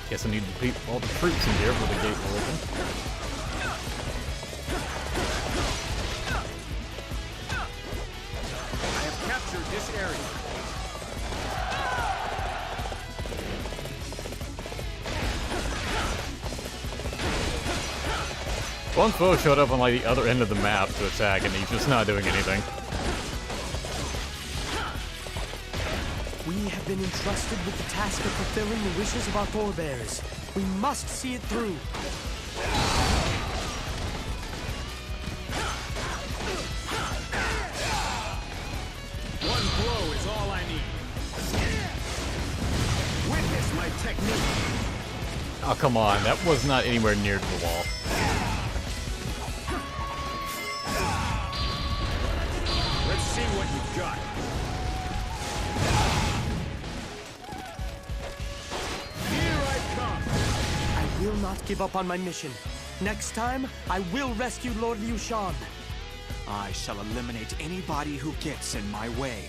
[SPEAKER 1] Guess I need to defeat all the troops in here for the gate will open.
[SPEAKER 5] I have captured this area.
[SPEAKER 1] One foe showed up on like the other end of the map to attack, and he's just not doing anything.
[SPEAKER 16] We have been entrusted with the task of fulfilling the wishes of our forebears. We must see it through.
[SPEAKER 5] One blow is all I need. Witness my technique.
[SPEAKER 1] Oh, come on. That was not anywhere near to the wall.
[SPEAKER 5] Let's see what you've got. Here I come.
[SPEAKER 16] I will not give up on my mission. Next time, I will rescue Lord Liu Shan.
[SPEAKER 6] I shall eliminate anybody who gets in my way.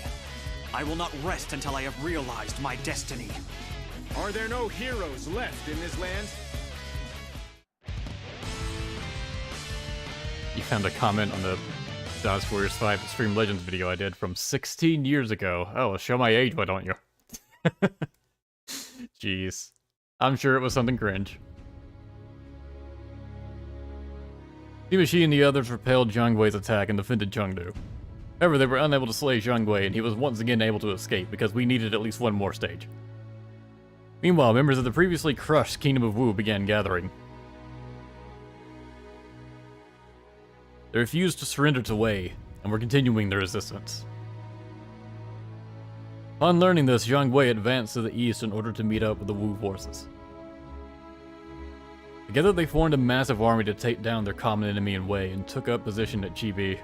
[SPEAKER 6] I will not rest until I have realized my destiny.
[SPEAKER 5] Are there no heroes left in this land?
[SPEAKER 1] You found a comment on the Dynasty Warriors 5 Extreme Legends video I did from 16 years ago. Oh, well, show my age, why don't you? Jeez. I'm sure it was something cringe. Sima Shi and the others repelled Zhang Wei's attack and defended Chengdu. However, they were unable to slay Zhang Wei, and he was once again able to escape because we needed at least one more stage. Meanwhile, members of the previously crushed Kingdom of Wu began gathering. They refused to surrender to Wei, and were continuing their resistance. Upon learning this, Zhang Wei advanced to the east in order to meet up with the Wu forces. Together they formed a massive army to take down their common enemy in Wei and took up position at Chibi.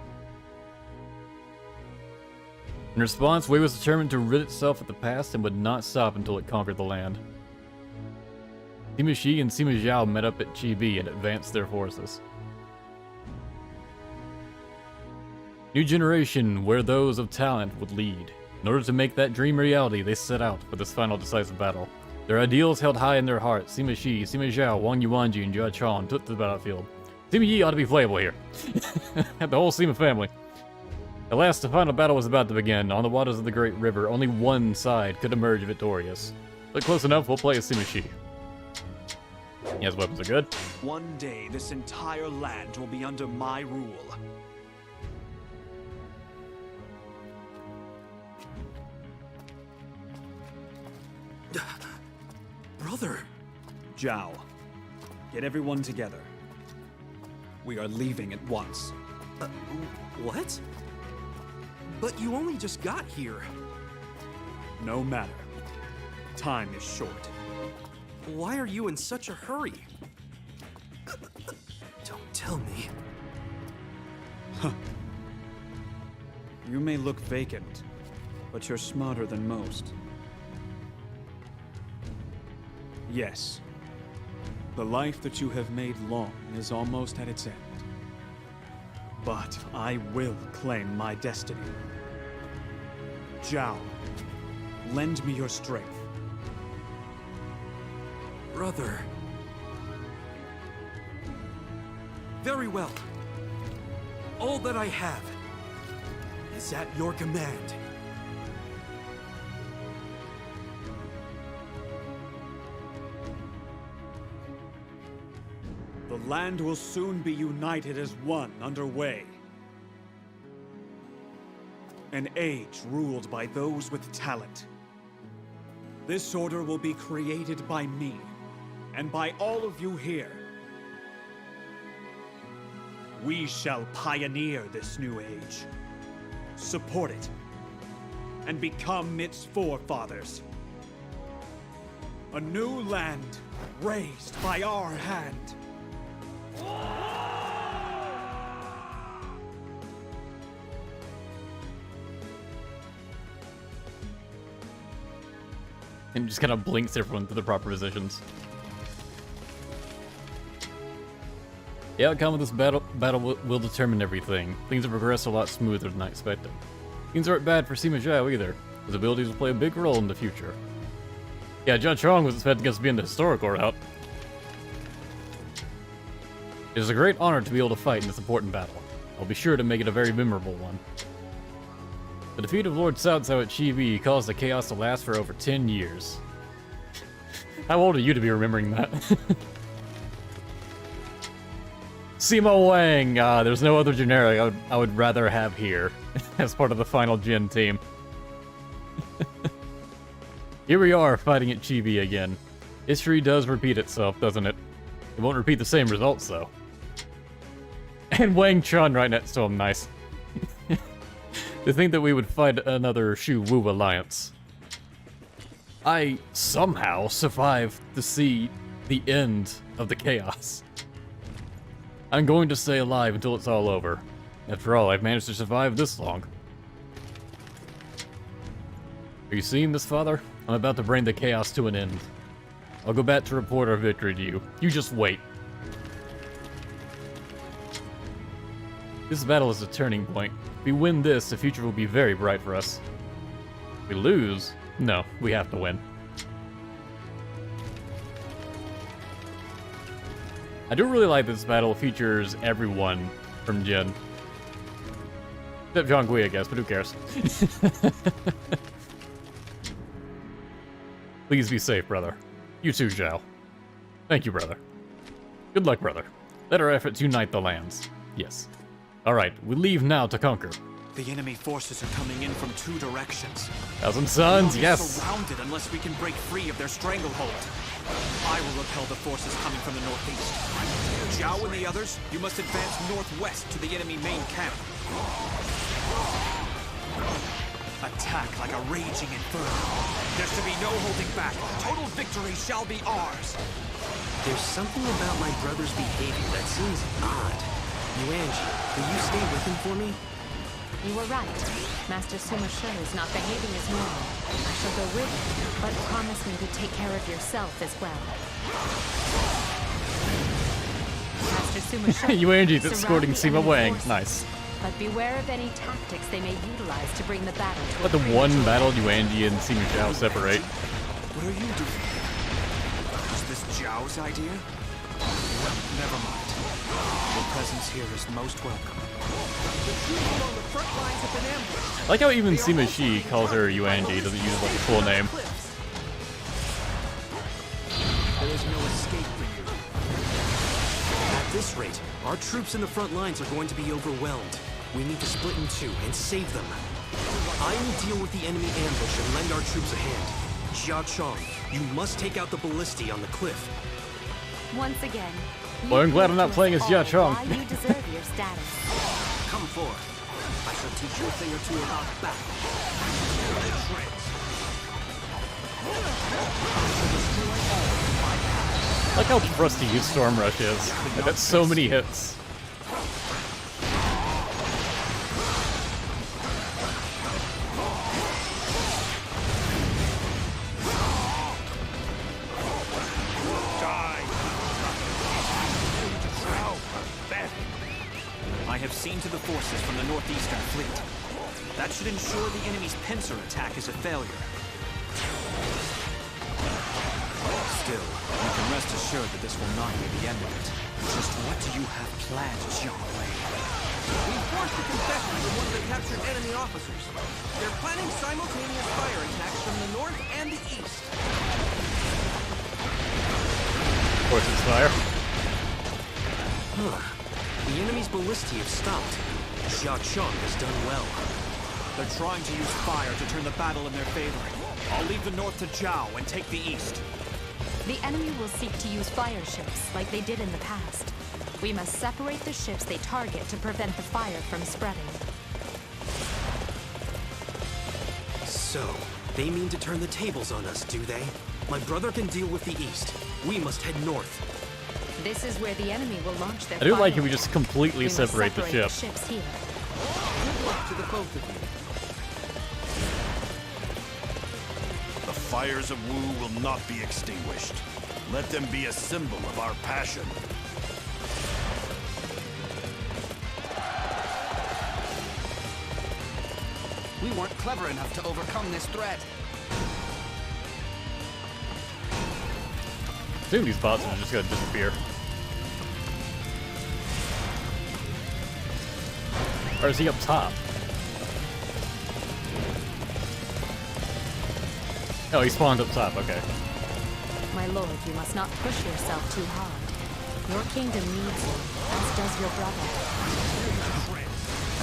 [SPEAKER 1] In response, Wei was determined to rid itself of the past and would not stop until it conquered the land. Sima Shi and Sima Zhao met up at Chibi and advanced their forces. New generation, where those of talent would lead. In order to make that dream reality, they set out for this final decisive battle. Their ideals held high in their hearts. Sima Shi, Sima Zhao, Wang Yuanji, and Jia Chong took to the battlefield. Sima Yi ought to be playable here. The whole Sima family. At last, the final battle was about to begin. On the waters of the Great River, only one side could emerge victorious. But close enough, we'll play as Sima Shi. Yes, weapons are good.
[SPEAKER 6] One day, this entire land will be under my rule.
[SPEAKER 3] Brother!
[SPEAKER 6] Zhao, get everyone together. We are leaving at once.
[SPEAKER 3] What? But you only just got here.
[SPEAKER 6] No matter. Time is short.
[SPEAKER 3] Why are you in such a hurry? Don't tell me.
[SPEAKER 6] Huh. You may look vacant, but you're smarter than most. Yes. The life that you have made long is almost at its end. But I will claim my destiny. Zhao, lend me your strength.
[SPEAKER 3] Brother. Very well. All that I have is at your command.
[SPEAKER 6] The land will soon be united as one under Wei. An age ruled by those with talent. This order will be created by me, and by all of you here. We shall pioneer this new age, support it, and become its forefathers. A new land raised by our hand.
[SPEAKER 1] And just kind of blinks everyone to the proper positions. The outcome of this battle will determine everything. Things have progressed a lot smoother than I expected. Things aren't bad for Sima Zhao either. His abilities will play a big role in the future. Yeah, Jia Chong was expecting us to be in the historical route. It is a great honor to be able to fight in this important battle. I'll be sure to make it a very memorable one. The defeat of Lord Cao Cao at Chibi caused the chaos to last for over 10 years. How old are you to be remembering that? Sima Wang! There's no other generic I would rather have here as part of the final gen team. Here we are, fighting at Chibi again. History does repeat itself, doesn't it? It won't repeat the same results, though. And Wang Chun right next to him, nice. To think that we would fight another Shu Wu alliance. I somehow survived to see the end of the chaos. I'm going to stay alive until it's all over. After all, I've managed to survive this long. Are you seeing this, Father? I'm about to bring the chaos to an end. I'll go back to report our victory to you. You just wait. This battle is a turning point. If we win this, the future will be very bright for us. If we lose, no, we have to win. I do really like this battle. It features everyone from Jin. Except Zhonghui, I guess, but who cares? Please be safe, brother. You too, Zhao. Thank you, brother. Good luck, brother. Let our efforts unite the lands. Yes. Alright, we leave now to conquer.
[SPEAKER 6] The enemy forces are coming in from 2 directions.
[SPEAKER 1] Thousand Suns,
[SPEAKER 6] We'll be
[SPEAKER 1] yes!
[SPEAKER 6] surrounded unless we can break free of their stranglehold. I will repel the forces coming from the northeast. Zhao and the others, you must advance northwest to the enemy main camp. Attack like a raging inferno. There's to be no holding back. Total victory shall be ours.
[SPEAKER 3] There's something about my brother's behavior that seems odd. Yuanji, will you stay with him for me?
[SPEAKER 11] You were right. Master Suppression is not behaving as normal. I shall go with you, but promise me to take care of yourself as well. Master Suppression.
[SPEAKER 1] Yuanji's escorting Sima Wang. Nice.
[SPEAKER 11] But beware of any tactics they may utilize to bring the battle to
[SPEAKER 1] Let the one battle Yuanji and Sima Zhao separate.
[SPEAKER 6] What are you doing? Is this Zhao's idea? Never mind. Your presence here is most welcome.
[SPEAKER 1] I like how even Sima Shi calls her Yuanji, doesn't use like a full name.
[SPEAKER 3] There is no escape for you. At this rate, our troops in the front lines are going to be overwhelmed. We need to split in 2 and save them. I will deal with the enemy ambush and lend our troops a hand. Jia Chong, you must take out the ballistae on the cliff.
[SPEAKER 11] Once again.
[SPEAKER 1] Well, I'm glad I'm not playing as Jia Chong.
[SPEAKER 11] Why you deserve your status.
[SPEAKER 21] Come forth. I shall teach you a thing or 2 about battle.
[SPEAKER 1] I like how trusty his Storm Rush is. Like, that's so many hits.
[SPEAKER 6] I have seen to the forces from the northeastern fleet. That should ensure the enemy's pincer attack is a failure. Still, you can rest assured that this will not be the end of it. Just what do you have planned, Zhonghui?
[SPEAKER 17] We forced a concession to one of the captured enemy officers. They're planning simultaneous fire attacks from the north and the east.
[SPEAKER 1] Forces fire.
[SPEAKER 3] The enemy's ballistae have stopped. Jia Chong has done well.
[SPEAKER 6] They're trying to use fire to turn the battle in their favor. I'll leave the north to Zhao and take the east.
[SPEAKER 11] The enemy will seek to use fire ships like they did in the past. We must separate the ships they target to prevent the fire from spreading.
[SPEAKER 3] So, they mean to turn the tables on us, do they? My brother can deal with the east. We must head north.
[SPEAKER 11] This is where the enemy will launch their
[SPEAKER 1] I do like
[SPEAKER 11] fire
[SPEAKER 1] how we just completely
[SPEAKER 11] must
[SPEAKER 1] separate the ship.
[SPEAKER 11] ships here.
[SPEAKER 17] Good luck to the both of you.
[SPEAKER 13] The fires of Wu will not be extinguished. Let them be a symbol of our passion.
[SPEAKER 4] We weren't clever enough to overcome this threat.
[SPEAKER 1] I assume these bots are just gonna disappear. Or is he up top? Oh, he spawned up top, okay.
[SPEAKER 11] My lord, you must not push yourself too hard. Your kingdom needs you, as does your brother.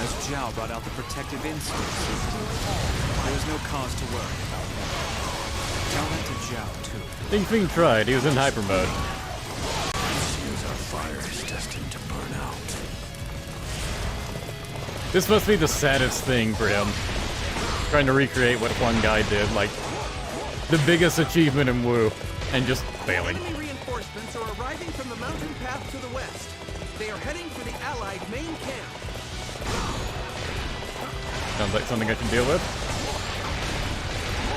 [SPEAKER 6] As Zhao brought out the protective instincts, there is no cause to worry.
[SPEAKER 8] Tell that to Zhao, too.
[SPEAKER 1] Ding Fing tried, he was in hyper mode.
[SPEAKER 20] Seems our fire is destined to burn out.
[SPEAKER 1] This must be the saddest thing for him. Trying to recreate what one guy did, like, the biggest achievement in WoW, and just failing.
[SPEAKER 17] Enemy reinforcements are arriving from the mountain path to the west. They are heading for the Allied main camp.
[SPEAKER 1] Sounds like something I should deal with.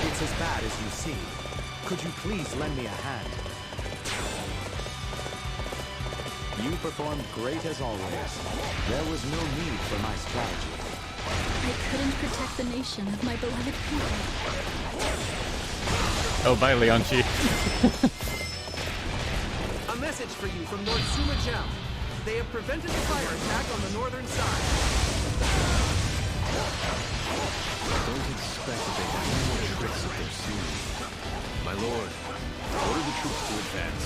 [SPEAKER 8] It's as bad as you see. Could you please lend me a hand? You performed great as always. There was no need for my strategy.
[SPEAKER 11] I couldn't protect the nation of my beloved people.
[SPEAKER 1] Oh, bye, Lianchi.
[SPEAKER 17] A message for you from Lord Sima Zhao. They have prevented the fire attack on the northern side.
[SPEAKER 12] Don't expect that they have any more tricks up their sleeve. My lord, order the troops to advance.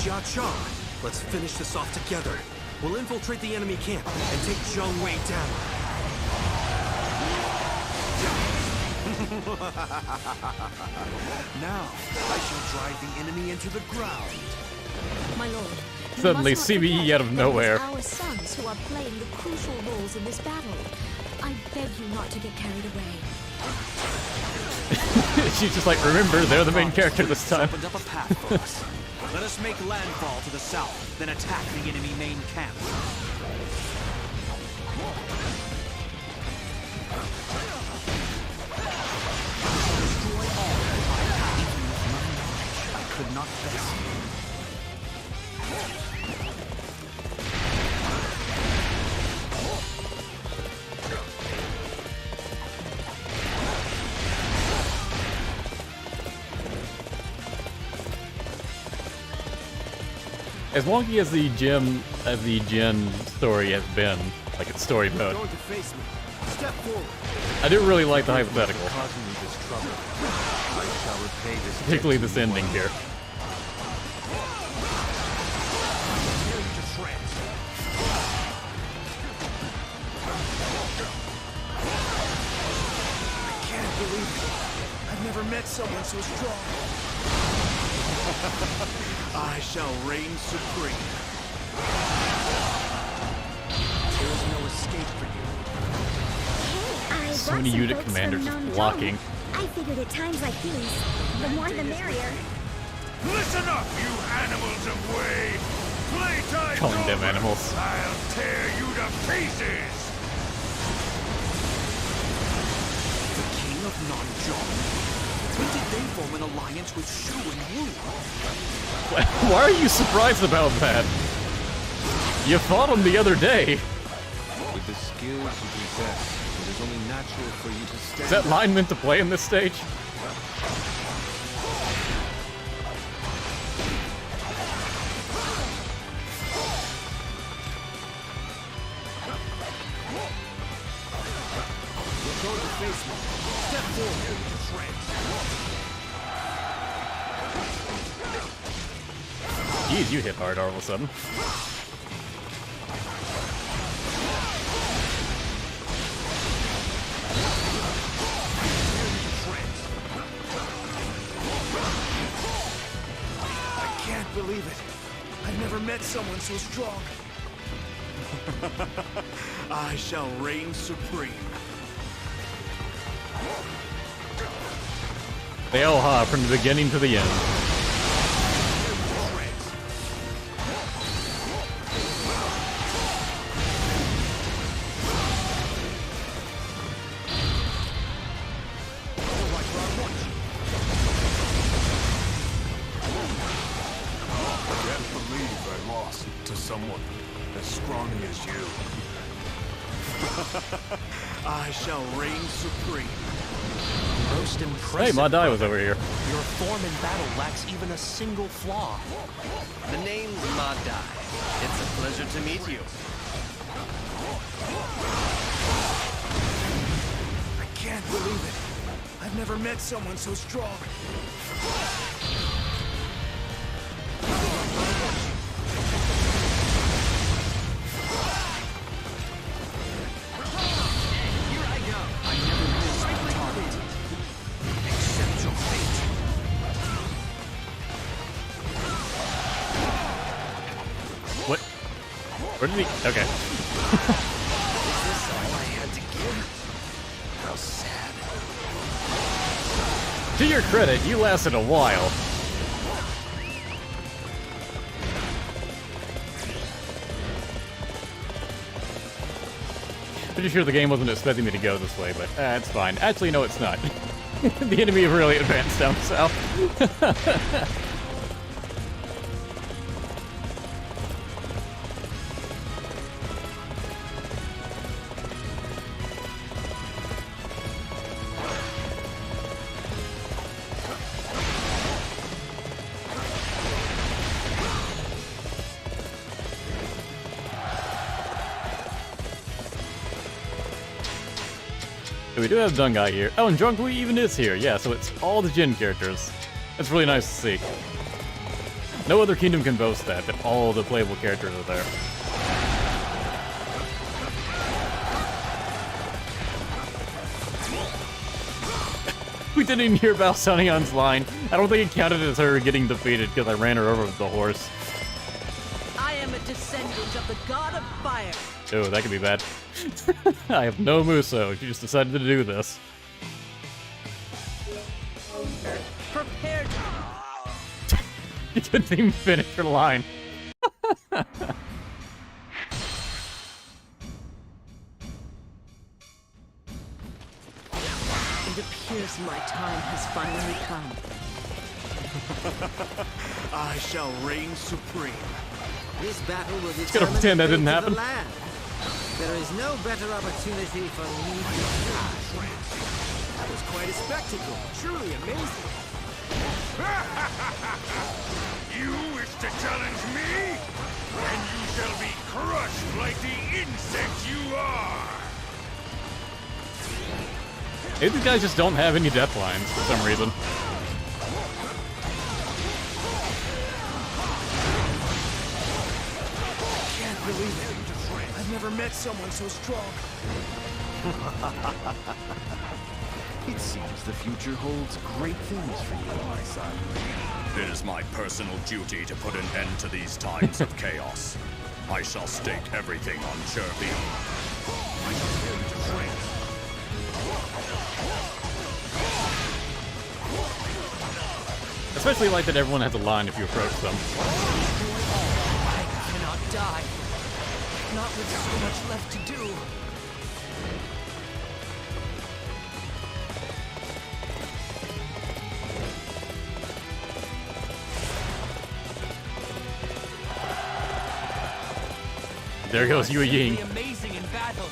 [SPEAKER 3] Jia Chong, let's finish this off together. We'll infiltrate the enemy camp and take Zhong Wei down.
[SPEAKER 20] Now, I shall drive the enemy into the ground.
[SPEAKER 9] My lord, you
[SPEAKER 1] Suddenly,
[SPEAKER 9] must not
[SPEAKER 1] CBE
[SPEAKER 9] forget
[SPEAKER 1] out of
[SPEAKER 9] that
[SPEAKER 1] nowhere.
[SPEAKER 9] It's our sons who are playing the crucial roles in this battle. I beg you not to get carried away.
[SPEAKER 1] She's just like, remember, they're the main character this time.
[SPEAKER 6] Opened up a path for us. Let us make landfall to the south, then attack the enemy main camp.
[SPEAKER 8] Destroy all that I have. Even with my knowledge, I could not face you.
[SPEAKER 1] As wonky as the Jin story has been, like its story mode,
[SPEAKER 5] Going to face me. Step forward.
[SPEAKER 1] I didn't really like the hypothetical.
[SPEAKER 12] Causing me this trouble. I shall repay this debt
[SPEAKER 1] Particularly
[SPEAKER 12] to
[SPEAKER 1] this
[SPEAKER 12] you
[SPEAKER 1] ending
[SPEAKER 12] one
[SPEAKER 1] here.
[SPEAKER 12] day.
[SPEAKER 17] Tear you to shreds.
[SPEAKER 5] I can't believe it. I've never met someone so strong. I shall reign supreme.
[SPEAKER 17] There is no escape for you.
[SPEAKER 1] So many unit commanders just blocking.
[SPEAKER 10] I figured at times like these, the more the merrier.
[SPEAKER 13] Listen up, you animals of Wei! Playtime's
[SPEAKER 1] Calling them
[SPEAKER 13] over.
[SPEAKER 1] animals.
[SPEAKER 13] I'll tear you to pieces!
[SPEAKER 6] The king of Nanzhong. When did they form an alliance with Shu and Wu?
[SPEAKER 1] Why are you surprised about that? You fought him the other day.
[SPEAKER 12] With the skills you possess, it is only natural for you to stand.
[SPEAKER 1] Is that line meant to play in this stage?
[SPEAKER 5] You're going to face me. Step forward.
[SPEAKER 1] Jeez, you hit hard all of a sudden.
[SPEAKER 5] I can't believe it. I've never met someone so strong. I shall reign supreme.
[SPEAKER 1] They all ha from the beginning to the end.
[SPEAKER 13] Someone as scrawny as you.
[SPEAKER 5] I shall reign supreme.
[SPEAKER 16] Most impressive.
[SPEAKER 1] Hey, Madai was over here.
[SPEAKER 16] Your form in battle lacks even a single flaw.
[SPEAKER 7] The name's Madai. It's a pleasure to meet you.
[SPEAKER 5] I can't believe it. I've never met someone so strong.
[SPEAKER 6] I never missed my target. Accept your fate.
[SPEAKER 1] Where did he? Okay.
[SPEAKER 21] Is this all I had to give? How sad.
[SPEAKER 1] To your credit, you lasted a while. Pretty sure the game wasn't expecting me to go this way, but it's fine. Actually, no, it's not. The enemy really advanced down south. We do have Dungai here. Oh, and Drunkley even is here. Yeah, so it's all the Jin characters. That's really nice to see. No other kingdom can boast that all the playable characters are there. We didn't even hear about Sunnyon's line. I don't think it counted as her getting defeated because I ran her over with the horse.
[SPEAKER 18] I am a descendant of the god of fire.
[SPEAKER 1] Oh, that could be bad. I have no Muso. She just decided to do this.
[SPEAKER 18] Prepare to...
[SPEAKER 1] You couldn't even finish her line.
[SPEAKER 18] It appears my time has finally come.
[SPEAKER 5] I shall reign supreme.
[SPEAKER 21] This battle will
[SPEAKER 1] Just gonna
[SPEAKER 21] determine
[SPEAKER 1] pretend that
[SPEAKER 21] the
[SPEAKER 1] didn't
[SPEAKER 21] fate of
[SPEAKER 1] happen.
[SPEAKER 21] the land. There is no better opportunity for me to shine.
[SPEAKER 5] That was quite a spectacle. Truly amazing.
[SPEAKER 13] You wish to challenge me? And you shall be crushed like the insect you are!
[SPEAKER 1] Maybe these guys just don't have any death lines for some reason.
[SPEAKER 5] Can't believe it. I've never met someone so strong.
[SPEAKER 14] It seems the future holds great things for you on my side.
[SPEAKER 6] It is my personal duty to put an end to these times of chaos. I shall stake everything on Chibi.
[SPEAKER 1] Especially like that everyone has a line if you approach them.
[SPEAKER 19] I cannot die. Not with so much left to do.
[SPEAKER 1] There goes Yue Ying.
[SPEAKER 19] Amazing in battle.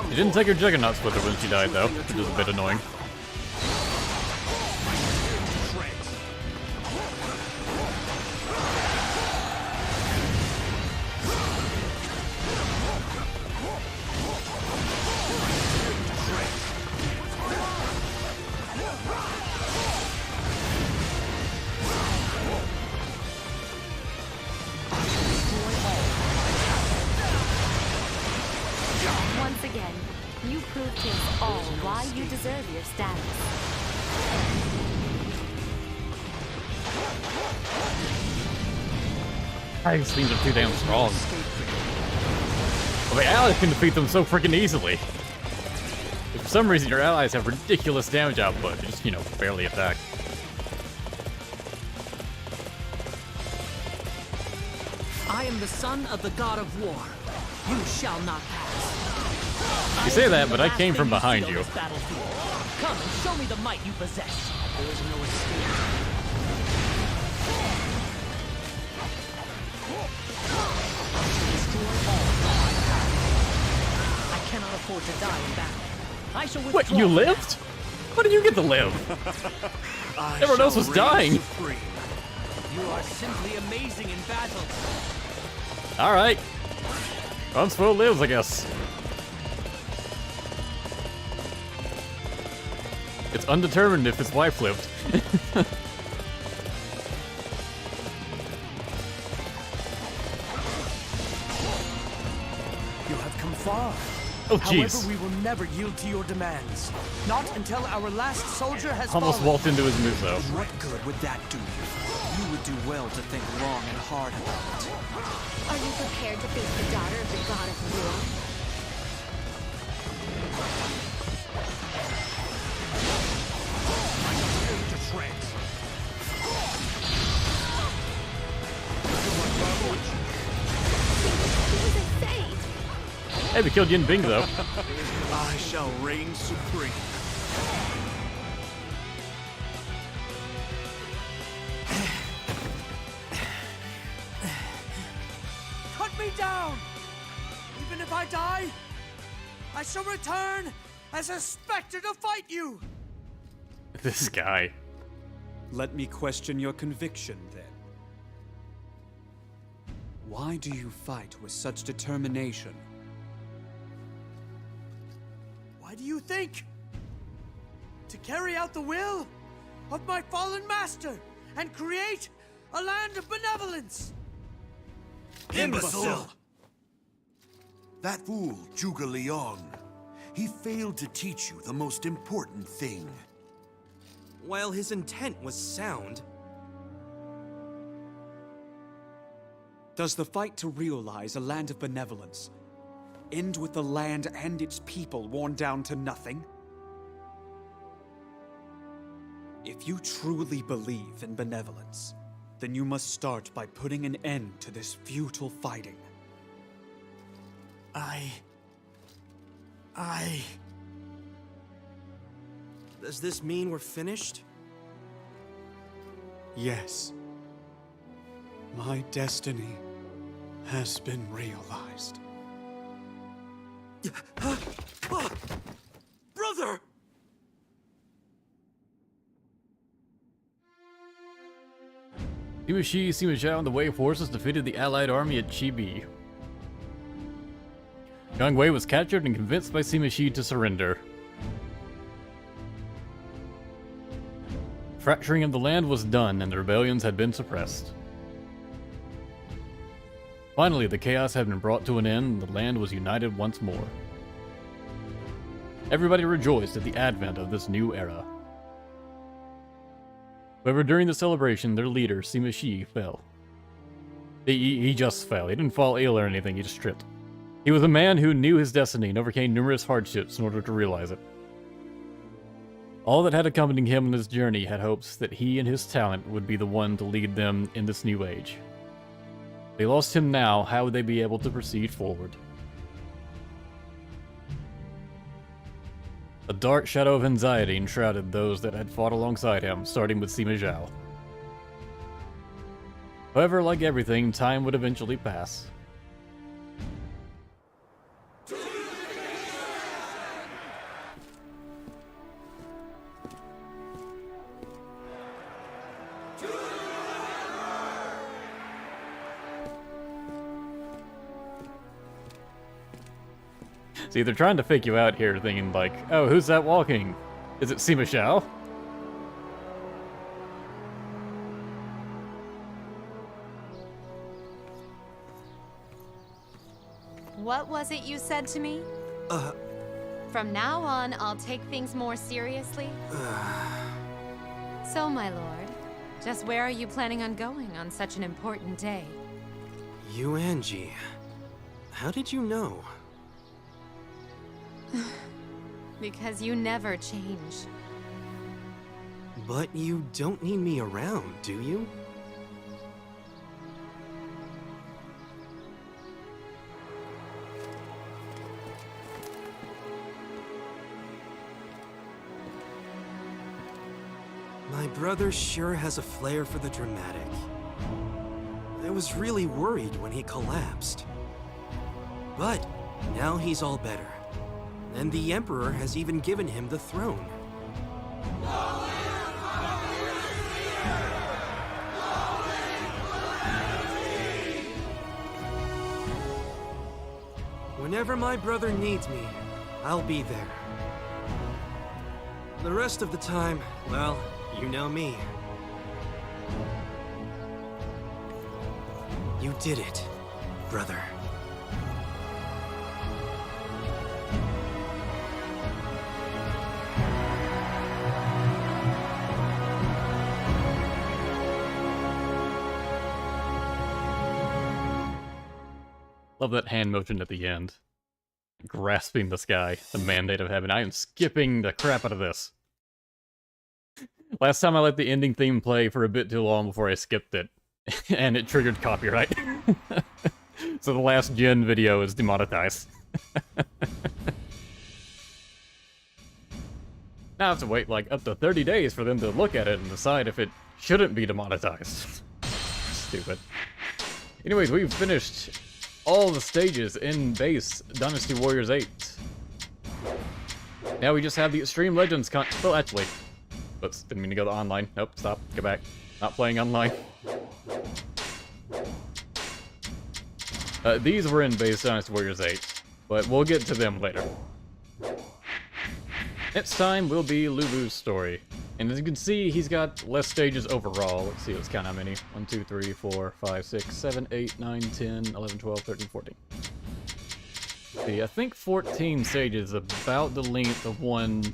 [SPEAKER 1] She didn't take her Juggernauts with her when she died, though, which is a bit annoying.
[SPEAKER 11] Once again, you proved to us all why you deserve your status.
[SPEAKER 1] These things are too damn strong. Well, the allies can defeat them so freaking easily. If for some reason your allies have ridiculous damage output, they just, you know, barely attack.
[SPEAKER 18] I am the son of the god of war. You shall not pass.
[SPEAKER 1] You say that, but I came from behind you.
[SPEAKER 18] Come and show me the might you possess. There is no escape. I cannot afford to die in battle. I shall withdraw.
[SPEAKER 1] What, you lived? How did you get to live? Everyone else was dying.
[SPEAKER 19] You are simply amazing in battle.
[SPEAKER 1] Alright. Runsfo lives, I guess. It's undetermined if his wife lived.
[SPEAKER 16] You have come far.
[SPEAKER 1] Oh, jeez.
[SPEAKER 16] However, we will never yield to your demands. Not until our last soldier has
[SPEAKER 1] Almost
[SPEAKER 16] fallen.
[SPEAKER 1] walked into his move, though.
[SPEAKER 6] What good would that do you? You would do well to think long and hard about it.
[SPEAKER 9] Are you prepared to face the daughter of the god of war?
[SPEAKER 6] To shreds.
[SPEAKER 1] Hey, we killed Yin Bing, though.
[SPEAKER 5] I shall reign supreme.
[SPEAKER 16] Cut me down! Even if I die, I shall return as a specter to fight you!
[SPEAKER 1] This guy.
[SPEAKER 6] Let me question your conviction, then. Why do you fight with such determination?
[SPEAKER 16] Why do you think? To carry out the will of my fallen master and create a land of benevolence!
[SPEAKER 20] Imbecile! That fool, Zhuge Liang, he failed to teach you the most important thing.
[SPEAKER 3] While his intent was sound,
[SPEAKER 6] Does the fight to realize a land of benevolence end with the land and its people worn down to nothing? If you truly believe in benevolence, then you must start by putting an end to this futile fighting.
[SPEAKER 3] Does this mean we're finished?
[SPEAKER 6] Yes. My destiny has been realized.
[SPEAKER 3] Brother!
[SPEAKER 1] Sima Zhao and the Wei forces defeated the allied army at Chibi. Jiang Wei was captured and convinced by Sima Shi to surrender. Fracturing of the land was done and the rebellions had been suppressed. Finally, the chaos had been brought to an end and the land was united once more. Everybody rejoiced at the advent of this new era. However, during the celebration, their leader, Sima Shi, fell. He just fell. He didn't fall ill or anything, he just tripped. He was a man who knew his destiny and overcame numerous hardships in order to realize it. All that had accompanied him on his journey had hopes that he and his talent would be the one to lead them in this new age. They lost him now, how would they be able to proceed forward? A dark shadow of anxiety enshrouded those that had fought alongside him, starting with Sima Zhao. However, like everything, time would eventually pass. See, they're trying to fake you out here, thinking like, oh, who's that walking? Is it Sima Zhao?
[SPEAKER 11] What was it you said to me? From now on, I'll take things more seriously? So, my lord, just where are you planning on going on such an important day?
[SPEAKER 3] Yuanji, how did you know?
[SPEAKER 11] Because you never change.
[SPEAKER 3] But you don't need me around, do you? My brother sure has a flair for the dramatic. I was really worried when he collapsed. But now he's all better. And the Emperor has even given him the throne. Whenever my brother needs me, I'll be there. The rest of the time, well, you know me. You did it, brother.
[SPEAKER 1] Love that hand motion at the end. Grasping the sky, the mandate of heaven. I am skipping the crap out of this. Last time I let the ending theme play for a bit too long before I skipped it, and it triggered copyright. So the last gen video is demonetized. Now I have to wait like up to 30 days for them to look at it and decide if it shouldn't be demonetized. Stupid. Anyways, we've finished all the stages in base Dynasty Warriors 8. Now we just have the Extreme Legends well, actually. Oops, didn't mean to go to online. Nope, stop, go back. Not playing online. These were in base Dynasty Warriors 8, but we'll get to them later. Next time will be Lubu's story. And as you can see, he's got less stages overall. Let's see, let's count how many. 1, 2, 3, 4, 5, 6, 7, 8, 9, 10, 11, 12, 13, 14. See, I think 14 stages is about the length of one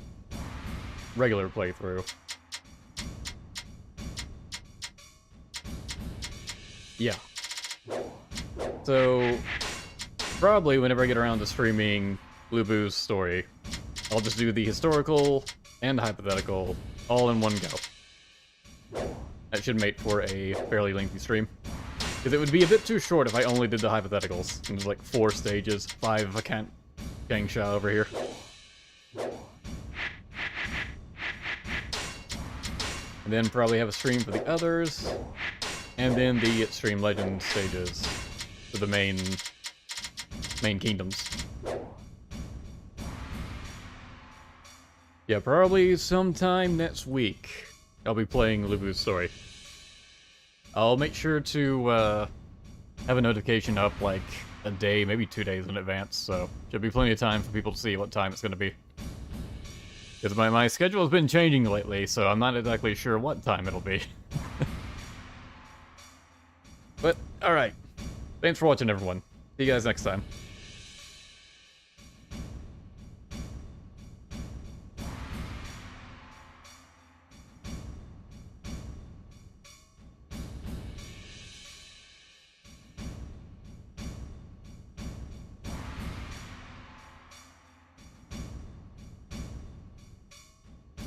[SPEAKER 1] regular playthrough. Yeah. So, probably whenever I get around to streaming Lubu's story, I'll just do the historical and hypothetical all in one go. That should make for a fairly lengthy stream. Because it would be a bit too short if I only did the hypotheticals. And there's like 4 stages, 5 if I count Gangsha over here. And then probably have a stream for the others. And then the Extreme Legends stages for the main kingdoms. Yeah, probably sometime next week, I'll be playing Lubu's story. I'll make sure to have a notification up like a day, maybe 2 days in advance, so should be plenty of time for people to see what time it's going to be. Because my schedule has been changing lately, so I'm not exactly sure what time it'll be. But, alright. Thanks for watching, everyone. See you guys next time.